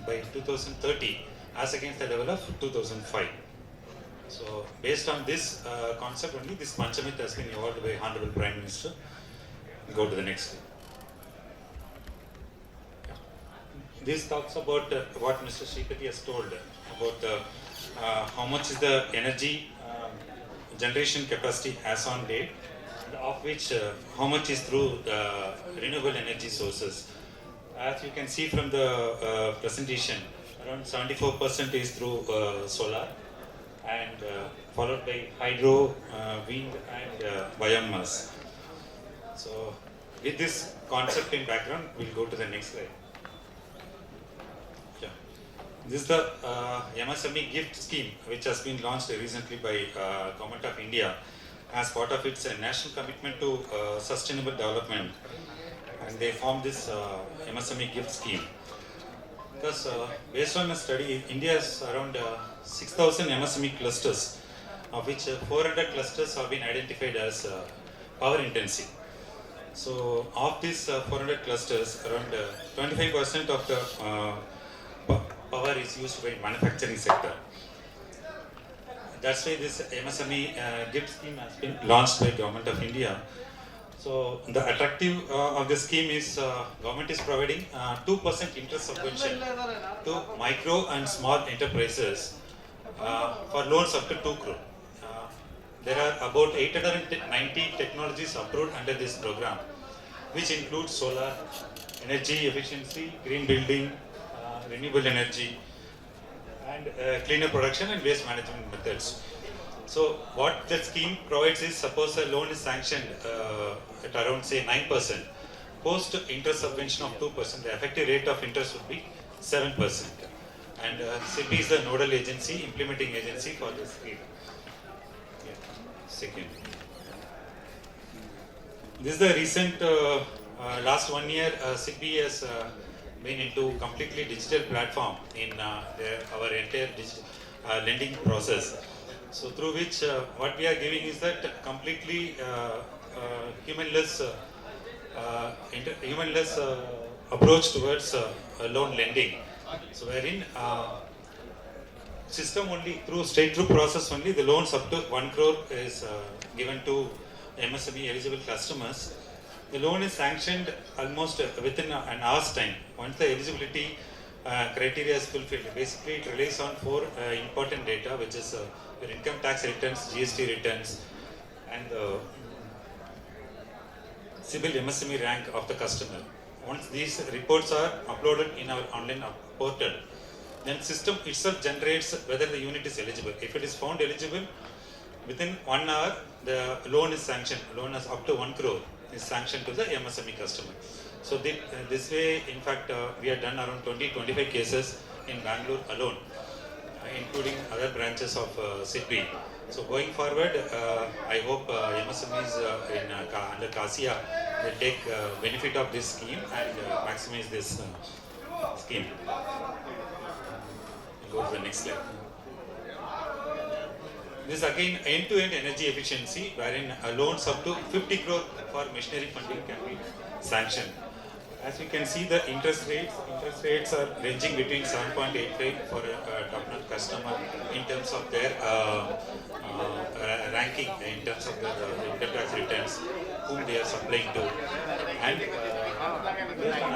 by 2030 as against the level of 2005. So based on this concept only, this Panchamit has been evolved by Honorable Prime Minister. Go to the next slide. This talks about what Mr. Shripati has told about how much is the energy generation capacity as on date, of which how much is through the renewable energy sources. As you can see from the presentation, around 74% is through solar, and followed by hydro, wind and biomass. So with this concept in background, we'll go to the next slide. Yeah. This is the MSME gift scheme, which has been launched recently by Government of India as part of its national commitment to sustainable development, and they formed this MSME gift scheme. Because based on a study, India has around 6,000 MSME clusters, of which 400 clusters have been identified as power intensive. So of these 400 clusters, around 25% of the power is used by manufacturing sector. That's why this MSME gift scheme has been launched by Government of India. So the attractive of the scheme is government is providing 2% interest subvention to micro and small enterprises for loans up to 2 crore. There are about 890 technologies approved under this program, which includes solar, energy efficiency, green building, renewable energy, and cleaner production and waste management methods. So what the scheme provides is, suppose a loan is sanctioned at around say 9%, post interest subvention of 2%, the effective rate of interest would be 7%. And SEBI is the nodal agency, implementing agency for this scheme. Yeah. Second. This is the recent, last 1 year, SEBI has been into completely digital platform in our entire digital lending process. So through which what we are giving is that completely humanless approach towards loan lending. So wherein system only through straight through process only, the loans up to 1 crore is given to MSME eligible customers. The loan is sanctioned almost within an hour's time once the eligibility criteria is fulfilled. Basically, it relies on 4 important data, which is your income tax returns, GST returns, and the CIBIL MSME rank of the customer. Once these reports are uploaded in our online portal, then system itself generates whether the unit is eligible. If it is found eligible, within 1 hour, the loan is sanctioned. Loan is up to 1 crore is sanctioned to the MSME customer. So this way, in fact, we have done around 20-25 cases in Bangalore alone, including other branches of SIDBI. So going forward, I hope MSMEs under KASSIA will take benefit of this scheme and maximize this scheme. Go to the next slide. This again end-to-end energy efficiency, wherein loans up to 50 crore for machinery funding can be sanctioned. As you can see, the interest rates are ranging between 7.85 for a top-notch customer in terms of their ranking, in terms of their income tax returns, whom they are supplying to, and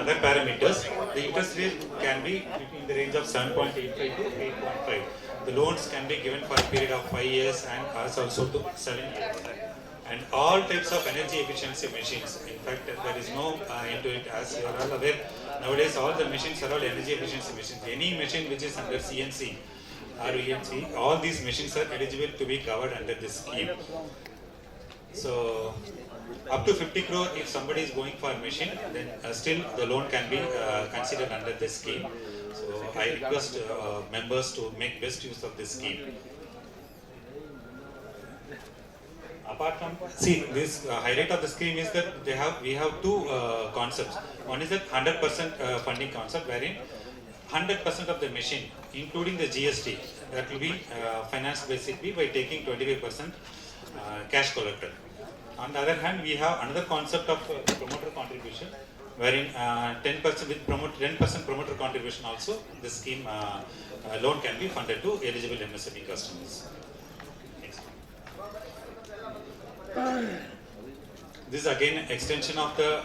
other parameters. The interest rate can be between the range of 7.85 to 8.5. The loans can be given for a period of 5 years and also to 7 years. And all types of energy efficiency machines. In fact, there is no end to it, as you are all aware. Nowadays, all the machines are all energy efficiency machines. Any machine which is under CNC or ENC, all these machines are eligible to be covered under this scheme. So, up to 50 crore if somebody is going for a machine, then still the loan can be considered under this scheme. So I request members to make best use of this scheme. Apart from, see, this highlight of the scheme is that we have two concepts. One is that 100% funding concept, wherein 100% of the machine, including the GST, that will be financed basically by taking 25% cash collected. On the other hand, we have another concept of promoter contribution, wherein 10% with 10% promoter contribution also, the scheme loan can be funded to eligible MSME customers. Next. This is again extension of the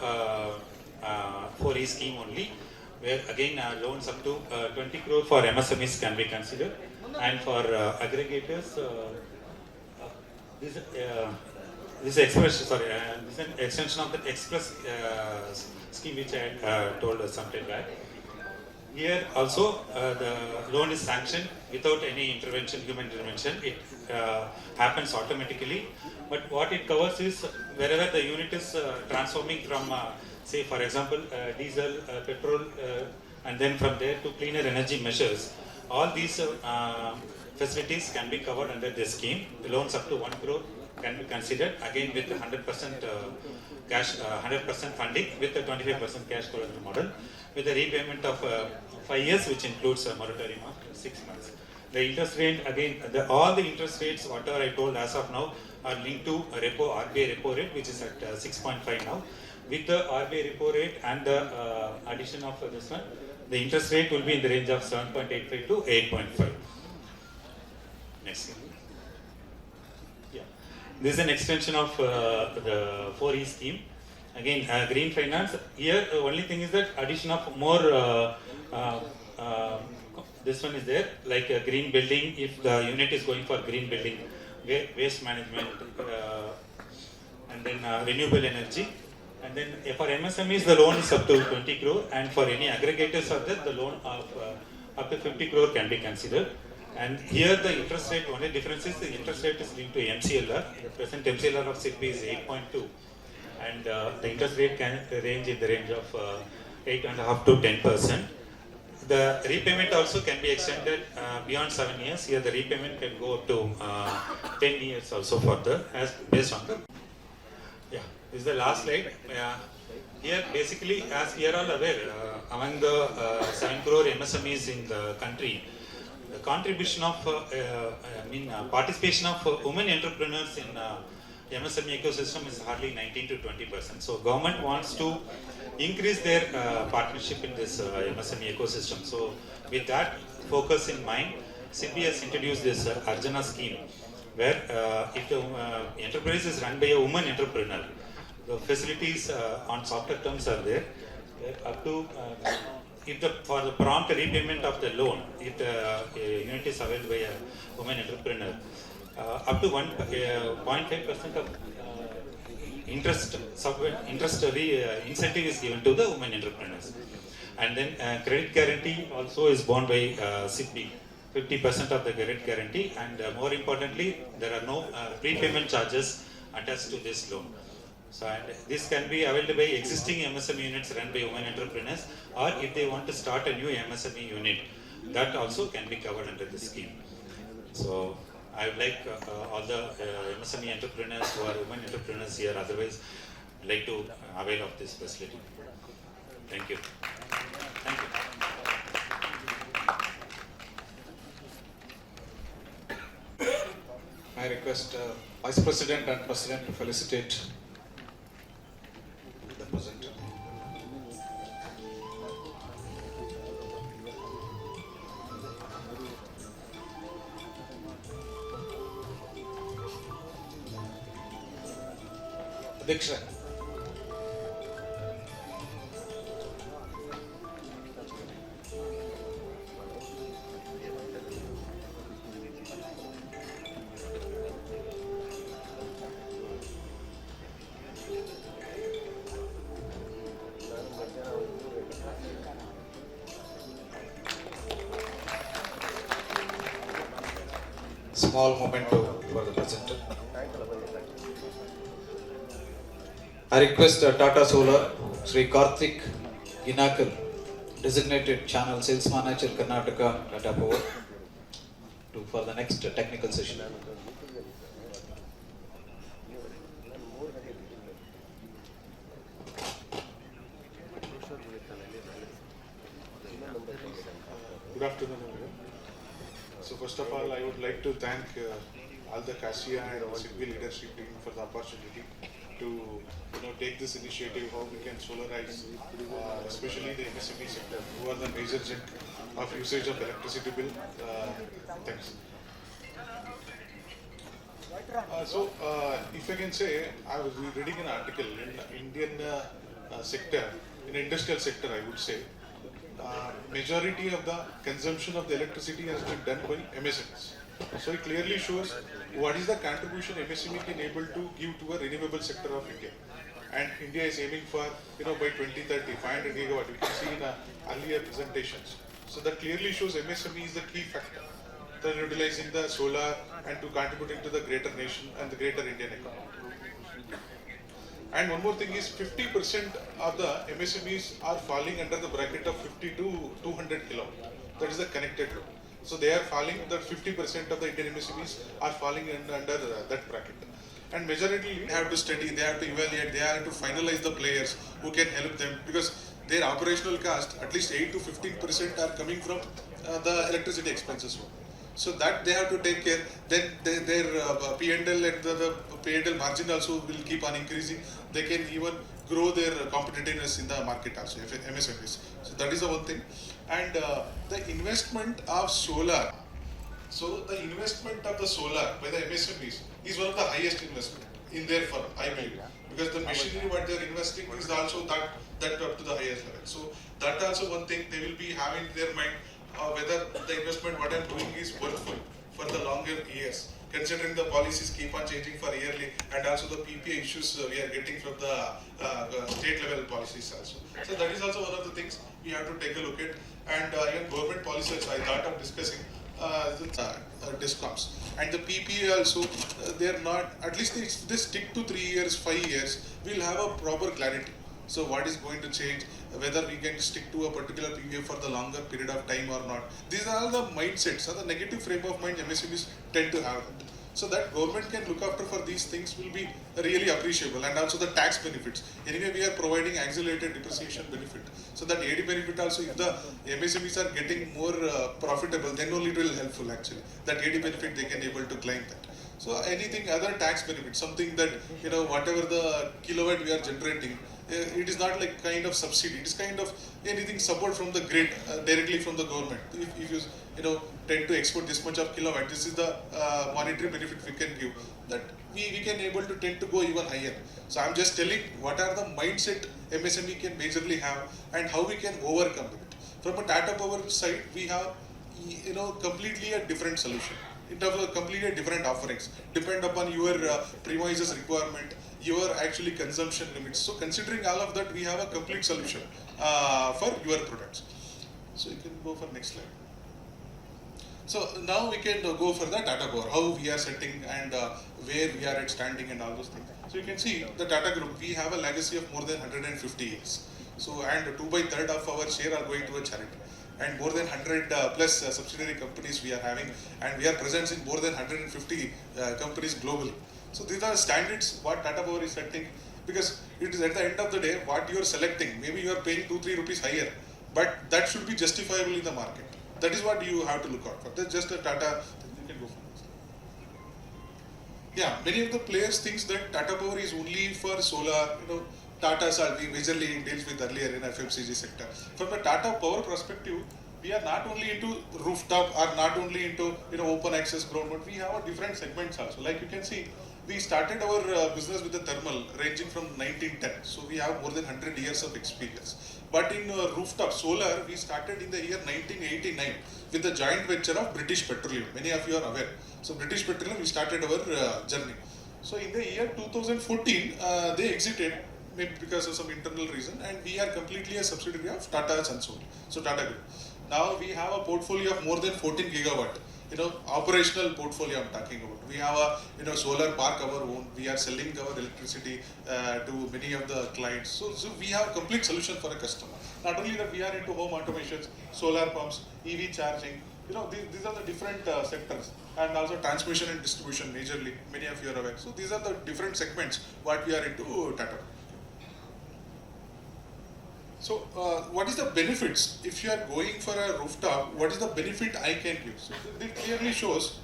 4E scheme only, where again loans up to 20 crore for MSMEs can be considered, and for aggregators, this is an extension of the express scheme which I told some time back. Here also the loan is sanctioned without any intervention, human intervention. It happens automatically. But what it covers is wherever the unit is transforming from, say for example, diesel, petrol, and then from there to cleaner energy measures, all these facilities can be covered under this scheme. The loans up to 1 crore can be considered, again with 100% cash, 100% funding with a 25% cash collection model, with a repayment of 5 years, which includes a moratorium of 6 months. The interest rate, again, all the interest rates, whatever I told as of now, are linked to RBI repo rate, which is at 6.5 now. With the RBI repo rate and the addition of this one, the interest rate will be in the range of 7.85 to 8.5. Next. Yeah. This is an extension of the 4E scheme. Again, green finance. Here, the only thing is that addition of more. This one is there, like a green building. If the unit is going for green building, waste management, and then renewable energy. And then for MSMEs, the loan is up to 20 crore, and for any aggregators of that, the loan of up to 50 crore can be considered. And here the interest rate, only difference is the interest rate is linked to MCLR. The present MCLR of SIDBI is 8.2, and the interest rate can range in the range of 8.5 to 10%. The repayment also can be extended beyond 7 years. Here the repayment can go up to 10 years also further, as based on the. Yeah, this is the last slide. Here basically, as we are all aware, among the 7 crore MSMEs in the country, the contribution of, participation of women entrepreneurs in MSME ecosystem is hardly 19 to 20%. So government wants to increase their partnership in this MSME ecosystem. So with that focus in mind, SIDBI has introduced this Arjana scheme, where if the enterprise is run by a woman entrepreneur, the facilities on softer terms are there. Up to for the prompt repayment of the loan, if the unit is availed by a woman entrepreneur, up to 1.5% of interest incentive is given to the women entrepreneurs. And then credit guarantee also is borne by SIDBI, 50% of the credit guarantee, and more importantly, there are no prepayment charges attached to this loan. So and this can be availed by existing MSME units run by women entrepreneurs, or if they want to start a new MSME unit, that also can be covered under this scheme. So I would like all the MSME entrepreneurs who are women entrepreneurs here, otherwise, I'd like to avail of this facility. Thank you. Thank you. I request Vice President and President to felicitate the presenter. Diksha. Small memento for the presenter. I request Tata Solar, Sri Karthik Ginakar, designated channel sales manager, Karnataka, Tata Power, for the next technical session. Good afternoon, everyone. So first of all, I would like to thank all the KASSIA and SIDBI leadership team for the opportunity to take this initiative, how we can solarize, especially the MSME sector, who are the major chunk of usage of electricity bill. Thanks. If I can say, I was reading an article in Indian sector, in industrial sector, I would say, majority of the consumption of the electricity has been done by MSMEs. So it clearly shows what is the contribution MSME can able to give to a renewable sector of India. And India is aiming for, by 2030, 500 gigawatt. You can see in earlier presentations. So that clearly shows MSME is the key factor. They're utilizing the solar and to contributing to the greater nation and the greater Indian economy. And one more thing is 50% of the MSMEs are falling under the bracket of 50 to 200 kilowatt. That is the connected load. So they are falling, that 50% of the Indian MSMEs are falling under that bracket. And majority they have to study, they have to evaluate, they have to finalize the players who can help them, because their operational cost, at least 8 to 15% are coming from the electricity expenses. So that they have to take care. Then their P&L and the P&L margin also will keep on increasing. They can even grow their competitiveness in the market also, MSMEs. So that is the one thing. And the investment of solar. So the investment of the solar by the MSMEs is one of the highest investment in their firm, I believe. Because the machinery what they are investing is also that up to the highest level. So that also one thing they will be having in their mind, whether the investment what I am doing is worthwhile for the longer years, considering the policies keep on changing for yearly, and also the PPA issues we are getting from the state level policies also. So that is also one of the things we have to take a look at. And even government policies I thought of discussing discoms. And the PPA also, they are not, at least they stick to 3 years, 5 years, we'll have a proper clarity. So what is going to change, whether we can stick to a particular PPA for the longer period of time or not. These are all the mindsets, or the negative frame of mind MSMEs tend to have. So that government can look after for these things will be really appreciable. And also the tax benefits. Anyway, we are providing accelerated depreciation benefit. So that AD benefit also, if the MSMEs are getting more profitable, then only it will helpful actually. That AD benefit they can able to claim that. So anything other tax benefit, something that, whatever the kilowatt we are generating, it is not like kind of subsidy, it is kind of anything support from the grid directly from the government. If you tend to export this much of kilowatt, this is the monetary benefit we can give, that we can able to tend to go even higher. So I'm just telling what are the mindset MSME can majorly have and how we can overcome it. From a Tata Power side, we have completely a different solution. In terms of completely different offerings, depend upon your premises requirement, your actually consumption limits. So considering all of that, we have a complete solution for your products. So you can go for next slide. So now we can go for the Tata Power, how we are setting and where we are at standing and all those things. So you can see the Tata Group, we have a legacy of more than 150 years. So and 2/3 of our share are going to a charity. And more than 100 plus subsidiary companies we are having, and we are present in more than 150 companies globally. So these are standards what Tata Power is setting, because it is at the end of the day what you are selecting. Maybe you are paying 2-3 rupees higher, but that should be justifiable in the market. That is what you have to look out for. That's just a Tata. You can go for next. Yeah, many of the players thinks that Tata Power is only for solar. Tata Salt, we majorly deals with earlier in FMCG sector. From the Tata Power perspective, we are not only into rooftop or not only into open access ground, but we have a different segments also. Like you can see, we started our business with the thermal ranging from 1910. So we have more than 100 years of experience. But in rooftop solar, we started in the year 1989 with the joint venture of British Petroleum. Many of you are aware. So British Petroleum, we started our journey. So in the year 2014, they exited, maybe because of some internal reason, and we are completely a subsidiary of Tata Sonsol, so Tata Group. Now we have a portfolio of more than 14 gigawatt, operational portfolio I'm talking about. We have a solar park our own. We are selling our electricity to many of the clients. So we have a complete solution for a customer. Not only that, we are into home automations, solar pumps, EV charging. These are the different sectors, and also transmission and distribution majorly. Many of you are aware. So these are the different segments what we are into Tata. So what is the benefits if you are going for a rooftop? What is the benefit I can give? So it clearly shows.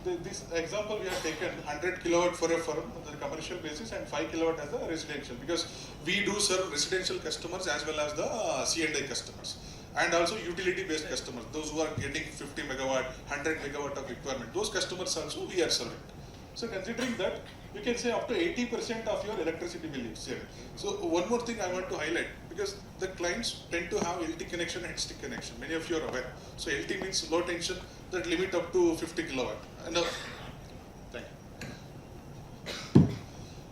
This example we have taken 100 kilowatt for a firm on the commercial basis and 5 kilowatt as a residential, because we do serve residential customers as well as the C&I customers, and also utility based customers, those who are getting 50 megawatt, 100 megawatt of requirement, those customers also we are serving. So considering that, you can say up to 80% of your electricity bill is saved. So one more thing I want to highlight, because the clients tend to have LT connection and stick connection. Many of you are aware. So LT means low tension, that limit up to 50 kilowatt. And thank you.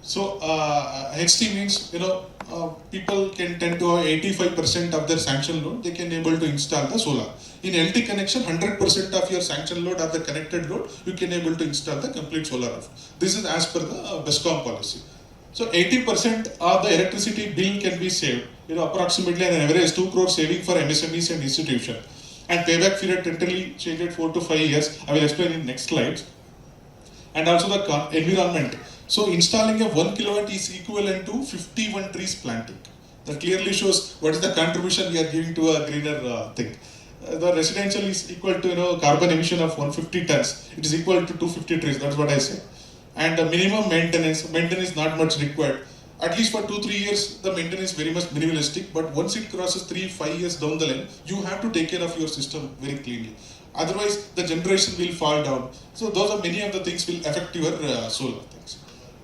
So HT means, people can tend to have 85% of their sanction load, they can able to install the solar. In LT connection, 100% of your sanction load or the connected load, you can able to install the complete solar roof. This is as per the BESCOM policy. So 80% of the electricity bill can be saved, approximately an average 2 crore saving for MSMEs and institutions. And payback period tentatively changed 4 to 5 years. I will explain in next slides. And also the environment. So installing a 1 kilowatt is equivalent to 51 trees planting. That clearly shows what is the contribution we are giving to a greener thing. The residential is equal to carbon emission of 150 tons. It is equal to 250 trees. That's what I say. And the minimum maintenance not much required. At least for 2-3 years, the maintenance is very much minimalistic. But once it crosses 3-5 years down the line, you have to take care of your system very cleanly. Otherwise, the generation will fall down. So those are many of the things will affect your solar things.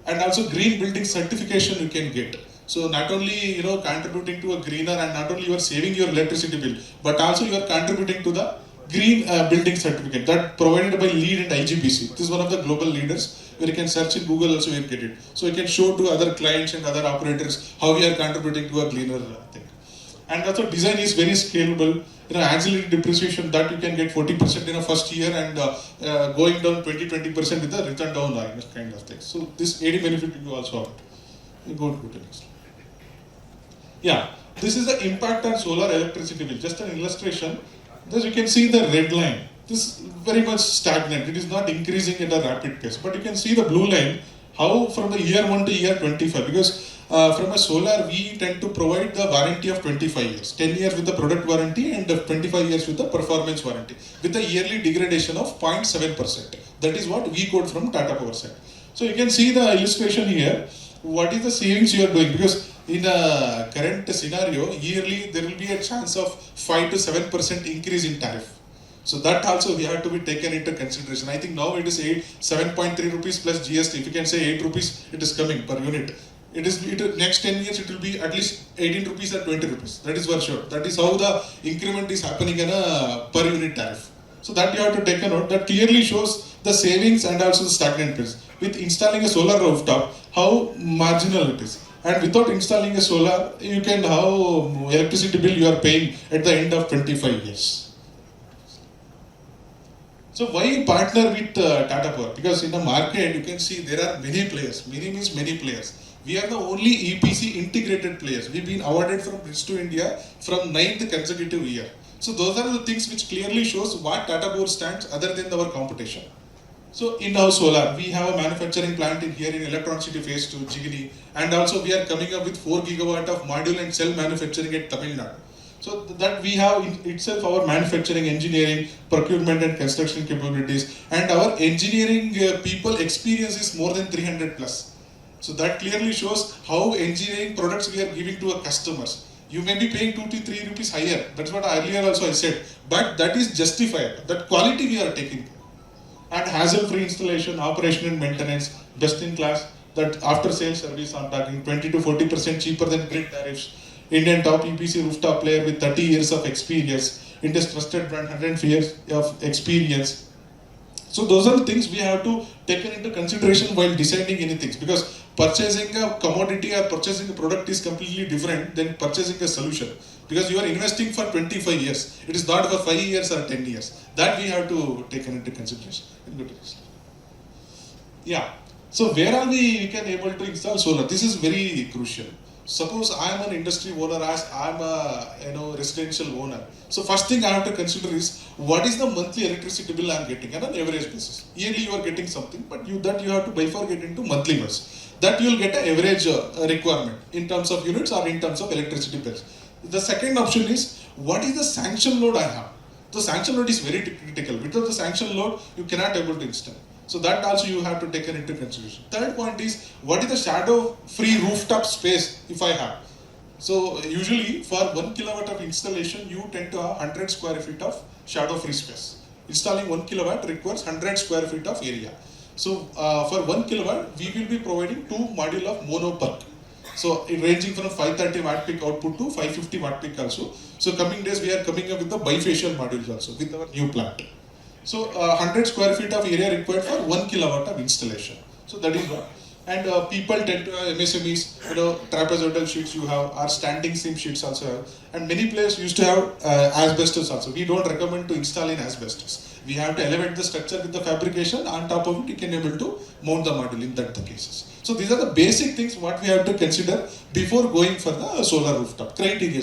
And also green building certification you can get. So not only contributing to a greener, and not only you are saving your electricity bill, but also you are contributing to the green building certificate that provided by LEED and IGBC. This is one of the global leaders, where you can search in Google also you will get it. So you can show to other clients and other operators how we are contributing to a greener thing. And also design is very scalable. Auxiliary depreciation that you can get 40% in a first year, and going down 20% with the return down kind of thing. So this AD benefit you also have. You go to the next. Yeah, this is the impact on solar electricity bill. Just an illustration. Thus you can see the red line. This is very much stagnant. It is not increasing at a rapid pace. But you can see the blue line, how from the year 1 to year 25. Because from a solar, we tend to provide the warranty of 25 years. 10 years with the product warranty and 25 years with the performance warranty. With a yearly degradation of 0.7%. That is what we quote from Tata Power side. So you can see the illustration here. What is the savings you are doing? Because in a current scenario, yearly there will be a chance of 5 to 7% increase in tariff. So that also we have to be taken into consideration. I think now it is 7.3 rupees plus GST. If you can say 8 rupees, it is coming per unit. Next 10 years it will be at least 18 rupees or 20 rupees. That is for sure. That is how the increment is happening in a per unit tariff. So that you have to take a note. That clearly shows the savings and also the stagnant price. With installing a solar rooftop, how marginal it is. And without installing a solar, you can have electricity bill you are paying at the end of 25 years. So why partner with Tata Power? Because in the market, you can see there are many players. Many means many players. We are the only EPC integrated players. We've been awarded from Bridge to India from 9th consecutive year. So those are the things which clearly shows what Tata Power stands other than our competition. So in-house solar, we have a manufacturing plant in here in Electron City Phase 2, Jigini, and also we are coming up with 4 gigawatt of module and cell manufacturing at Tamil Nadu. So that we have in itself our manufacturing, engineering, procurement and construction capabilities, and our engineering people experience is more than 300 plus. So that clearly shows how engineering products we are giving to our customers. You may be paying 2 to 3 rupees higher. That's what earlier also I said. But that is justified. That quality we are taking. And hassle-free installation, operation and maintenance, best in class. That after-sales service, I'm talking 20 to 40% cheaper than grid tariffs. Indian top EPC rooftop player with 30 years of experience. India's trusted brand, 100 years of experience. So those are the things we have to take into consideration while deciding anything. Because purchasing a commodity or purchasing a product is completely different than purchasing a solution, because you are investing for 25 years. It is not for 5 years or 10 years. That we have to take into consideration. Yeah. So where are we can able to install solar? This is very crucial. Suppose I am an industry owner, as I am a residential owner. So first thing I have to consider is what is the monthly electricity bill I am getting on an average basis. Yearly you are getting something, but you have to bifurcate into monthly bills. That you will get an average requirement in terms of units or in terms of electricity bills. The second option is what is the sanction load I have. The sanction load is very critical. Without the sanction load, you cannot able to install. So that also you have to take into consideration. Third point is what is the shadow free rooftop space if I have. So usually for 1 kilowatt of installation, you tend to have 100 square feet of shadow free space. Installing 1 kilowatt requires 100 square feet of area. So for 1 kilowatt, we will be providing 2 modules of mono PERC. So it ranging from 530 watt peak output to 550 watt peak also. So coming days we are coming up with the bifacial modules also with our new plant. So 100 square feet of area required for 1 kilowatt of installation. So that is what. And people tend to have MSMEs, trapezoidal sheets you have, or standing seam sheets also have. And many players used to have asbestos also. We don't recommend to install in asbestos. We have to elevate the structure with the fabrication. On top of it, you can able to mount the module in that the cases. So these are the basic things what we have to consider before going for the solar rooftop. Criteria.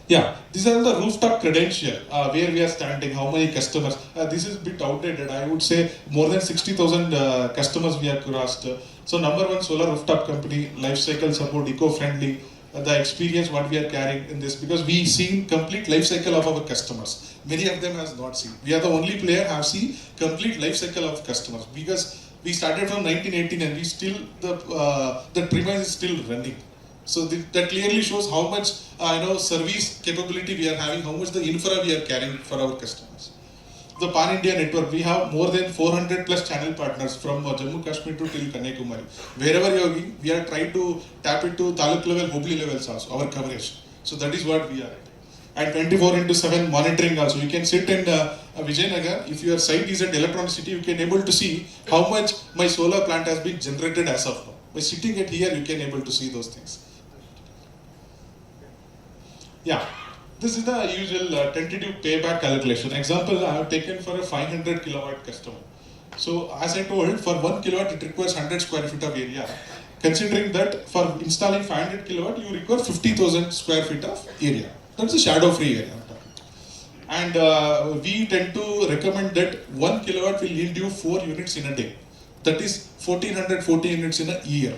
Yeah, these are the rooftop credential, where we are standing, how many customers. This is a bit outdated. I would say more than 60,000 customers we have crossed. So number one solar rooftop company, life cycle support, eco-friendly, the experience what we are carrying in this, because we see complete life cycle of our customers. Many of them has not seen. We are the only player have seen complete life cycle of customers, because we started from 1918 and we still, the premise is still running. So that clearly shows how much service capability we are having, how much the infra we are carrying for our customers. The Pan India network, we have more than 400 plus channel partners from Jammu Kashmir to till Kanyakumari. Wherever you are going, we are trying to tap into taluk level, Hubli levels also, our coverage. So that is what we are at. And 24/7 monitoring also. You can sit in Vijayanagar, if your site is at electronicity, you can able to see how much my solar plant has been generated as of now. By sitting at here, you can able to see those things. Yeah, this is the usual tentative payback calculation. Example I have taken for a 500 kilowatt customer. So as I told, for 1 kilowatt it requires 100 square feet of area. Considering that for installing 500 kilowatt you require 50,000 square feet of area. That's a shadow free area. And we tend to recommend that 1 kilowatt will yield you 4 units in a day. That is 1440 units in a year.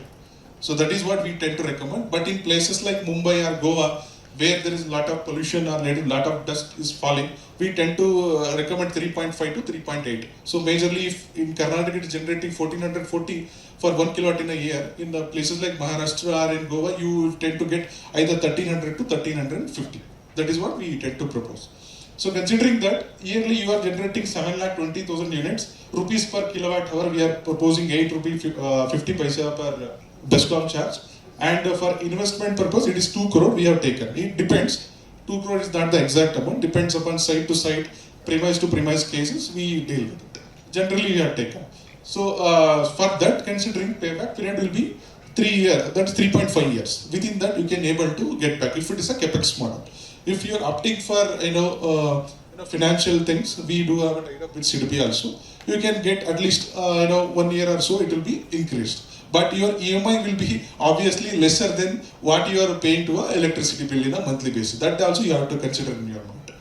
So that is what we tend to recommend. But in places like Mumbai or Goa, where there is a lot of pollution or a lot of dust is falling, we tend to recommend 3.5 to 3.8. So majorly if in Karnataka it is generating 1440 for 1 kilowatt in a year, in the places like Maharashtra or in Goa, you tend to get either 1300 to 1350. That is what we tend to propose. So considering that yearly you are generating 7,20,000 units, rupees per kilowatt hour, we are proposing 8 rupees 50 paisa per DESCOM charge. And for investment purpose, it is 2 crore we have taken. It depends. 2 crore is not the exact amount. Depends upon site to site, premise to premise cases, we deal with it. Generally, we have taken. So for that, considering payback period will be 3 years. That's 3.5 years. Within that, you can able to get back if it is a capex model. If you are opting for financial things, we do have a tie-up with CDP also. You can get at least 1 year or so. It will be increased. But your EMI will be obviously lesser than what you are paying to an electricity bill in a monthly basis. That also you have to consider in your mind.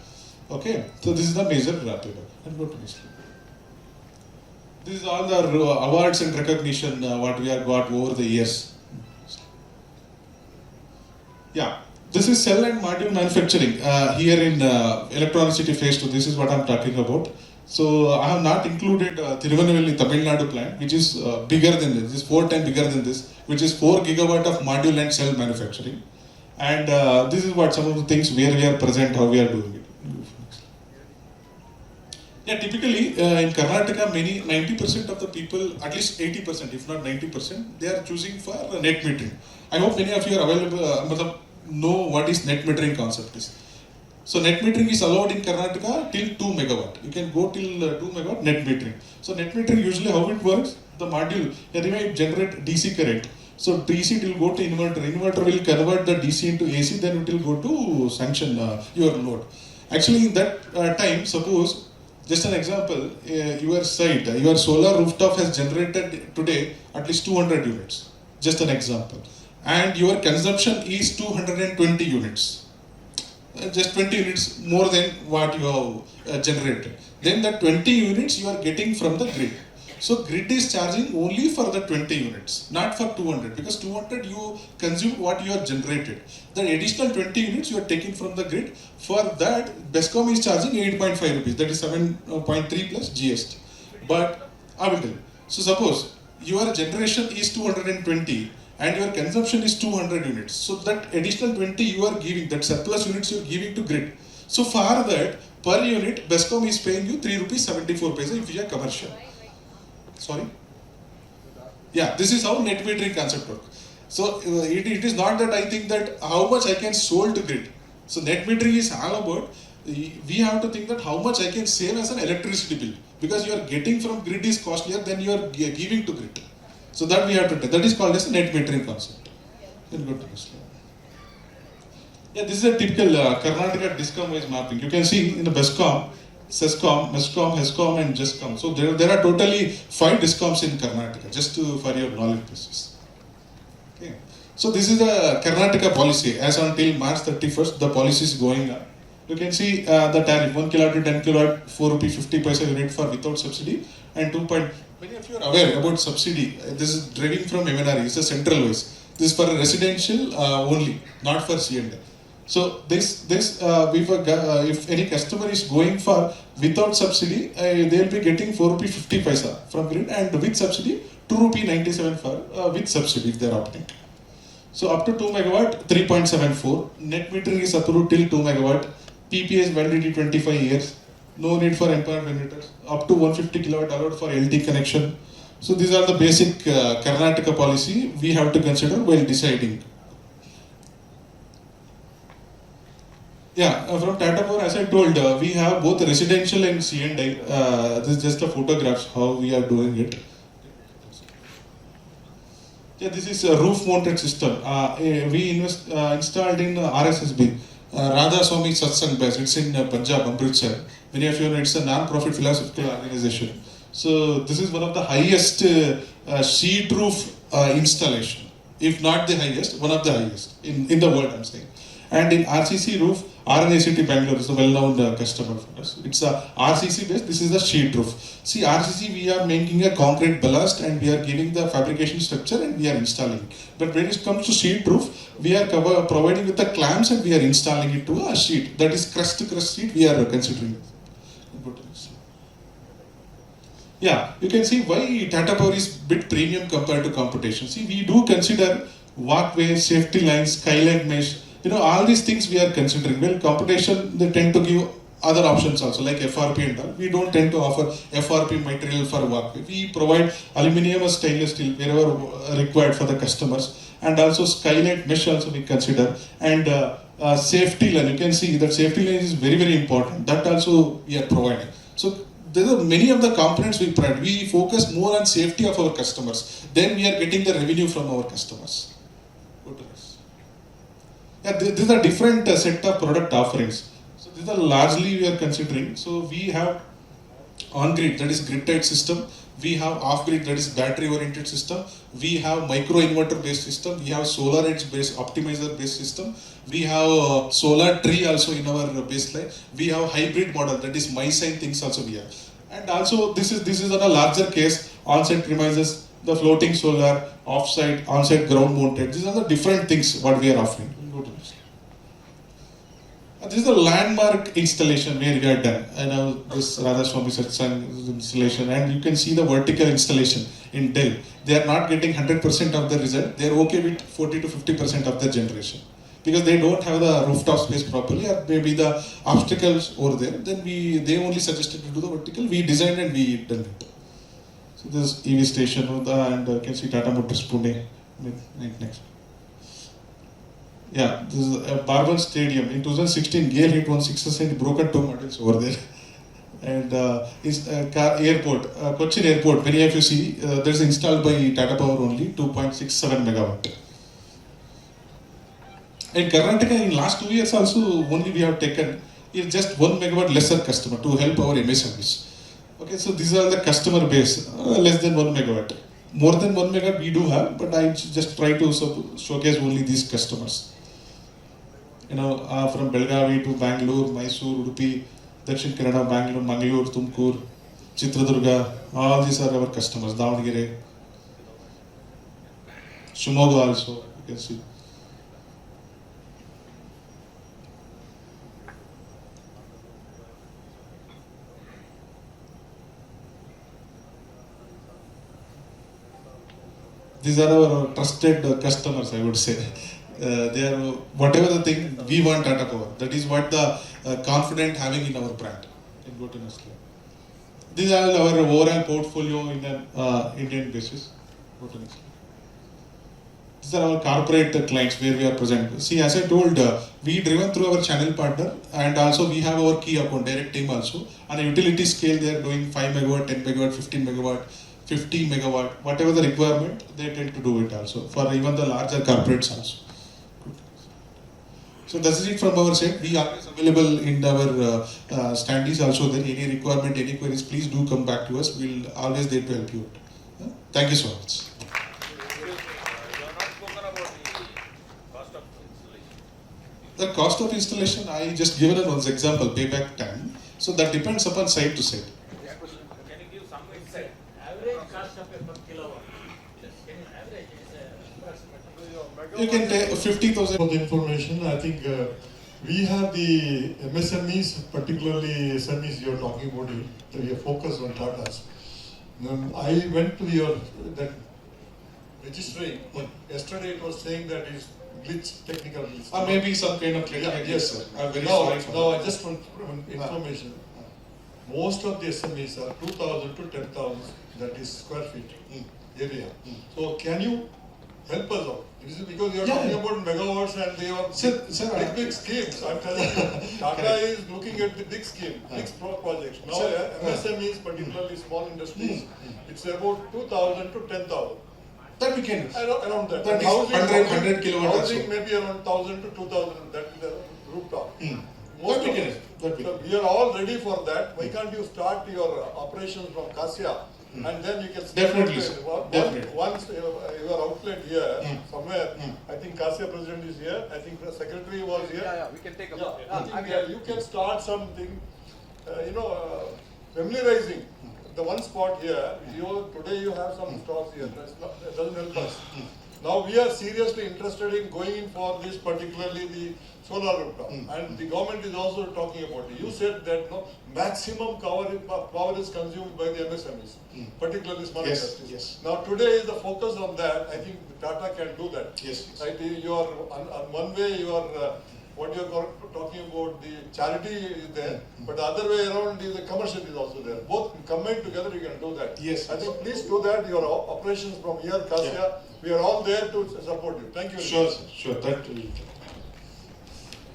Okay, so this is the major payback. And go to this. This is all the awards and recognition what we have got over the years. Yeah, this is cell and module manufacturing here in electronicity phase 2. This is what I am talking about. So I have not included Thiruvannamalai, Tamil Nadu plant, which is bigger than this. This is 4 times bigger than this, which is 4 gigawatt of module and cell manufacturing. And this is what some of the things where we are present, how we are doing it. Yeah, typically in Karnataka, 90% of the people, at least 80%, if not 90%, they are choosing for net metering. I hope many of you are available, know what is net metering concept is. So net metering is allowed in Karnataka till 2 megawatt. You can go till 2 megawatt net metering. So net metering usually how it works? The module anyway generate DC current. So DC it will go to inverter. Inverter will convert the DC into AC. Then it will go to sanction your load. Actually, in that time, suppose just an example, your site, your solar rooftop has generated today at least 200 units. Just an example, and your consumption is 220 units. Just 20 units more than what you have generated. Then the 20 units you are getting from the grid. So grid is charging only for the 20 units, not for 200, because 200 you consume what you have generated. The additional 20 units you are taking from the grid. For that, BESCOM is charging 8.5 rupees, that is 7.3 plus GST. But I will tell you. So suppose your generation is 220 and your consumption is 200 units. So that additional 20 you are giving, that surplus units you are giving to grid. So for that, per unit, BESCOM is paying you 3 rupees 74 paisa if you are commercial. Sorry? Yeah, this is how net metering concept works. So it is not that I think that how much I can sold to grid. So net metering is all about, we have to think that how much I can save as an electricity bill. Because you are getting from grid is costlier than you are giving to grid. So that we have to take. That is called as a net metering concept. Then go to this slide. Yeah, this is a typical Karnataka discom-wise mapping. You can see in the BESCOM, SESCOM, MESCOM, HESCOM and JESCOM. So there are totally 5 discoms in Karnataka, just for your knowledge basis. Okay. So this is the Karnataka policy. As until March 31st, the policy is going on. You can see the tariff, 1 kilowatt to 10 kilowatt, 4 rupee 50 paisa unit for without subsidy, and 2. Many of you are aware about subsidy. This is driving from MNRE, it's a central wise. This is for residential only, not for C&I. So if any customer is going for without subsidy, they will be getting 4 rupee 50 paisa from grid, and with subsidy 2 rupee 97 for with subsidy if they are opting. So up to 2 megawatt 3.74. Net metering is approved till 2 megawatt. PPA is validity 25 years. No need for empowered generators. Up to 150 kilowatt allowed for LT connection. So these are the basic Karnataka policy we have to consider while deciding. Yeah, from Tata Power, as I told, we have both residential and C&I. This is just the photographs, how we are doing it. Yeah, this is a roof-mounted system. We installed in RSSB, Radha Swami Satsang Base. It's in Punjab, Amritsar. Many of you know it's a non-profit philosophical organization. So this is one of the highest sheet roof installation, if not the highest, one of the highest in the world, I'm saying. And in RCC roof, RNACT Bangalore is a well-known customer for us. It's a RCC based, this is the sheet roof. See, RCC we are making a concrete ballast and we are giving the fabrication structure and we are installing it. But when it comes to sheet roof, we are providing with the clamps and we are installing it to a sheet. That is crust to crust sheet we are considering. Yeah, you can see why Tata Power is bit premium compared to competition. See, we do consider walkways, safety lines, skylight mesh. You know, all these things we are considering. Well, competition, they tend to give other options also, like FRP and all. We don't tend to offer FRP material for walkway. We provide aluminium or stainless steel wherever required for the customers. And also skylight mesh also we consider. And safety line, you can see that safety line is very, very important. That also we are providing. So there are many of the components we provide. We focus more on safety of our customers. Then we are getting the revenue from our customers. Yeah, these are different set of product offerings. So these are largely we are considering. So we have on-grid, that is grid-tied system. We have off-grid, that is battery-oriented system. We have micro-inverter-based system. We have solar edge-based optimizer-based system. We have solar tree also in our baseline. We have hybrid model, that is MySign things also we have. And also this is on a larger case, on-site premises, the floating solar, off-site, on-site ground-mounted. These are the different things what we are offering. This is the landmark installation where we are done. I know this Radha Swami Satsang installation, and you can see the vertical installation in Dell. They are not getting 100% of the result. They are okay with 40 to 50% of the generation because they don't have the rooftop space properly, or maybe the obstacles over there. Then they only suggested to do the vertical. We designed and we done it. So this EV station, and you can see Tata Motors Pune. Next. Yeah, this is a Barbon Stadium. In 2016, Gale hit 1 6% broken 2 models over there. And airport, Cochin airport, many of you see, that is installed by Tata Power only, 2.67 megawatt. In Karnataka, in last 2 years also, only we have taken is just 1 megawatt lesser customer to help our MSMEs. Okay, so these are the customer base, less than 1 megawatt. More than 1 megawatt we do have, but I just try to showcase only these customers. From Belgavi to Bangalore, Mysore, Udupi, Dakshin Kannada, Bangalore, Mangalore, Tumkur, Chitradurga, all these are our customers. Davangere, Shimoga also, you can see. These are our trusted customers, I would say. They are whatever the thing we want Tata Power. That is what the confident having in our brand. Go to next slide. These are our overall portfolio in an Indian basis. Go to next slide. These are our corporate clients where we are present. See, as I told, we driven through our channel partner, and also we have our key account direct team also. On a utility scale, they are doing 5 megawatt, 10 megawatt, 15 megawatt, 50 megawatt, whatever the requirement, they tend to do it also for even the larger corporates also. So that's it from our side. We are always available in our standees also. Then any requirement, any queries, please do come back to us. We'll always there to help you. Thank you so much. The cost of installation, I just given one example, payback time. So that depends upon site to site. Can you give some insight? Average cost of a per kilowatt. Can you average approximately? You can take 50,000. For the information, I think we have the MSMEs, particularly SMEs you are talking about, we are focused on Tatas. I went to that registry, but yesterday it was saying that it's glitch, technical glitch. Maybe some kind of technical yes, sir. I'm very sorry for no, that. I just want information. Most of the SMEs are 2,000 to 10,000, that is square feet area. So can you help us out? This is because you are talking about megawatts and they are big schemes. I'm telling you, Tata is looking at the big scheme, big projects. Now MSMEs, particularly small industries, it's about 2,000 to 10,000. That we can. Around that. That is 100 kilowatt housing also. maybe around 1,000 to 2,000. That is the rooftop. That we can. So we are all ready for that. Why can't you start your operations from Kassia and then you can Definitely, sir. Definitely. Once your outlet here somewhere. I think Kassia president is here. I think the secretary was here. Yeah, we can take a I think you can start something. Familiarizing the one spot here. Today you have some stocks here. That doesn't help us. Now we are seriously interested in going in for this, particularly the solar rooftop, and the government is also talking about it. You said that maximum power is consumed by the MSMEs, particularly small industries. Yes. Now today is the focus on that. I think Tata can do that. Yes. Right? You are on one way. You are what you are talking about, the charity is there, but the other way around is the commercial is also there. Both combined together, you can do that. Yes. I think please do that. Your operations from here, Kassia, we are all there to support you. Thank you. Sure, sir. Sure. That will.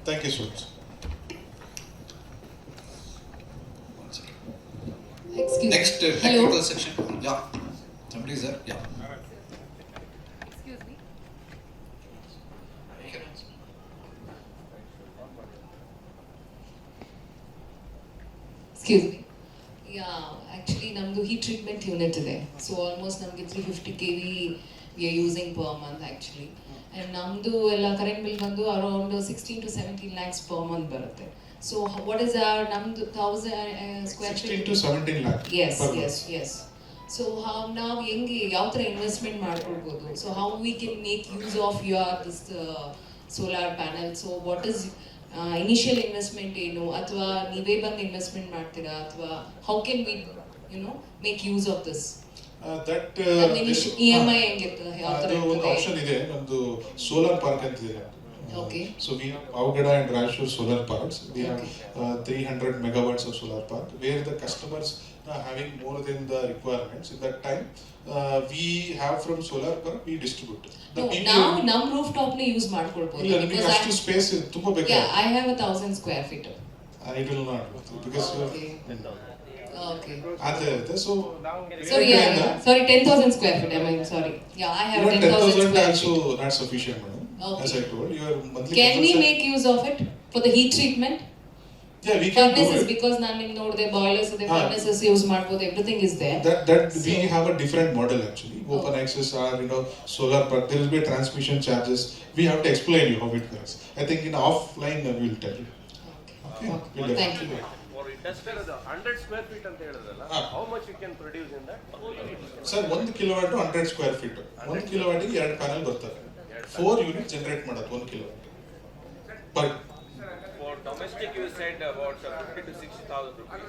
Thank you so much. Excuse Next me. technical Hello. section. Yeah. Somebody is there. Yeah. Excuse me. Excuse me. Yeah, actually, namdu heat treatment unit today. So almost namge 350 kV we are using per month actually. And namdu ella current bill bandu around 16 to 17 lakhs per month barutte. So what is our namdu 1,000 square feet? 16 to 17 lakh. Yes, per yes, month. yes. So how now ಹೆಂಗೆ ಯಾವ ಥರ investment ಮಾಡ್ಕೊಳ್ಬೋದು? So how we can make use of this solar panel? So what is initial investment ಏನು ಅಥವಾ ನೀವೇ ಬಂದು investment ಮಾಡ್ತೀರಾ ಅಥವಾ how can we make use of this? That EMI ಹೆಂಗಿರ್ತದೆ? ಯಾವ ಥರ ಒಂದು ಇರ್ತದೆ? ಆಪ್ಷನ್ ಇದೆ, ನಮ್ದು ಸೋಲಾರ್ ಪಾರ್ಕ್ ಅಂತ ಇದೆ. Okay. So we have Avgada and Rajshore solar parks. We have 300 megawatts of solar park where the customers are having more than the requirements. In that time, we have from solar park we distribute. No, now ನಮ್ಮ rooftop ನೇ use ಮಾಡ್ಕೊಳ್ಬೋದು. ಇಲ್ಲ, ನಿಮಗೆ ಅಷ್ಟು space ತುಂಬಾ ಬೇಕಾಗುತ್ತೆ. Yeah, I have 1,000 square feet. It will not because Okay. ಅದೇ ಇರುತ್ತೆ. So Sorry, sorry, 10,000 square feet. I mean, sorry. Yeah, I have 10,000 square also feet. not sufficient, madam. Okay. As I told you, your monthly Can we consumption- make use of it for the heat treatment? Yeah, we can do Furnaces, it. because ನಾನು ನೋಡಿದೆ boilers ಇದೆ, Ah. furnaces use ಮಾಡ್ಬೋದು, everything is there. That we So- have a different model actually. Open access or solar, but there will be transmission charges. We have to explain you how it works. I think in offline we will tell you. Okay. We'll Thank you. For industrial, 100 square feet ಅಂತ ಹೇಳಿದ್ರಲ್ಲ, how much you can produce in that? Sir, 1 kilowatt 100 square feet. 1 kilowatt ಗೆ 2 panel ಬರ್ತವೆ. 4 unit generate ಮಾಡೋದು 1 kilowatt. But For domestic, you said about 50 to 60,000 rupees.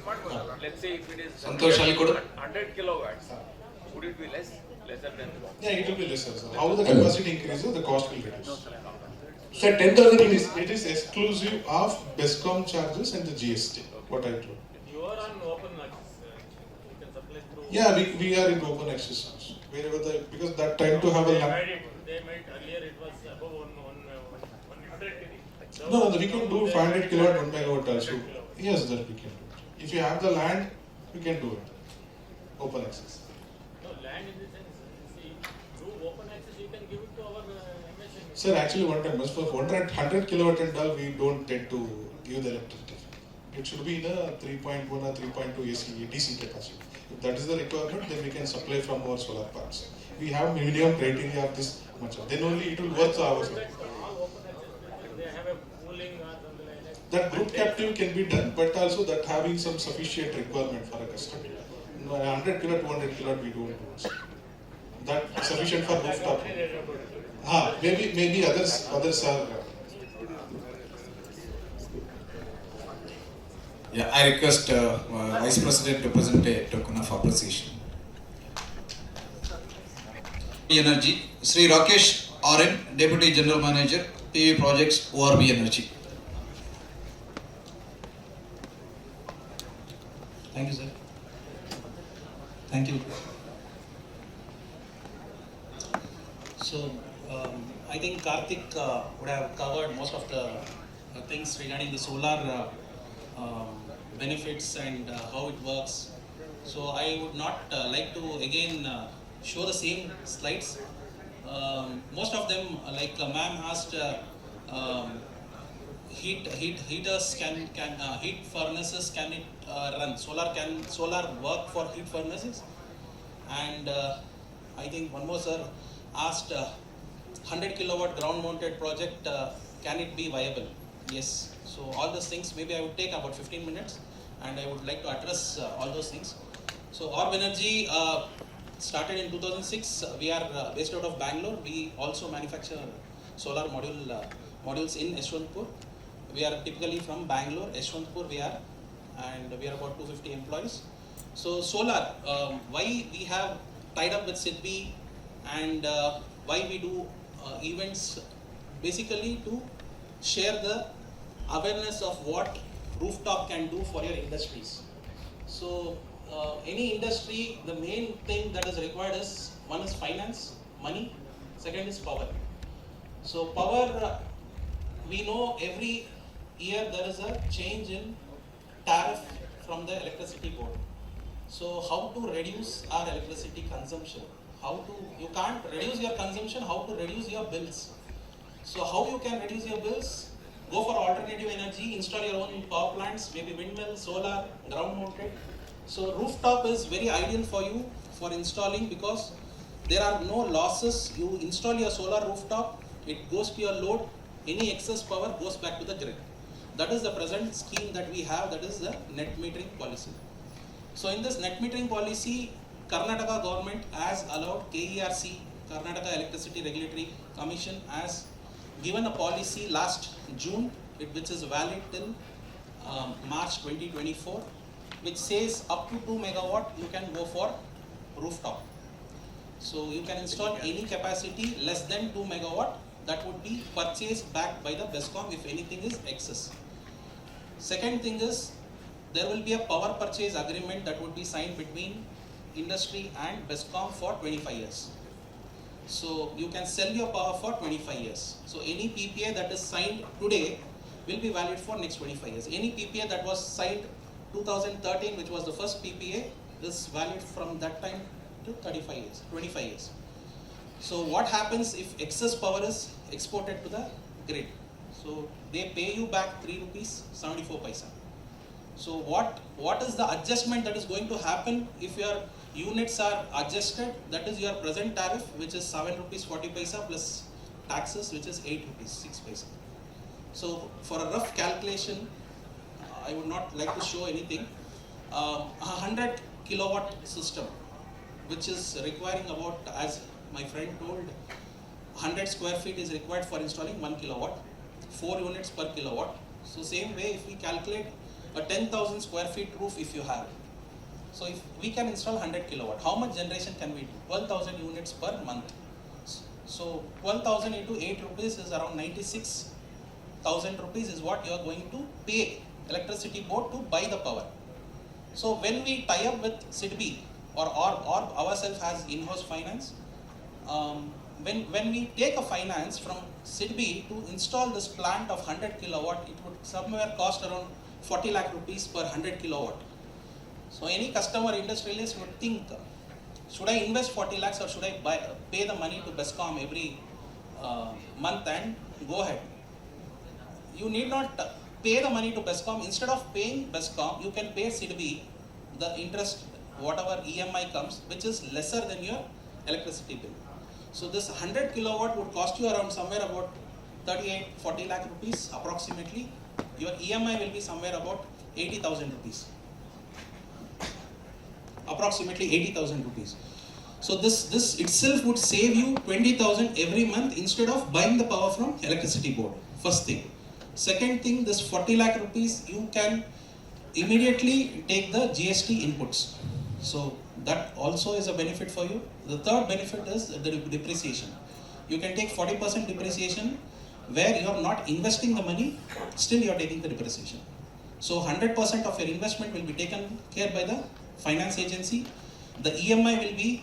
Let's say if it is Santosh Ali kodu. 100 kilowatts, would it be lesser than that? yeah, it will be lesser. Sir. How the capacity increases, the cost will reduce. Sir, 10,000 It is exclusive of BESCOM charges and the GST. What I told. You are on open access. You can supply through. Yeah, we are in open access also. Wherever because that time to have a They made earlier it was above 100 kV. No, we can do 500 kilowatt 1 megawatt also. Yes, that we can do. If you have the land, we can do it. Open access. No, land in the sense, see, through open access you can give it to our MSME. Sir, actually one time, for 100 kilowatt and all, we don't tend to give the electricity. It should be in a 3.1 or 3.2 AC, DC capacity. If that is the requirement, then we can supply from our solar parks. We have minimum criteria of this much. Then only it will work hours. All open access, they have a pooling or something like that. That group captive can be done, but also that having some sufficient requirement for a customer. 100 kilowatt, 200 kilowatt, we don't do. That sufficient for rooftop. Maybe others are. Yeah, I request Vice President to present a token of appreciation. Energy, Sri Rakesh RN, Deputy General Manager, PV Projects, ORB Energy. Thank you, sir. Thank you. So, I think Karthik would have covered most of the things regarding the solar benefits and how it works. So, I would not like to again show the same slides. Most of them, like ma'am asked, heaters can heat furnaces, can it run? Solar work for heat furnaces? And I think one more sir asked 100 kilowatt ground mounted project, can it be viable? Yes. So all those things, maybe I would take about 15 minutes and I would like to address all those things. So Orb Energy started in 2006. We are based out of Bangalore. We also manufacture solar modules in Yeshwanthpur. We are typically from Bangalore, Yeshwanthpur we are, and we are about 250 employees. So solar, why we have tied up with SIDBI and why we do events, basically to share the awareness of what rooftop can do for your industries. So any industry, the main thing that is required is, one is finance, money, second is power. So power, we know every year there is a change in tariff from the electricity board. So how to reduce our electricity consumption? You can't reduce your consumption, how to reduce your bills? So how you can reduce your bills? Go for alternative energy, install your own power plants, maybe windmill, solar, ground mounted. So rooftop is very ideal for you for installing because there are no losses. You install your solar rooftop, it goes to your load, any excess power goes back to the grid. That is the present scheme that we have, that is the net metering policy. So in this net metering policy, Karnataka government has allowed KERC, Karnataka Electricity Regulatory Commission, has given a policy last June, which is valid till March 2024, which says up to 2 megawatt you can go for rooftop. So you can install any capacity less than 2 megawatt, that would be purchased back by the BESCOM if anything is excess. Second thing is, there will be a power purchase agreement that would be signed between industry and BESCOM for 25 years. So you can sell your power for 25 years. So any PPA that is signed today will be valid for next 25 years. Any PPA that was signed 2013, which was the first PPA, is valid from that time to 35 years, 25 years. So what happens if excess power is exported to the grid? So they pay you back 3 rupees 74 paisa. So what is the adjustment that is going to happen if your units are adjusted? That is your present tariff, which is 7 rupees 40 paisa plus taxes, which is 8 rupees 6 paisa. So for a rough calculation, I would not like to show anything. 100 kilowatt system, which is requiring about, as my friend told, 100 square feet is required for installing 1 kilowatt, 4 units per kilowatt. So same way, if we calculate a 10,000 square feet roof, if you have, so if we can install 100 kilowatt, how much generation can we do? 12,000 units per month. So 12,000 into 8 rupees is around 96,000 rupees is what you are going to pay electricity board to buy the power. So when we tie up with SIDBI or ourselves as in-house finance, when we take a finance from SIDBI to install this plant of 100 kilowatt, it would somewhere cost around 40 lakh rupees per 100 kilowatt. So any customer industrialist would think, should I invest 40 lakhs or should I pay the money to BESCOM every month and go ahead? You need not pay the money to BESCOM. Instead of paying BESCOM, you can pay SIDBI the interest, whatever EMI comes, which is lesser than your electricity bill. So this 100 kilowatt would cost you around somewhere about 38-40 lakh rupees approximately. Your EMI will be somewhere about 80,000 rupees. Approximately 80,000 rupees. So this itself would save you 20,000 every month instead of buying the power from electricity board. First thing. Second thing, this 40 lakh rupees, you can immediately take the GST inputs. So that also is a benefit for you. The third benefit is the depreciation. You can take 40% depreciation where you are not investing the money, still you are taking the depreciation. So 100% of your investment will be taken care by the finance agency. The EMI will be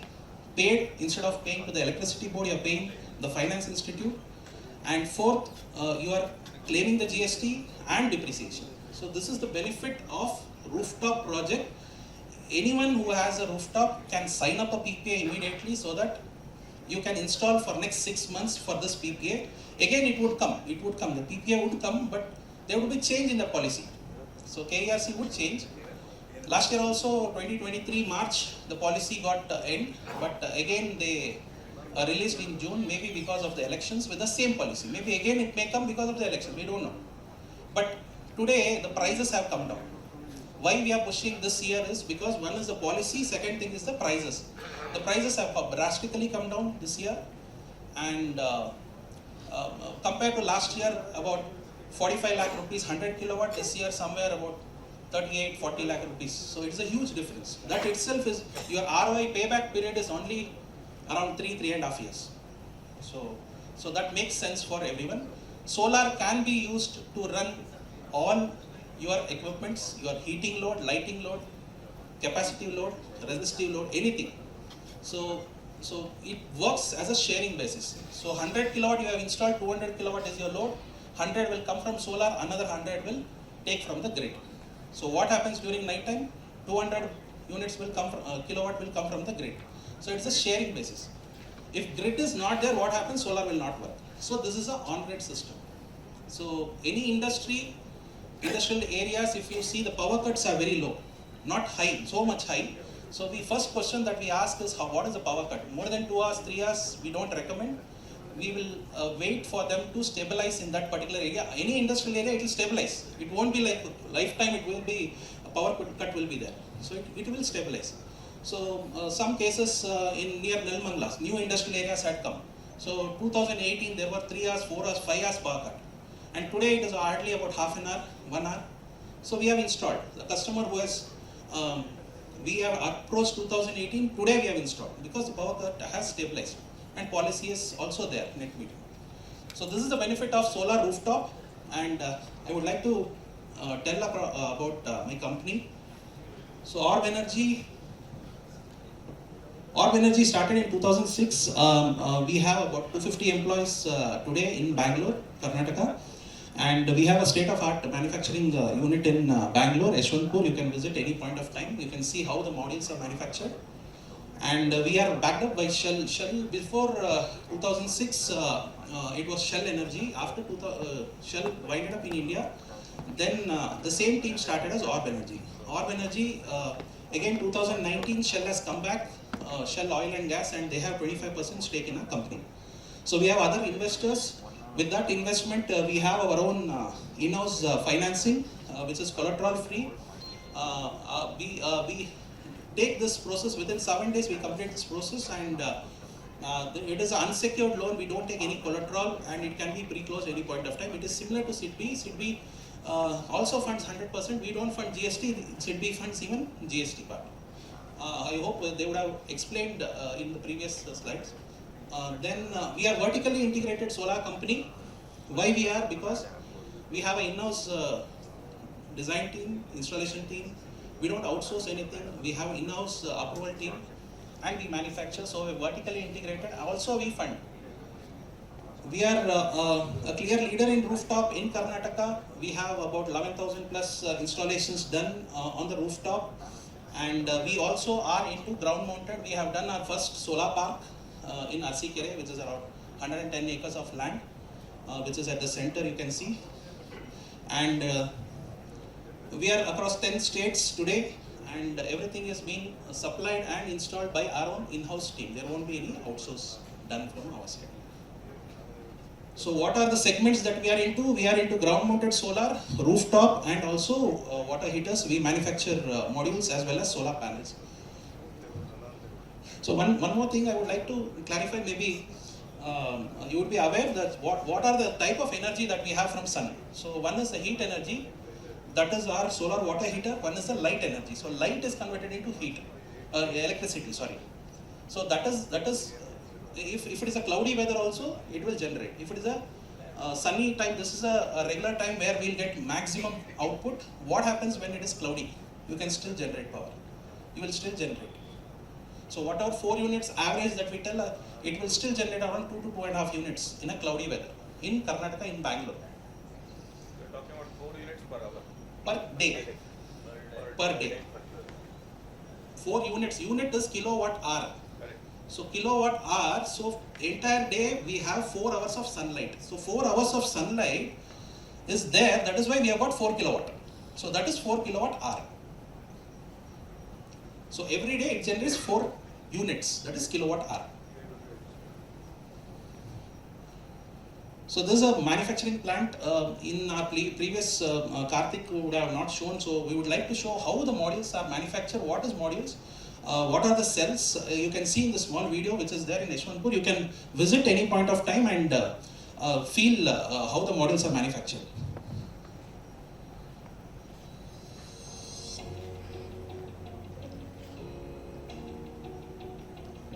paid, instead of paying to the electricity board, you are paying the finance institute. And fourth, you are claiming the GST and depreciation. So this is the benefit of rooftop project. Anyone who has a rooftop can sign up a PPA immediately so that you can install for next 6 months for this PPA. Again, it would come, the PPA would come, but there would be change in the policy. So KERC would change. Last year also, 2023 March, the policy got end, but again they released in June, maybe because of the elections with the same policy. Maybe again it may come because of the election, we don't know. But today the prices have come down. Why we are pushing this year is because one is the policy, second thing is the prices. The prices have drastically come down this year, and compared to last year, about 45 lakh rupees 100 kilowatt, this year somewhere about 38-40 lakh rupees. So it's a huge difference. That itself is, your ROI payback period is only around 3.5 years. So that makes sense for everyone. Solar can be used to run all your equipments, your heating load, lighting load, capacitive load, resistive load, anything. So it works as a sharing basis. So 100 kilowatt you have installed, 200 kilowatt is your load, 100 will come from solar, another 100 will take from the grid. So what happens during night time? 200 units will come from, kilowatt will come from the grid. So it's a sharing basis. If grid is not there, what happens? Solar will not work. So this is an on-grid system. So any industrial areas, if you see, the power cuts are very low, not high, so much high. So the first question that we ask is, what is the power cut? More than 2 hours, 3 hours, we don't recommend. We will wait for them to stabilize in that particular area. Any industrial area, it will stabilize. It won't be like lifetime, it will be, a power cut will be there. So it will stabilize. So some cases in near Nilmanglas, new industrial areas had come. So 2018, there were 3 hours, 4 hours, 5 hours power cut. And today it is hardly about half an hour, 1 hour. So we have installed. The customer who has, we have approached 2018, today we have installed because the power cut has stabilized. And policy is also there, net metering. So this is the benefit of solar rooftop, and I would like to tell about my company. So Orb Energy started in 2006. We have about 250 employees today in Bangalore, Karnataka, And we have a state-of-art manufacturing unit in Bangalore, Yeshwanthpur. You can visit any point of time. You can see how the modules are manufactured. And we are backed up by Shell. Shell before 2006, it was Shell Energy. After Shell winded up in India, then the same team started as Orb Energy. Orb Energy, again 2019, Shell has come back, Shell Oil and Gas, and they have 25% stake in our company. So we have other investors. With that investment, we have our own in-house financing, which is collateral free. We take this process within 7 days. We complete this process, and it is an unsecured loan. We don't take any collateral, and it can be pre-closed any point of time. It is similar to SIDBI. SIDBI also funds 100%. We don't fund GST. SIDBI funds even GST part. I hope they would have explained in the previous slides. Then we are vertically integrated solar company. Why we are? Because we have an in-house design team, installation team. We don't outsource anything. We have in-house approval team, and we manufacture. So we're vertically integrated. Also, we fund. We are a clear leader in rooftop in Karnataka. We have about 11,000 plus installations done on the rooftop, and we also are into ground mounted. We have done our first solar park in KASSIA-GRAHVIK, which is around 110 acres of land, which is at the center, you can see. And we are across 10 states today, and everything is being supplied and installed by our own in-house team. There won't be any outsource done from our side. So what are the segments that we are into? We are into ground mounted solar, rooftop, and also water heaters. We manufacture modules as well as solar panels. So one more thing I would like to clarify, maybe you would be aware that what are the type of energy that we have from sun. So one is the heat energy, that is our solar water heater. One is the light energy. So light is converted into heat, electricity, sorry. So that is if it is a cloudy weather also, it will generate. If it is a sunny time, this is a regular time where we'll get maximum output. What happens when it is cloudy? You can still generate power. You will still generate. So whatever 4 units average that we tell, it will still generate around 2 to 2.5 units in a cloudy weather in Karnataka, in Bangalore. You're talking about 4 units per hour. Per day. Per day. 4 units. Unit is kilowatt hour. So kilowatt hour, so entire day we have 4 hours of sunlight. So 4 hours of sunlight is there, that is why we have got 4 kilowatt. So that is 4 kilowatt hour. So every day it generates 4 units, that is kilowatt hour. So this is a manufacturing plant. In our previous Karthik would have not shown, so we would like to show how the modules are manufactured. What is modules? What are the cells? You can see in the small video which is there in Yeshwanthpur. You can visit any point of time and feel how the modules are manufactured.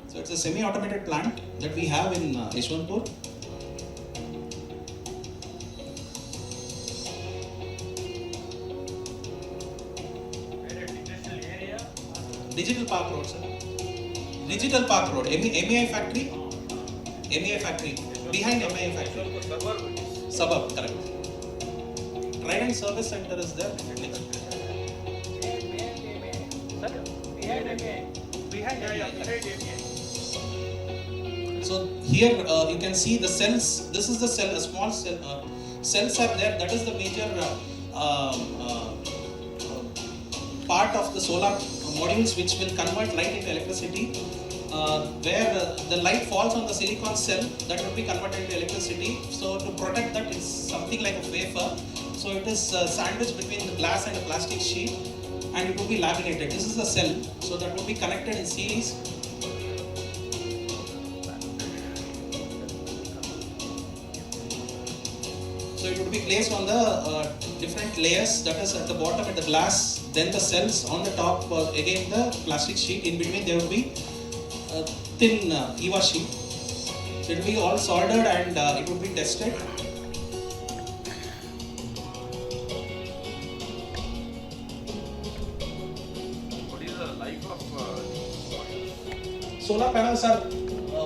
So it's a semi-automated plant that we have in Yeshwanthpur. Digital Park Road, sir. Digital Park Road, MEI factory. MEI factory. Behind MEI factory. Suburb, correct. Trident Service Center is there. So here you can see the cells. This is the cell, a small cell. Cells are there. That is the major part of the solar modules which will convert light into electricity. Where the light falls on the silicon cell, that will be converted into electricity. So to protect that, it's something like a wafer. So it is sandwiched between the glass and a plastic sheet, and it will be laminated. This is the cell, so that will be connected in series. So it would be placed on the different layers, that is at the bottom at the glass, then the cells on the top, again the plastic sheet. In between there will be a thin EVA sheet. So it will be all soldered and it will be tested. What is the life of Solar panels are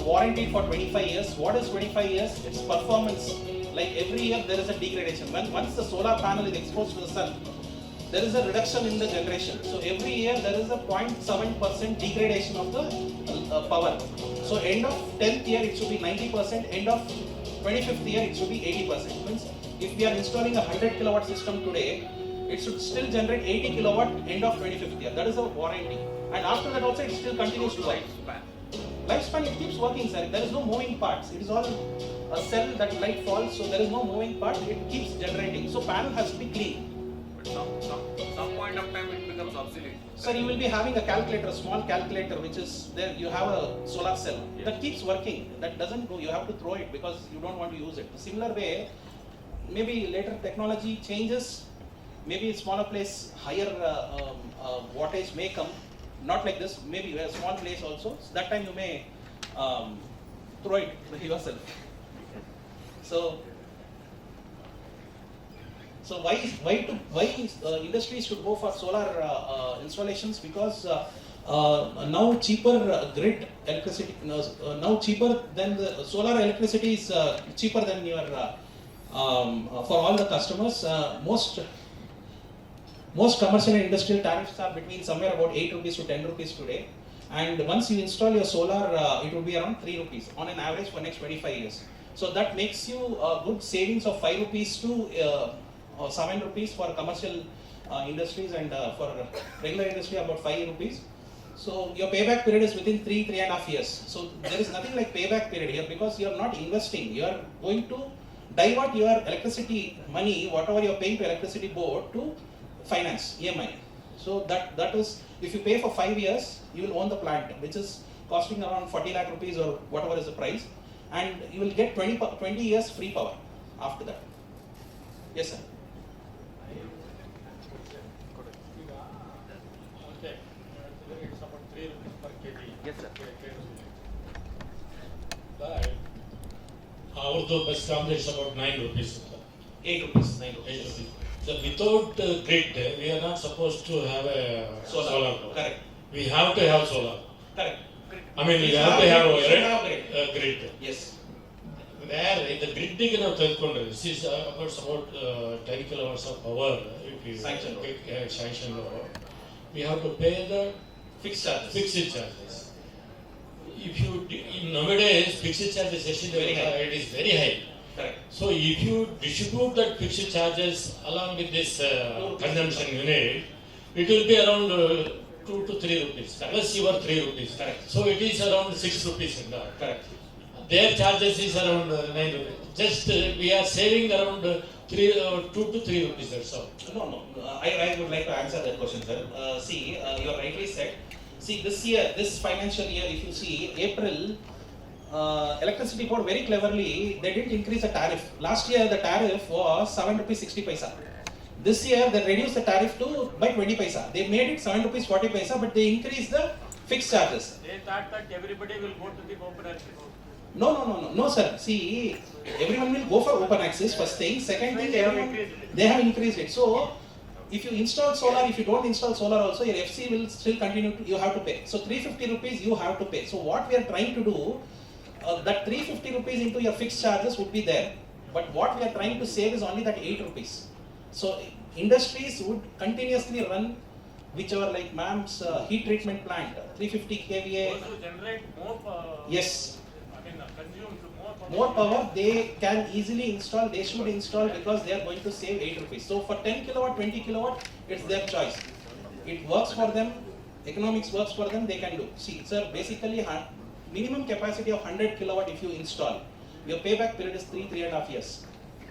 warranted for 25 years. What is 25 years? It's performance. Like every year there is a degradation. Once the solar panel is exposed to the sun, there is a reduction in the generation. So every year there is a 0.7% degradation of the power. So end of 10th year it should be 90%, end of 25th year it should be 80%. Means if we are installing a 100 kilowatt system today, it should still generate 80 kilowatt end of 25th year. That is a warranty. And after that also it still continues to work. Lifespan, it keeps working, sir. There is no moving parts. It is all a cell that light falls, so there is no moving part. It keeps generating. So panel has to be clean. But some point of time it becomes obsolete. Sir, you will be having a calculator, a small calculator, which is there. You have a solar cell that keeps working. That doesn't go. You have to throw it because you don't want to use it. The similar way, maybe later technology changes. Maybe a smaller place, higher wattage may come. Not like this. Maybe a small place also. So that time you may throw it yourself. So why industries should go for solar installations? Because now cheaper grid electricity, now cheaper than the solar electricity is cheaper than your for all the customers. Most commercial and industrial tariffs are between somewhere about 8 rupees to 10 rupees today. And once you install your solar, it will be around 3 rupees on an average for next 25 years. So that makes you a good savings of 5 rupees to 7 rupees for commercial industries, and for regular industry about 5 rupees. So your payback period is within 3.5 years. So there is nothing like payback period here because you are not investing. You are going to divert your electricity money, whatever you are paying to electricity board, to finance, EMI. So that is, if you pay for 5 years, you will own the plant, which is costing around 40 lakh rupees or whatever is the price, and you will get 20 years free power after that. Yes, sir. Okay. It's about 3 rupees per kg. Yes, sir. Our bus comes is about 9 rupees. 8 rupees, 9 rupees. 8 rupees. So without grid, we are not supposed to have a solar power. Correct. We have to have solar. Correct. I mean, we have to have a grid. Yes. Where the gridding ನಾವು ತೆಗೆದುಕೊಂಡ್ರೆ, this is about 10 kilowatts of power. If you sanction law, we have to pay the fixed charges. Fixed charges. If you nowadays fixed charges it is very high. Correct. So if you distribute that fixed charges along with this consumption unit, it will be around 2 to 3 rupees. Plus your 3 rupees. Correct. So it is around 6 rupees in that. Correct. Their charges is around 9 rupees. Just we are saving around 2 to 3 rupees. That's all. No. I would like to answer that question, sir. See, you rightly said. See, this year, this financial year, if you see, April, electricity board very cleverly, they didn't increase the tariff. Last year, the tariff was 7 rupees 60 paisa. This year, they reduced the tariff by 20 paisa. They made it 7 rupees 40 paisa, but they increased the fixed charges. They thought that everybody will go to the open access. No, sir. See, everyone will go for open access. First thing. Second thing, they have increased it. So, if you install solar, if you don't install solar also, your FC will still continue to, you have to pay. So 350 rupees you have to pay. So what we are trying to do, that 350 rupees into your fixed charges would be there. But what we are trying to save is only that 8 rupees. So industries would continuously run whichever, like ma'am's heat treatment plant, 350 kVA. Also generate more Yes. Consume more power they can easily install, they should install, because they are going to save 8 rupees. So for 10 kilowatt, 20 kilowatt, it's their choice. It works for them, economics works for them, they can do. See, sir, basically minimum capacity of 100 kilowatt if you install, your payback period is 3.5 years.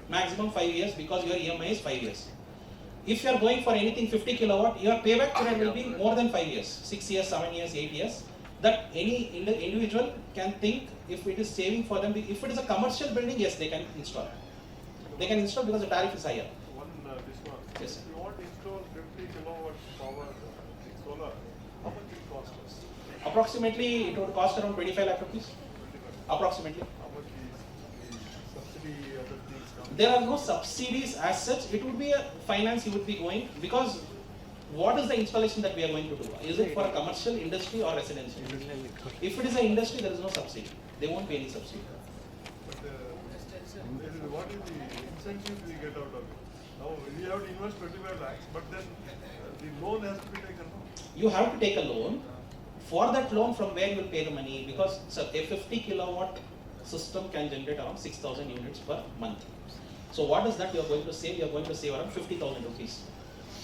Maximum 5 years because your EMI is 5 years. If you are going for anything 50 kilowatt, your payback period will be more than 5 years, 6 years, 7 years, 8 years. That any individual can think if it is saving for them. If it is a commercial building, yes, they can install. They can install because the tariff is higher. Yes, sir. If you want to install 50 kilowatt power solar, how much it cost us? Approximately, it would cost around 25 lakh rupees. Approximately. How much is subsidy, other things come? There are no subsidies as such. It would be a finance you would be going, because what is the installation that we are going to do? Is it for a commercial, industry or residential? If it is an industry, there is no subsidy. There won't be any subsidy. But what is the incentive we get out of it? Now we have to invest 25 lakhs, but then the loan has to be taken. You have to take a loan. For that loan, from where you will pay the money? Because a 50 kilowatt system can generate around 6,000 units per month. So what is that you are going to save? You are going to save around 50,000 rupees.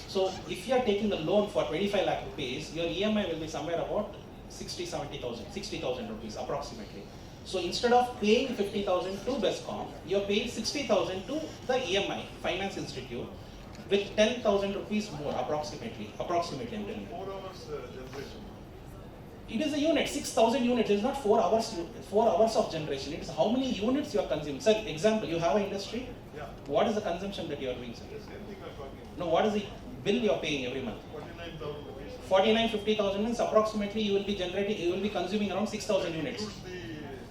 So if you are taking a loan for 25 lakh rupees, your EMI will be somewhere about 60,000 rupees approximately. So instead of paying 50,000 to BESCOM, you are paying 60,000 to the EMI, Finance Institute, with 10,000 rupees more approximately. Approximately, I'm telling you. 4 hours generation. It is a unit, 6,000 units. It is not 4 hours. 4 hours of generation. It is how many units you are consuming. Sir, example, you have an industry. Yeah. What is the consumption that you are doing, sir? The same thing I'm talking about. No, what is the bill you are paying every month? 49,000 rupees. 49, 50,000 means approximately you will be generating. You will be consuming around 6,000 units.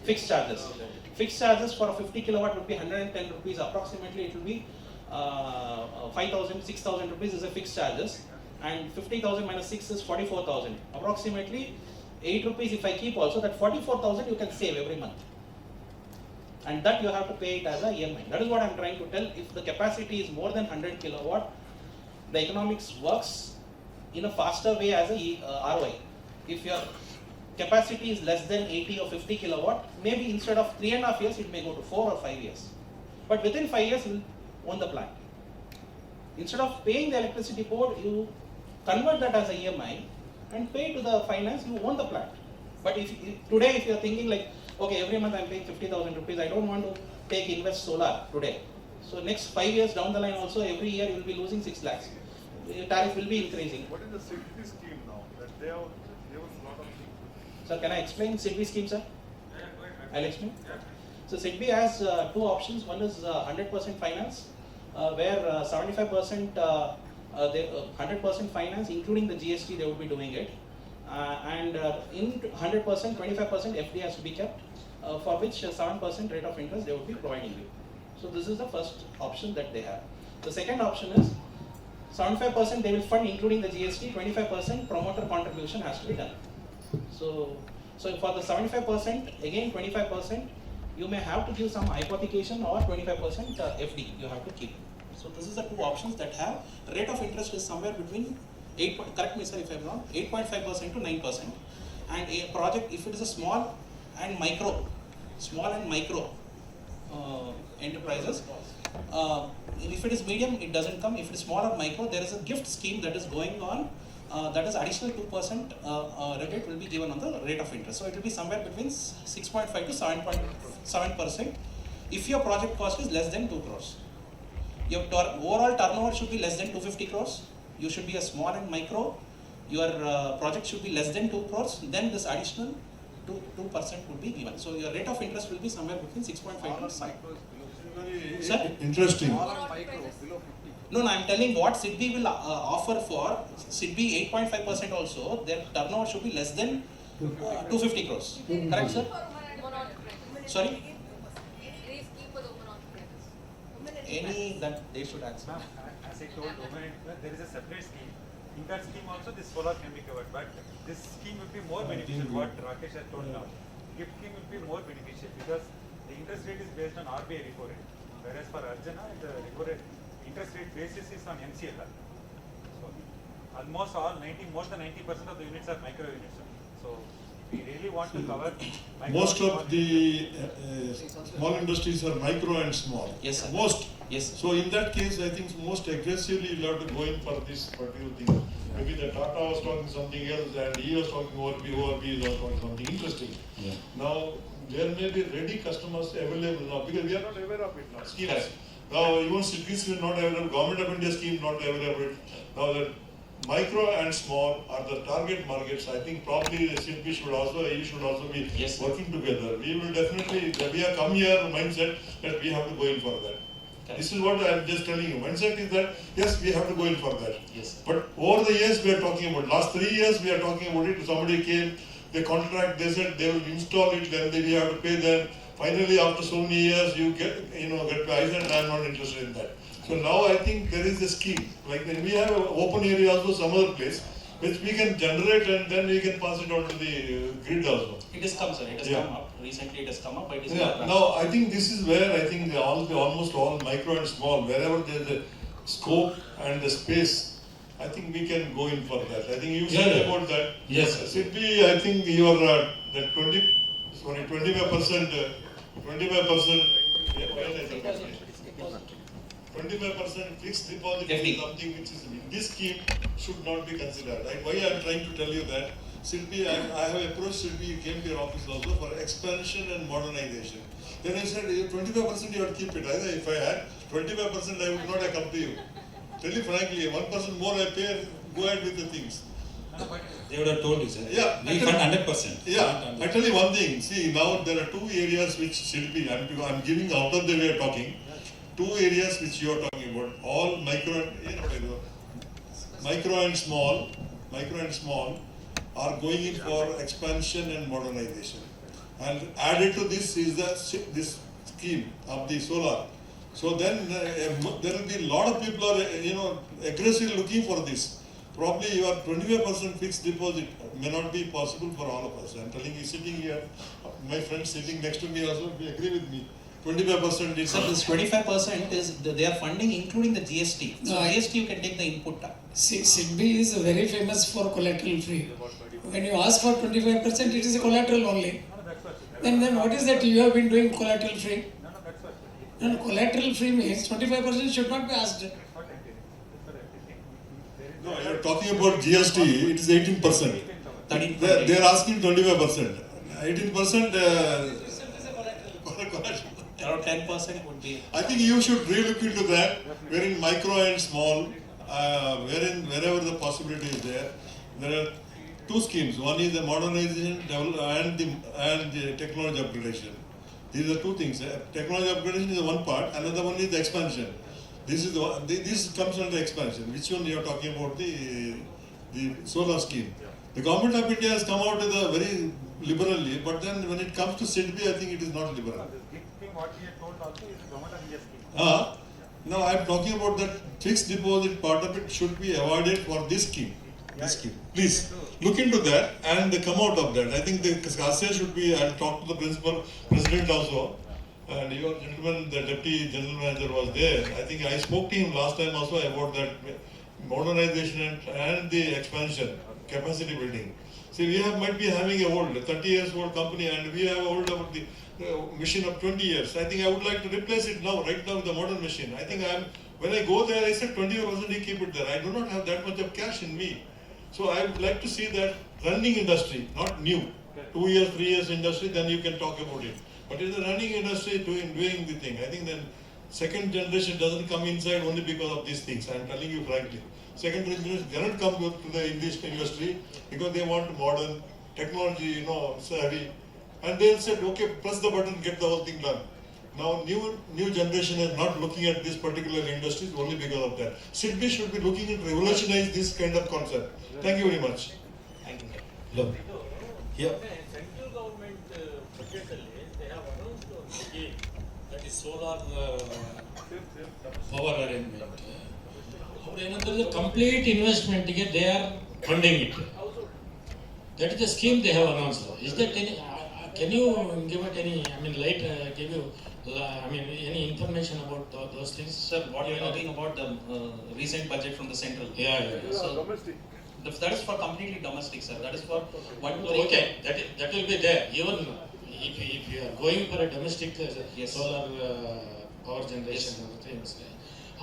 Fixed charges. Fixed charges for a 50 kilowatt would be 110 rupees. Approximately it will be 5,000, 6,000 rupees is a fixed charges, and 50,000 minus 6 is 44,000. Approximately 8 rupees if I keep also, that 44,000 you can save every month. And that you have to pay it as a EMI. That is what I am trying to tell. If the capacity is more than 100 kilowatt, the economics works in a faster way as a ROI. If your capacity is less than 80 or 50 kilowatt, maybe instead of 3.5 years, it may go to 4 or 5 years. But within 5 years, you will own the plant. Instead of paying the electricity board, you convert that as a EMI and pay to the finance, you own the plant. But if today, if you are thinking like, okay, every month I am paying 50,000 rupees, I don't want to invest solar today. So next 5 years down the line also, every year you will be losing 6 lakhs. The tariff will be increasing. What is the SIDBI scheme now? That they have a lot of things. Sir, can I explain SIDBI scheme, sir? I'll explain. So SIDBI has 2 options. One is 100% finance, where 75% 100% finance, including the GST, they would be doing it. And in 100%, 25% FD has to be kept, for which 7% rate of interest they would be providing you. So this is the first option that they have. The second option is 75% they will fund including the GST, 25% promoter contribution has to be done. So for the 75%, again 25%, you may have to give some hypothecation, or 25% FD you have to keep. So this is the 2 options that have rate of interest is somewhere between 8, correct me sir if I am wrong, 8.5% to 9%. And a project, if it is a small and micro enterprises, if it is medium, it doesn't come. If it is small or micro, there is a gift scheme that is going on. That is additional 2% rebate will be given on the rate of interest. So it will be somewhere between 6.5 to 7.7% if your project cost is less than 2 crores. Your overall turnover should be less than 250 crores. You should be a small and micro. Your project should be less than 2 crores. Then this additional 2% would be given. So your rate of interest will be somewhere between 6.5 to 7. Sir? Interesting. No, I am telling what SIDBI will offer for SIDBI 8.5% also. Their turnover should be less than 250 crores. Correct, sir? Sorry? Any that they should answer. As I told, there is a separate scheme. In that scheme also, this solar can be covered, but this scheme will be more beneficial. What Rakesh has told now, gift scheme will be more beneficial because the interest rate is based on RBI repo rate, whereas for Arjana, the repo rate interest rate basis is on MCLR. So almost all more than 90% of the units are micro units. So we really want to cover most of the small industries are micro and small. Yes, sir. Most. Yes, sir. So in that case, I think most aggressively you have to go in for this particular thing. Maybe the Tata was talking something else and he was talking ORB was talking something interesting. Yeah. Now there may be ready customers available now because we are not aware of it now. Schemes. Now even cities are not aware of Government of India scheme not aware of it. Now that micro and small are the target markets. I think probably the SIDBI should also be working together. We will definitely, we have come here mindset that we have to go in for that. Okay. This is what I am just telling you. Mindset is that yes, we have to go in for that. Yes. But over the years we are talking about, last 3 years we are talking about it. Somebody came, they contract, they said they will install it, then we have to pay them. finally after so many years you get price, and I am not interested in that. So now I think there is a scheme, like when we have an open area also some other place, which we can generate and then we can pass it on to the grid also. It has come, sir. It has come up. Recently it has come up, but it is Yeah. Now I think this is where I think almost all micro and small, wherever there is a scope and the space, I think we can go in for that. I think you said about that. Yes. Siddhi, I think you are that 25%. 25% fixed deposit is something which is in this scheme should not be considered. Right? Why I am trying to tell you that, Silpi, I have approached Silpi, you came to your office also for expansion and modernization. Then I said, 25% you have to keep it. Either if I had 25%, I would not have come to you. Tell you frankly, 1% more I pay, go ahead with the things. They would have told you, sir. Yeah, we fund 100%. Yeah, I tell you one thing. See, now there are two areas which Silpi, I'm giving out of the way of talking. Two areas which you are talking about, all micro and small are going in for expansion and modernization. And added to this is this scheme of the solar. So then there will be a lot of people are aggressively looking for this. Probably your 25% fixed deposit may not be possible for all of us. I'm telling you, sitting here, my friend sitting next to me also agree with me. 25% is... So this 25% is, they are funding including the GST. So GST you can take the input. SIDBI is very famous for collateral free. When you ask for 25%, it is a collateral only. Then what is that you have been doing collateral free? No, collateral free means 25% should not be asked. No, you are talking about GST, it is 18%. They are asking 25%. 18% around 10% would be. I think you should relook into that, wherein micro and small, wherever the possibility is there. There are two schemes. One is the modernization and the technology upgradation. These are two things. Technology upgradation is one part. Another one is the expansion. This comes under expansion. Which one you are talking about? The solar scheme. The government of India has come out with a very liberally, but then when it comes to SIDBI, I think it is not liberal. What we had told also is the government of India scheme. No, I am talking about that fixed deposit part of it should be avoided for this scheme. Please look into that and come out of that. I think the KASSIA should be, I'll talk to the president also. And your gentleman, the deputy general manager was there. I think I spoke to him last time also about that modernization and the expansion, capacity building. See, we might be having a old, 30 years old company, and we have old about the machine of 20 years. I think I would like to replace it now, right now with the modern machine. I think when I go there, I said 20% you keep it there. I do not have that much of cash in me. So I would like to see that running industry, not new. 2 years, 3 years industry, then you can talk about it. But in the running industry, doing the thing, I think then second generation doesn't come inside only because of these things. I am telling you frankly. Second generation cannot come to the industry because they want modern technology, savvy. And they'll say, okay, press the button, get the whole thing done. Now, new generation is not looking at this particular industry only because of that. SIDBI should be looking to revolutionize this kind of concept. Thank you very much. Thank you. Hello. Yeah. Central government budget they have announced a scheme that is solar power arrangement. Another complete investment they are funding it. That is the scheme they have announced. Is that any? Can you give it any? Any information about those things? Sir, what you are talking about the recent budget from the central? Yeah. So, Domestic. That is for completely domestic, sir. That is for 1 to 3. Okay, that will be there. Even if you are going for a domestic solar power generation or things,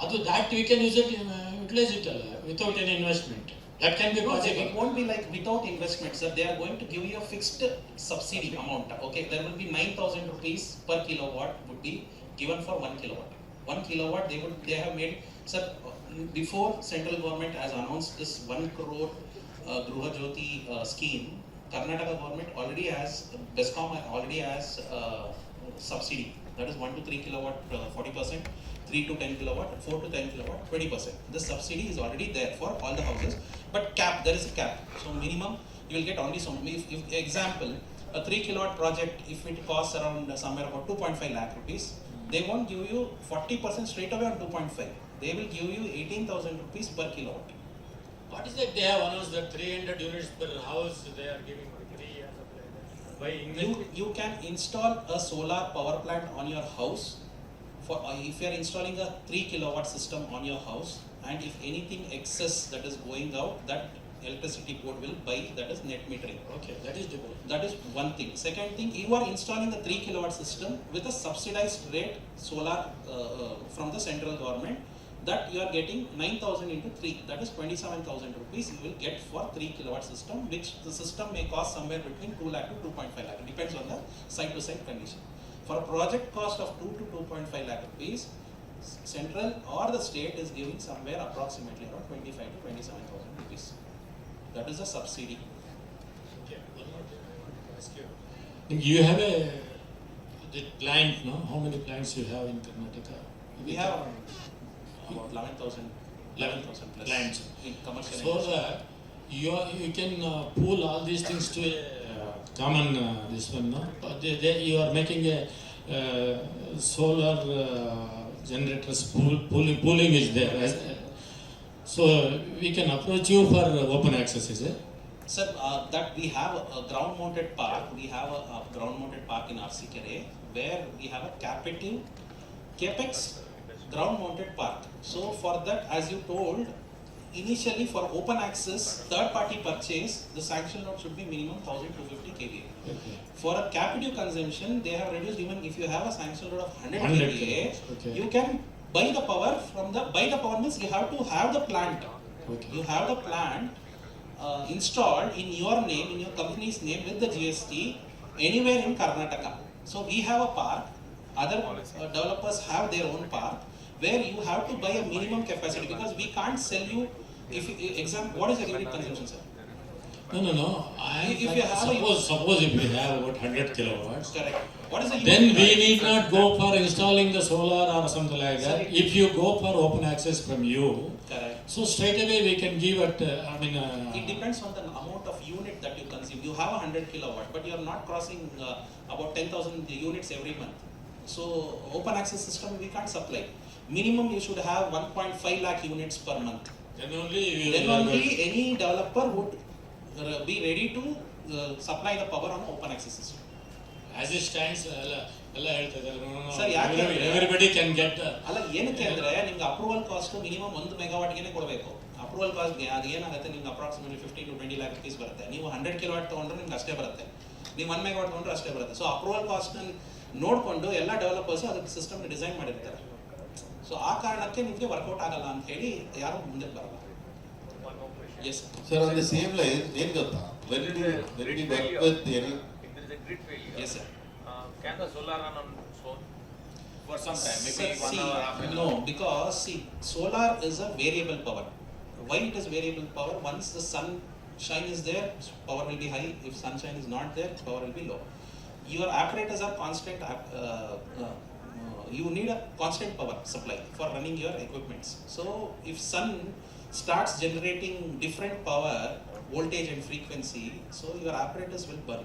that we can utilize it without any investment. That can be possible. It won't be like without investment, sir. They are going to give you a fixed subsidy amount. Okay, there will be 9,000 rupees per kilowatt would be given for 1 kilowatt. 1 kilowatt they have made, sir. Before central government has announced this 1 crore Gruha Jyoti scheme, Karnataka government already has, BESCOM already has subsidy. That is 1 to 3 kilowatt 40%, 3 to 10 kilowatt, 4 to 10 kilowatt 20%. This subsidy is already there for all the houses, but there is a cap. So minimum you will get only so. If example, a 3 kilowatt project, if it costs around somewhere about 2.5 lakh rupees, they won't give you 40% straight away on 2.5. They will give you 18,000 rupees per kilowatt. What is that they have announced that 300 units per house they are giving for 3 years of by You can install a solar power plant on your house for if you are installing a 3 kilowatt system on your house, and if anything excess that is going out, that electricity board will buy, that is net metering. Okay, that is different. That is one thing. Second thing, you are installing a 3 kilowatt system with a subsidized rate solar from the central government, that you are getting 9,000 into 3, that is 27,000 rupees you will get for 3 kilowatt system, which the system may cost somewhere between 2 lakh to 2.5 lakh. It depends on the site to site condition. For a project cost of 2 to 2.5 lakh rupees, central or the state is giving somewhere approximately around 25 to 27,000 rupees. That is a subsidy. Okay, one more thing I want to ask you. You have the plant, no? How many plants you have in Karnataka? We have about 11,000 plus plants in commercial. So that you can pool all these things to a common this one, no? But you are making a solar generators pooling is there. So we can approach you for open access, is it? Sir, that we have a ground mounted park. We have a ground mounted park in Arsikere where we have a captive capex ground mounted park. So for that, as you told, initially for open access third party purchase, the sanction load should be minimum 1250 kVA. Okay. For a captive consumption, they have reduced, even if you have a sanction load of 100 100 kVA, okay. you can buy the power from the, buy the power means you have to have the plant. Okay. You have the plant installed in your name, in your company's name with the GST anywhere in Karnataka. So we have a park, other developers have their own park, where you have to buy a minimum capacity, because we can't sell you, if you, what is the unit consumption, sir? No. If you have suppose if we have about 100 kilowatts, correct. What is the unit then we price? need not go for installing the solar or something like that. Sir, If you go for open access from you, Correct. so straight away we can give it, It depends on the amount of unit that you consume. You have 100 kilowatt, but you are not crossing about 10,000 units every month. So open access system we can't supply. Minimum you should have 1.5 lakh units per month. Then only Any developer would be ready to supply the power on open access system. as it stands, Sir, everybody can get. ಅಲ್ಲ ಏನಕ್ಕೆ ಅಂದ್ರೆ ನಿಮ್ಗೆ approval cost minimum 1 ಮೆಗಾವಾಟ್ಗೆ ಕೊಡಬೇಕು. Approval ಕಾಸ್ಟ್ಗೆ ಅದು ಏನಾಗುತ್ತೆ ನಿಮ್ಗೆ approximately 15 to 20 lakh rupees ಬರುತ್ತೆ. ನೀವು 100 ಕಿಲೋವಾಟ್ ತಗೊಂಡ್ರೆ ನಿಮ್ಗೆ ಅಷ್ಟೇ ಬರುತ್ತೆ. ನೀವು 1 ಮೆಗಾವಾಟ್ ತಗೊಂಡ್ರೆ ಅಷ್ಟೇ ಬರುತ್ತೆ. ಸೊ ಅಪ್ರೂವಲ್ ಕಾಸ್ಟ್ ನೋಡಿಕೊಂಡು ಎಲ್ಲ ಡೆವಲಪರ್ಸ್ ಅದಕ್ಕೆ ಸಿಸ್ಟಮ್ ಡಿಸೈನ್ ಮಾಡಿರ್ತಾರೆ. ಸೊ ಆ ಕಾರಣಕ್ಕೆ ನಿಮಗೆ ವರ್ಕೌಟ್ ಆಗಲ್ಲ ಅಂತ ಹೇಳಿ ಯಾರು ಮುಂದೆ ಬರಲ್ಲ. Yes sir, on the same line ಏನು ಗೊತ್ತಾ, when you work with any, if there is a grid failure, yes sir, can the solar run on its own for some time, maybe Sir, 1 hour, half an hour? No, because solar is a variable power. Why it is variable power? Once the sunshine is there, power will be high. If sunshine is not there, power will be low. Your apparatus are constant. You need a constant power supply for running your equipments. So if sun starts generating different power, voltage and frequency, so your apparatus will burn.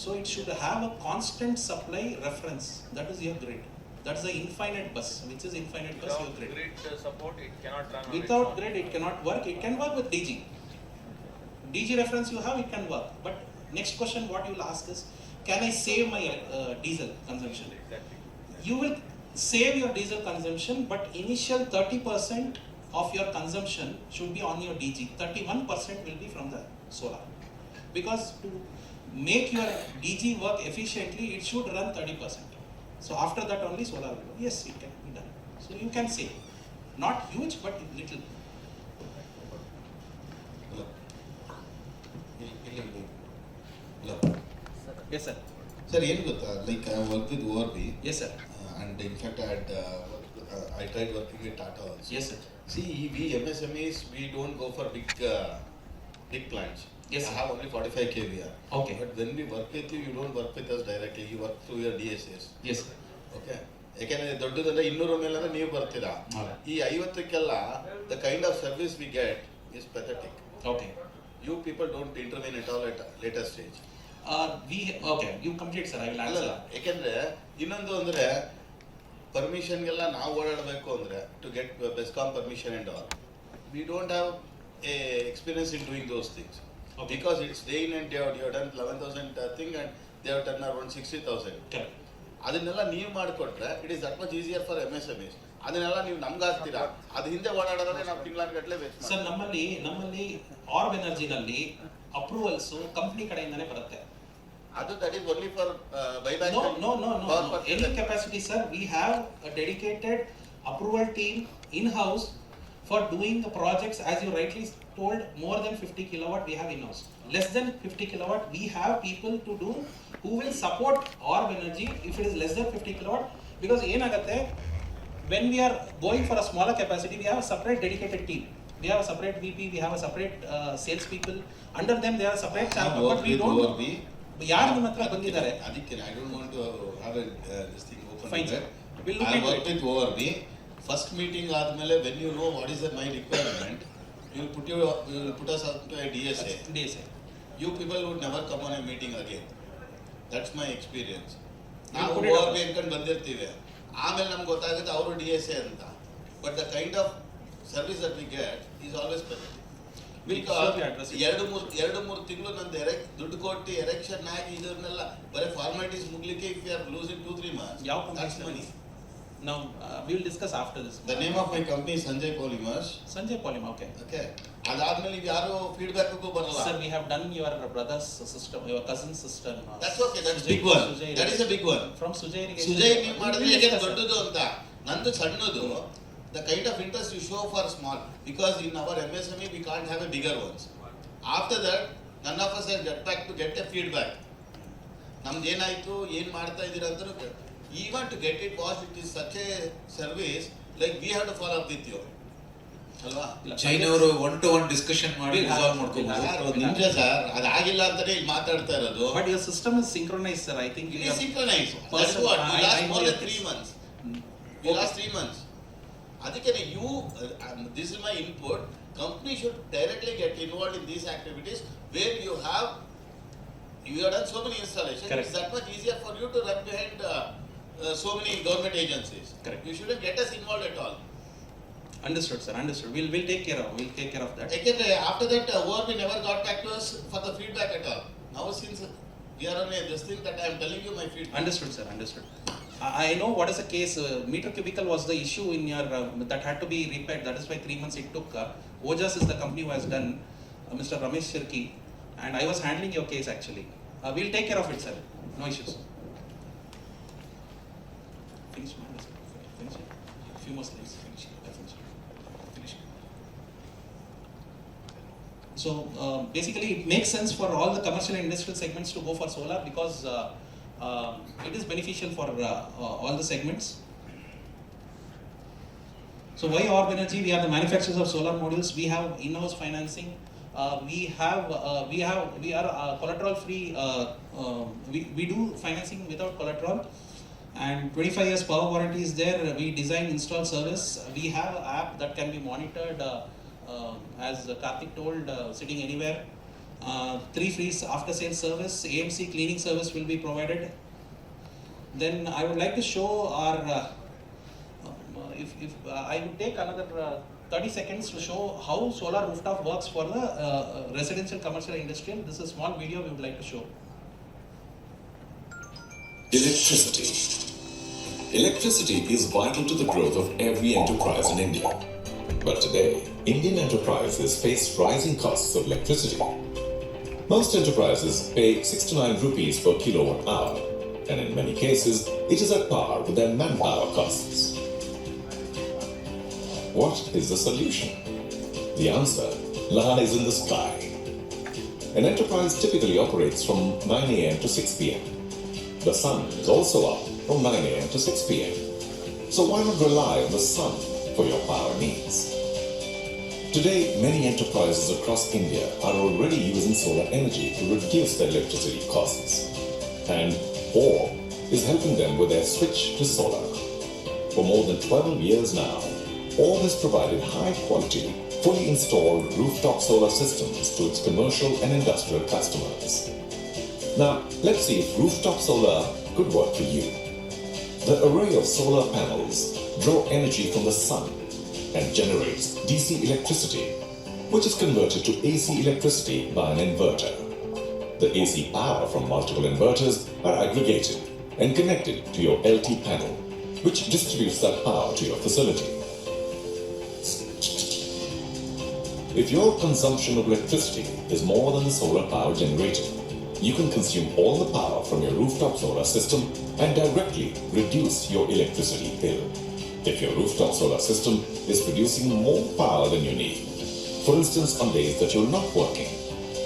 So it should have a constant supply reference. That is your grid. That's the infinite bus, which is infinite bus, your Without grid. grid support, it cannot run on Without its own. grid, it cannot work. It can work with DG. DG reference you have, it can work. But next question, what you will ask is, can I save my diesel consumption? Exactly. You will save your diesel consumption, but initial 30% of your consumption should be on your DG. 31% will be from the solar. Because to make your DG work efficiently, it should run 30%. So after that only solar will work. Yes, it can be done. So you can save. Not huge, but little. Yes sir. Sir ಏನು ಗೊತ್ತಾ, like I work with ORB. Yes sir. And in fact I tried working with Tata also. Yes sir. See, we MSMEs, we don't go for big plants. Yes, I sir. have only 45 kVA. Okay. But when we work with you, you don't work with us directly, you work through your DSS. Yes sir. Okay, ಯಾಕೆಂದರೆ ದೊಡ್ಡದಂದ್ರೆ 200 ಮೇಲೆ ಅಂದ್ರೆ ನೀವು ಬರ್ತೀರಾ. ಈ 50ಕ್ಕೆಲ್ಲ the kind of service we get is pathetic. Okay. You people don't intervene at all at later stage. Okay, you complete, sir. I will answer. ಯಾಕೆಂದ್ರೆ ಇನ್ನೊಂದು ಅಂದ್ರೆ ಪರ್ಮಿಷನ್ಗೆಲ್ಲ ನಾವು ಓಡಾಡಬೇಕು ಅಂದ್ರೆ to get BESCOM permission and all we don't have a experience in doing those things because it's day in and day out you have done 11,000 thing and they have done around 60,000. ಅದನ್ನೆಲ್ಲ ನೀವು ಮಾಡಿಕೊಟ್ರೆ it is that much easier for MSMEs. ಅದನ್ನೆಲ್ಲ ನೀವು ನಮ್ಗೆ ಹಾಕ್ತೀರಾ, ಅದು ಹಿಂದೆ ಓಡಾಡೋದ್ರೆ ನಾವು ತಿಂಗಳಾನ್ಗಟ್ಟಲೆ ವೇಸ್ಟ್. ಸರ್ ನಮ್ಮಲ್ಲಿ ಆರ್ಬ್ ಎನರ್ಜಿನಲ್ಲಿ ಅಪ್ರೂವಲ್ಸ್ ಕಂಪ್ನಿ ಕಡೆಯಿಂದನೇ ಬರುತ್ತೆ. ಅದು that is only for buyback. No. Any capacity, sir. We have a dedicated approval team in-house for doing the projects, as you rightly told, more than 50 kilowatt we have in-house. Less than 50 kilowatt we have people to do who will support orb energy if it is less than 50 kilowatt. Because ಏನಾಗುತ್ತೆ, when we are going for a smaller capacity, we have a separate dedicated team. We have a separate VP, we have a separate sales people. Under them they are a separate channel, but we don't. ಯಾರು ನಿಮ್ಮ ಹತ್ರ ಬಂದಿದ್ದಾರೆ ಅದಕ್ಕೆ I don't want to have this thing open. Fine, sir. We'll look I into work it. with ORB. First meeting ಆದ್ಮೇಲೆ when you know what is my requirement, you will put us up to a DSA. You people would never come on a meeting again. That's my experience. ನಾವು ORB ಅನ್ಕೊಂಡು ಬಂದಿರ್ತೀವಿ, ಆಮೇಲೆ ನಮ್ಗೆ ಗೊತ್ತಾಗುತ್ತೆ ಅವರು DSA ಅಂತ. But the kind of service that we get is always better. ಎರಡು ಮೂರು ತಿಂಗಳು ನಂದು ದುಡ್ಡು ಕೊಟ್ಟು ಎರೆಕ್ಷನ್ ಆಗಿ ಇದನ್ನೆಲ್ಲ ಬರೀ ಫಾರ್ಮಾಲಿಟೀಸ್ ಮುಗ್ಲಿಕ್ಕೆ if you are losing 2-3 months. ಯಾವ company? Now we will discuss after this. The name of my company is Sanjay Polymers. Sanjay Polymer, okay. ಅದಾದ್ಮೇಲೆ ಈಗ ಯಾರು ಫೀಡ್ಬ್ಯಾಕ್ ಬರಲ್ಲ. Sir, we have done your brother's system, your cousin's system. That's okay, that's big one. That is a big one. From Sujay ನೀವು ಮಾಡಿದ್ರೆ ಹೇಗೆ ದೊಡ್ಡದು ಅಂತ, ನಂದು ಸಣ್ಣದು. The kind of interest you show for small, because in our MSME we can't have a bigger ones. After that, none of us have get back to get a feedback. ನಮ್ದು ಏನಾಯ್ತು, ಏನು ಮಾಡ್ತಾ ಇದ್ದೀರಾ ಅಂತ. Even to get it was, it is such a service, like we have to follow up with you. ಅಲ್ವಾ? ಜೈನ್ ಅವರು 1-to-1 discussion ಮಾಡಿ resolve ಮಾಡ್ಕೋಬಹುದು. ನಿಜ ಸರ್, ಅದಾಗಿಲ್ಲ ಅಂತಾನೆ ಇಲ್ಲಿ ಮಾತಾಡ್ತಾ ಇರೋದು. But your system is synchronized, sir. I think it is synchronized. That's what we lost more than 3 months. We lost 3 months. ಅದಕ್ಕೆ this is my input. Company should directly get involved in these activities where you have done so many installations. Correct. It's that much easier for you to run behind so many government agencies. Correct. You shouldn't get us involved at all. Understood, sir. Understood. We'll take care of that. After that, ORB never got back to us for the feedback at all. Now since we are on this thing that I am telling you my feedback. Understood, sir. Understood. I know what is the case. Meter cubicle was the issue in your that had to be repaired. That is why 3 months it took. Ojas is the company who has done, Mr. Ramesh Shirki, and I was handling your case actually. We'll take care of it, sir. No issues. Finish. Few more slides. Finish. So basically, it makes sense for all the commercial and industrial segments to go for solar because it is beneficial for all the segments. So why Orb Energy? We are the manufacturers of solar modules. We have in-house financing. We are collateral free. We do financing without collateral, and 25 years power warranty is there. We design, install, service. We have an app that can be monitored, as Karthik told, sitting anywhere. 3 free after sales service. AMC cleaning service will be provided. Then I would like to show our if I would take another 30 seconds to show how solar rooftop works for the residential, commercial, industrial. This is a small video we would like to show. Electricity. Electricity is vital to the growth of every enterprise in India. But today, Indian enterprises face rising costs of electricity. Most enterprises pay 6 to 9 rupees per kilowatt hour, and in many cases, it is at par with their manpower costs. What is the solution? The answer lies in the sky. An enterprise typically operates from 9 a.m. to 6 p.m. The sun is also up from 9 a.m. to 6 p.m. So why not rely on the sun for your power needs? Today, many enterprises across India are already using solar energy to reduce their electricity costs. And Orb is helping them with their switch to solar. For more than 12 years now, Orb has provided high-quality, fully installed rooftop solar systems to its commercial and industrial customers. Now, let's see if rooftop solar could work for you. The array of solar panels draw energy from the sun and generates DC electricity, which is converted to AC electricity by an inverter. The AC power from multiple inverters are aggregated and connected to your LT panel, which distributes that power to your facility. If your consumption of electricity is more than the solar power generated, you can consume all the power from your rooftop solar system and directly reduce your electricity bill. If your rooftop solar system is producing more power than you need, for instance on days that you're not working,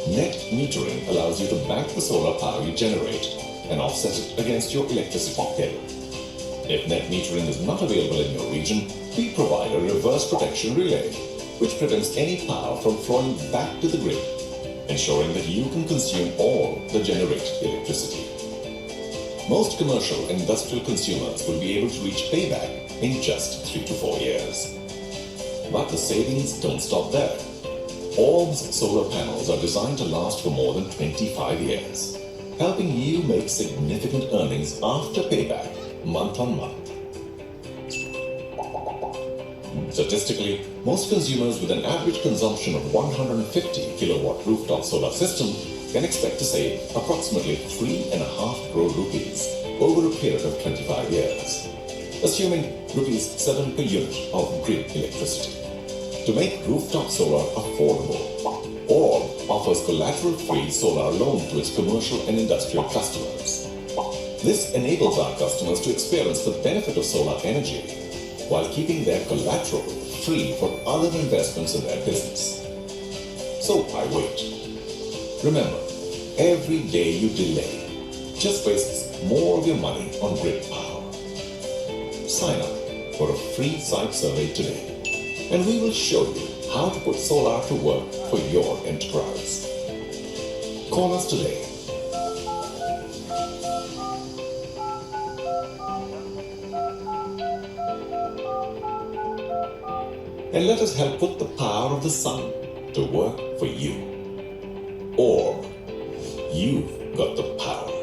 net metering allows you to bank the solar power you generate and offset it against your electricity bill. If net metering is not available in your region, we provide a reverse protection relay, which prevents any power from flowing back to the grid, ensuring that you can consume all the generated electricity. Most commercial and industrial consumers will be able to reach payback in just 3 to 4 years. But the savings don't stop there. Orb's solar panels are designed to last for more than 25 years, helping you make significant earnings after payback, month on month. Statistically, most consumers with an average consumption of 150 kilowatt rooftop solar system can expect to save approximately 3.5 crore rupees over a period of 25 years, assuming rupees 7 per unit of grid electricity. To make rooftop solar affordable, Orb offers collateral-free solar loan to its commercial and industrial customers. This enables our customers to experience the benefit of solar energy while keeping their collateral free for other investments in their business. So why wait? Remember, every day you delay just wastes more of your money on grid power. Sign up for a free site survey today, and we will show you how to put solar to work for your enterprise. Call us today. And let us help put the power of the sun to work for you. Or you've got the power.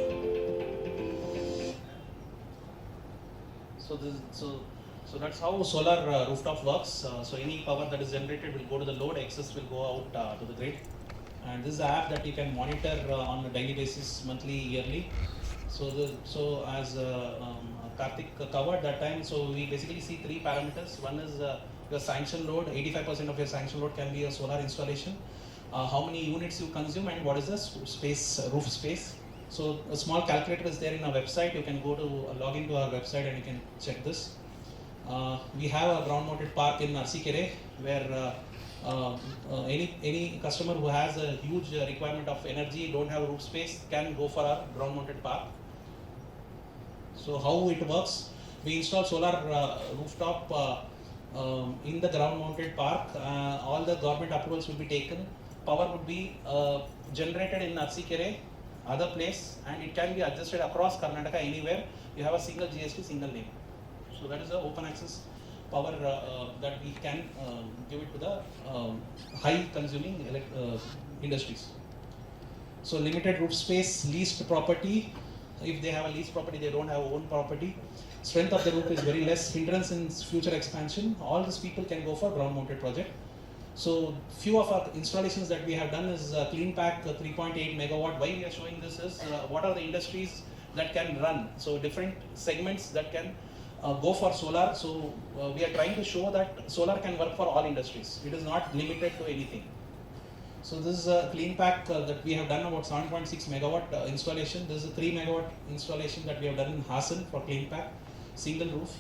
So that's how solar rooftop works. So any power that is generated will go to the load, excess will go out to the grid. And this is an app that you can monitor on a daily basis, monthly, yearly. So as Karthik covered that time, so we basically see 3 parameters. One is your sanction load. 85% of your sanction load can be a solar installation. How many units you consume and what is the space, roof space. So a small calculator is there in our website. You can go to log into our website and you can check this. We have a ground mounted park in Arsikere where any customer who has a huge requirement of energy, don't have roof space, can go for our ground mounted park. So how it works, we install solar rooftop in the ground mounted park. All the government approvals will be taken. Power would be generated in Arsikere, other place, and it can be adjusted across Karnataka anywhere. You have a single GST, single name. So that is the open access power that we can give it to the high consuming industries. So limited roof space, leased property. If they have a leased property, they don't have own property. Strength of the roof is very less, hindrance in future expansion. All these people can go for ground mounted project. So few of our installations that we have done is CleanPack 3.8 megawatt. Why we are showing this is what are the industries that can run. So different segments that can go for solar. So we are trying to show that solar can work for all industries. It is not limited to anything. So this is a CleanPack that we have done about 7.6 megawatt installation. This is a 3 megawatt installation that we have done in Hassan for CleanPack, single roof.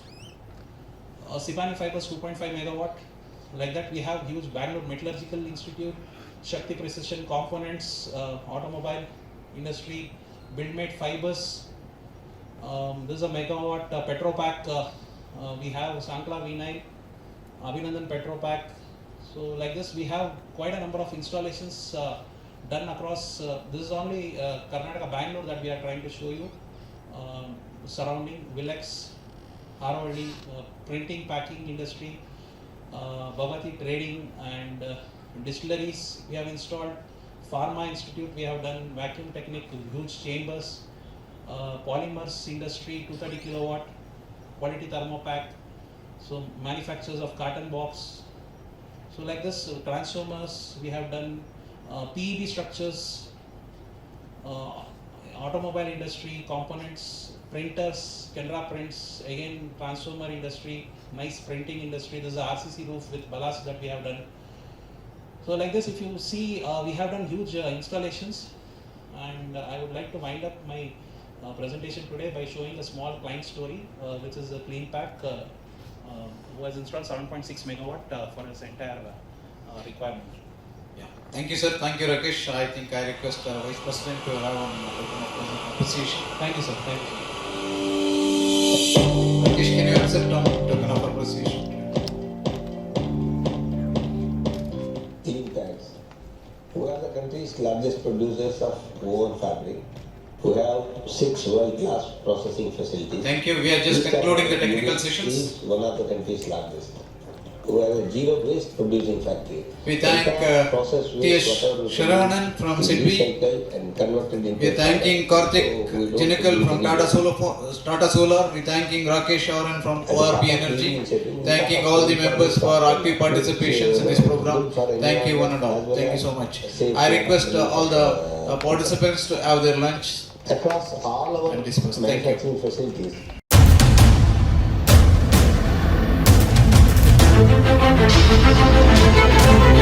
Sipani Fibers 2.5 megawatt. Like that we have huge Bangalore Metallurgical Institute, Shakti Precision Components, automobile industry, BuildMate Fibers. This is a megawatt Petropack. We have Sankla V9, Abhinandan Petropack. So like this, we have quite a number of installations done across. This is only Karnataka, Bangalore that we are trying to show you. Surrounding Villex, Haravali, printing, packing industry, Bhavati trading and distilleries we have installed. Pharma Institute, we have done vacuum technique, huge chambers, polymers industry, 230 kilowatt, quality thermopack, so manufacturers of carton box. So like this, transformers, we have done PEB structures, automobile industry, components, printers, Canara prints, again transformer industry, nice printing industry. This is the RCC roof with ballast that we have done. So like this, if you see, we have done huge installations, and I would like to wind up my presentation today by showing a small client story, which is a clean pack who has installed 7.6 megawatt for his entire requirement. Yeah. Thank you, sir. Thank you, Rakesh. I think I request Vice President to have an appreciation. Thank you, sir. Thank you, sir. Rakesh, can you accept on token of appreciation? Clean packs. We are the country's largest producers of woven fabric. We have 6 world-class processing facilities. Thank you. We are just concluding the technical sessions. Is one of the country's largest. We have a zero waste producing factory. We thank T.S. Sharavanan from Sidbi. We are thanking Karthik Jinakal from Tata Solar. We are thanking Rakesh Shawaran from ORP Energy. Thanking all the members for active participation in this program. Thank you one and all. Thank you so much. I request all the participants to have their lunch across all our manufacturing facilities. Thank you.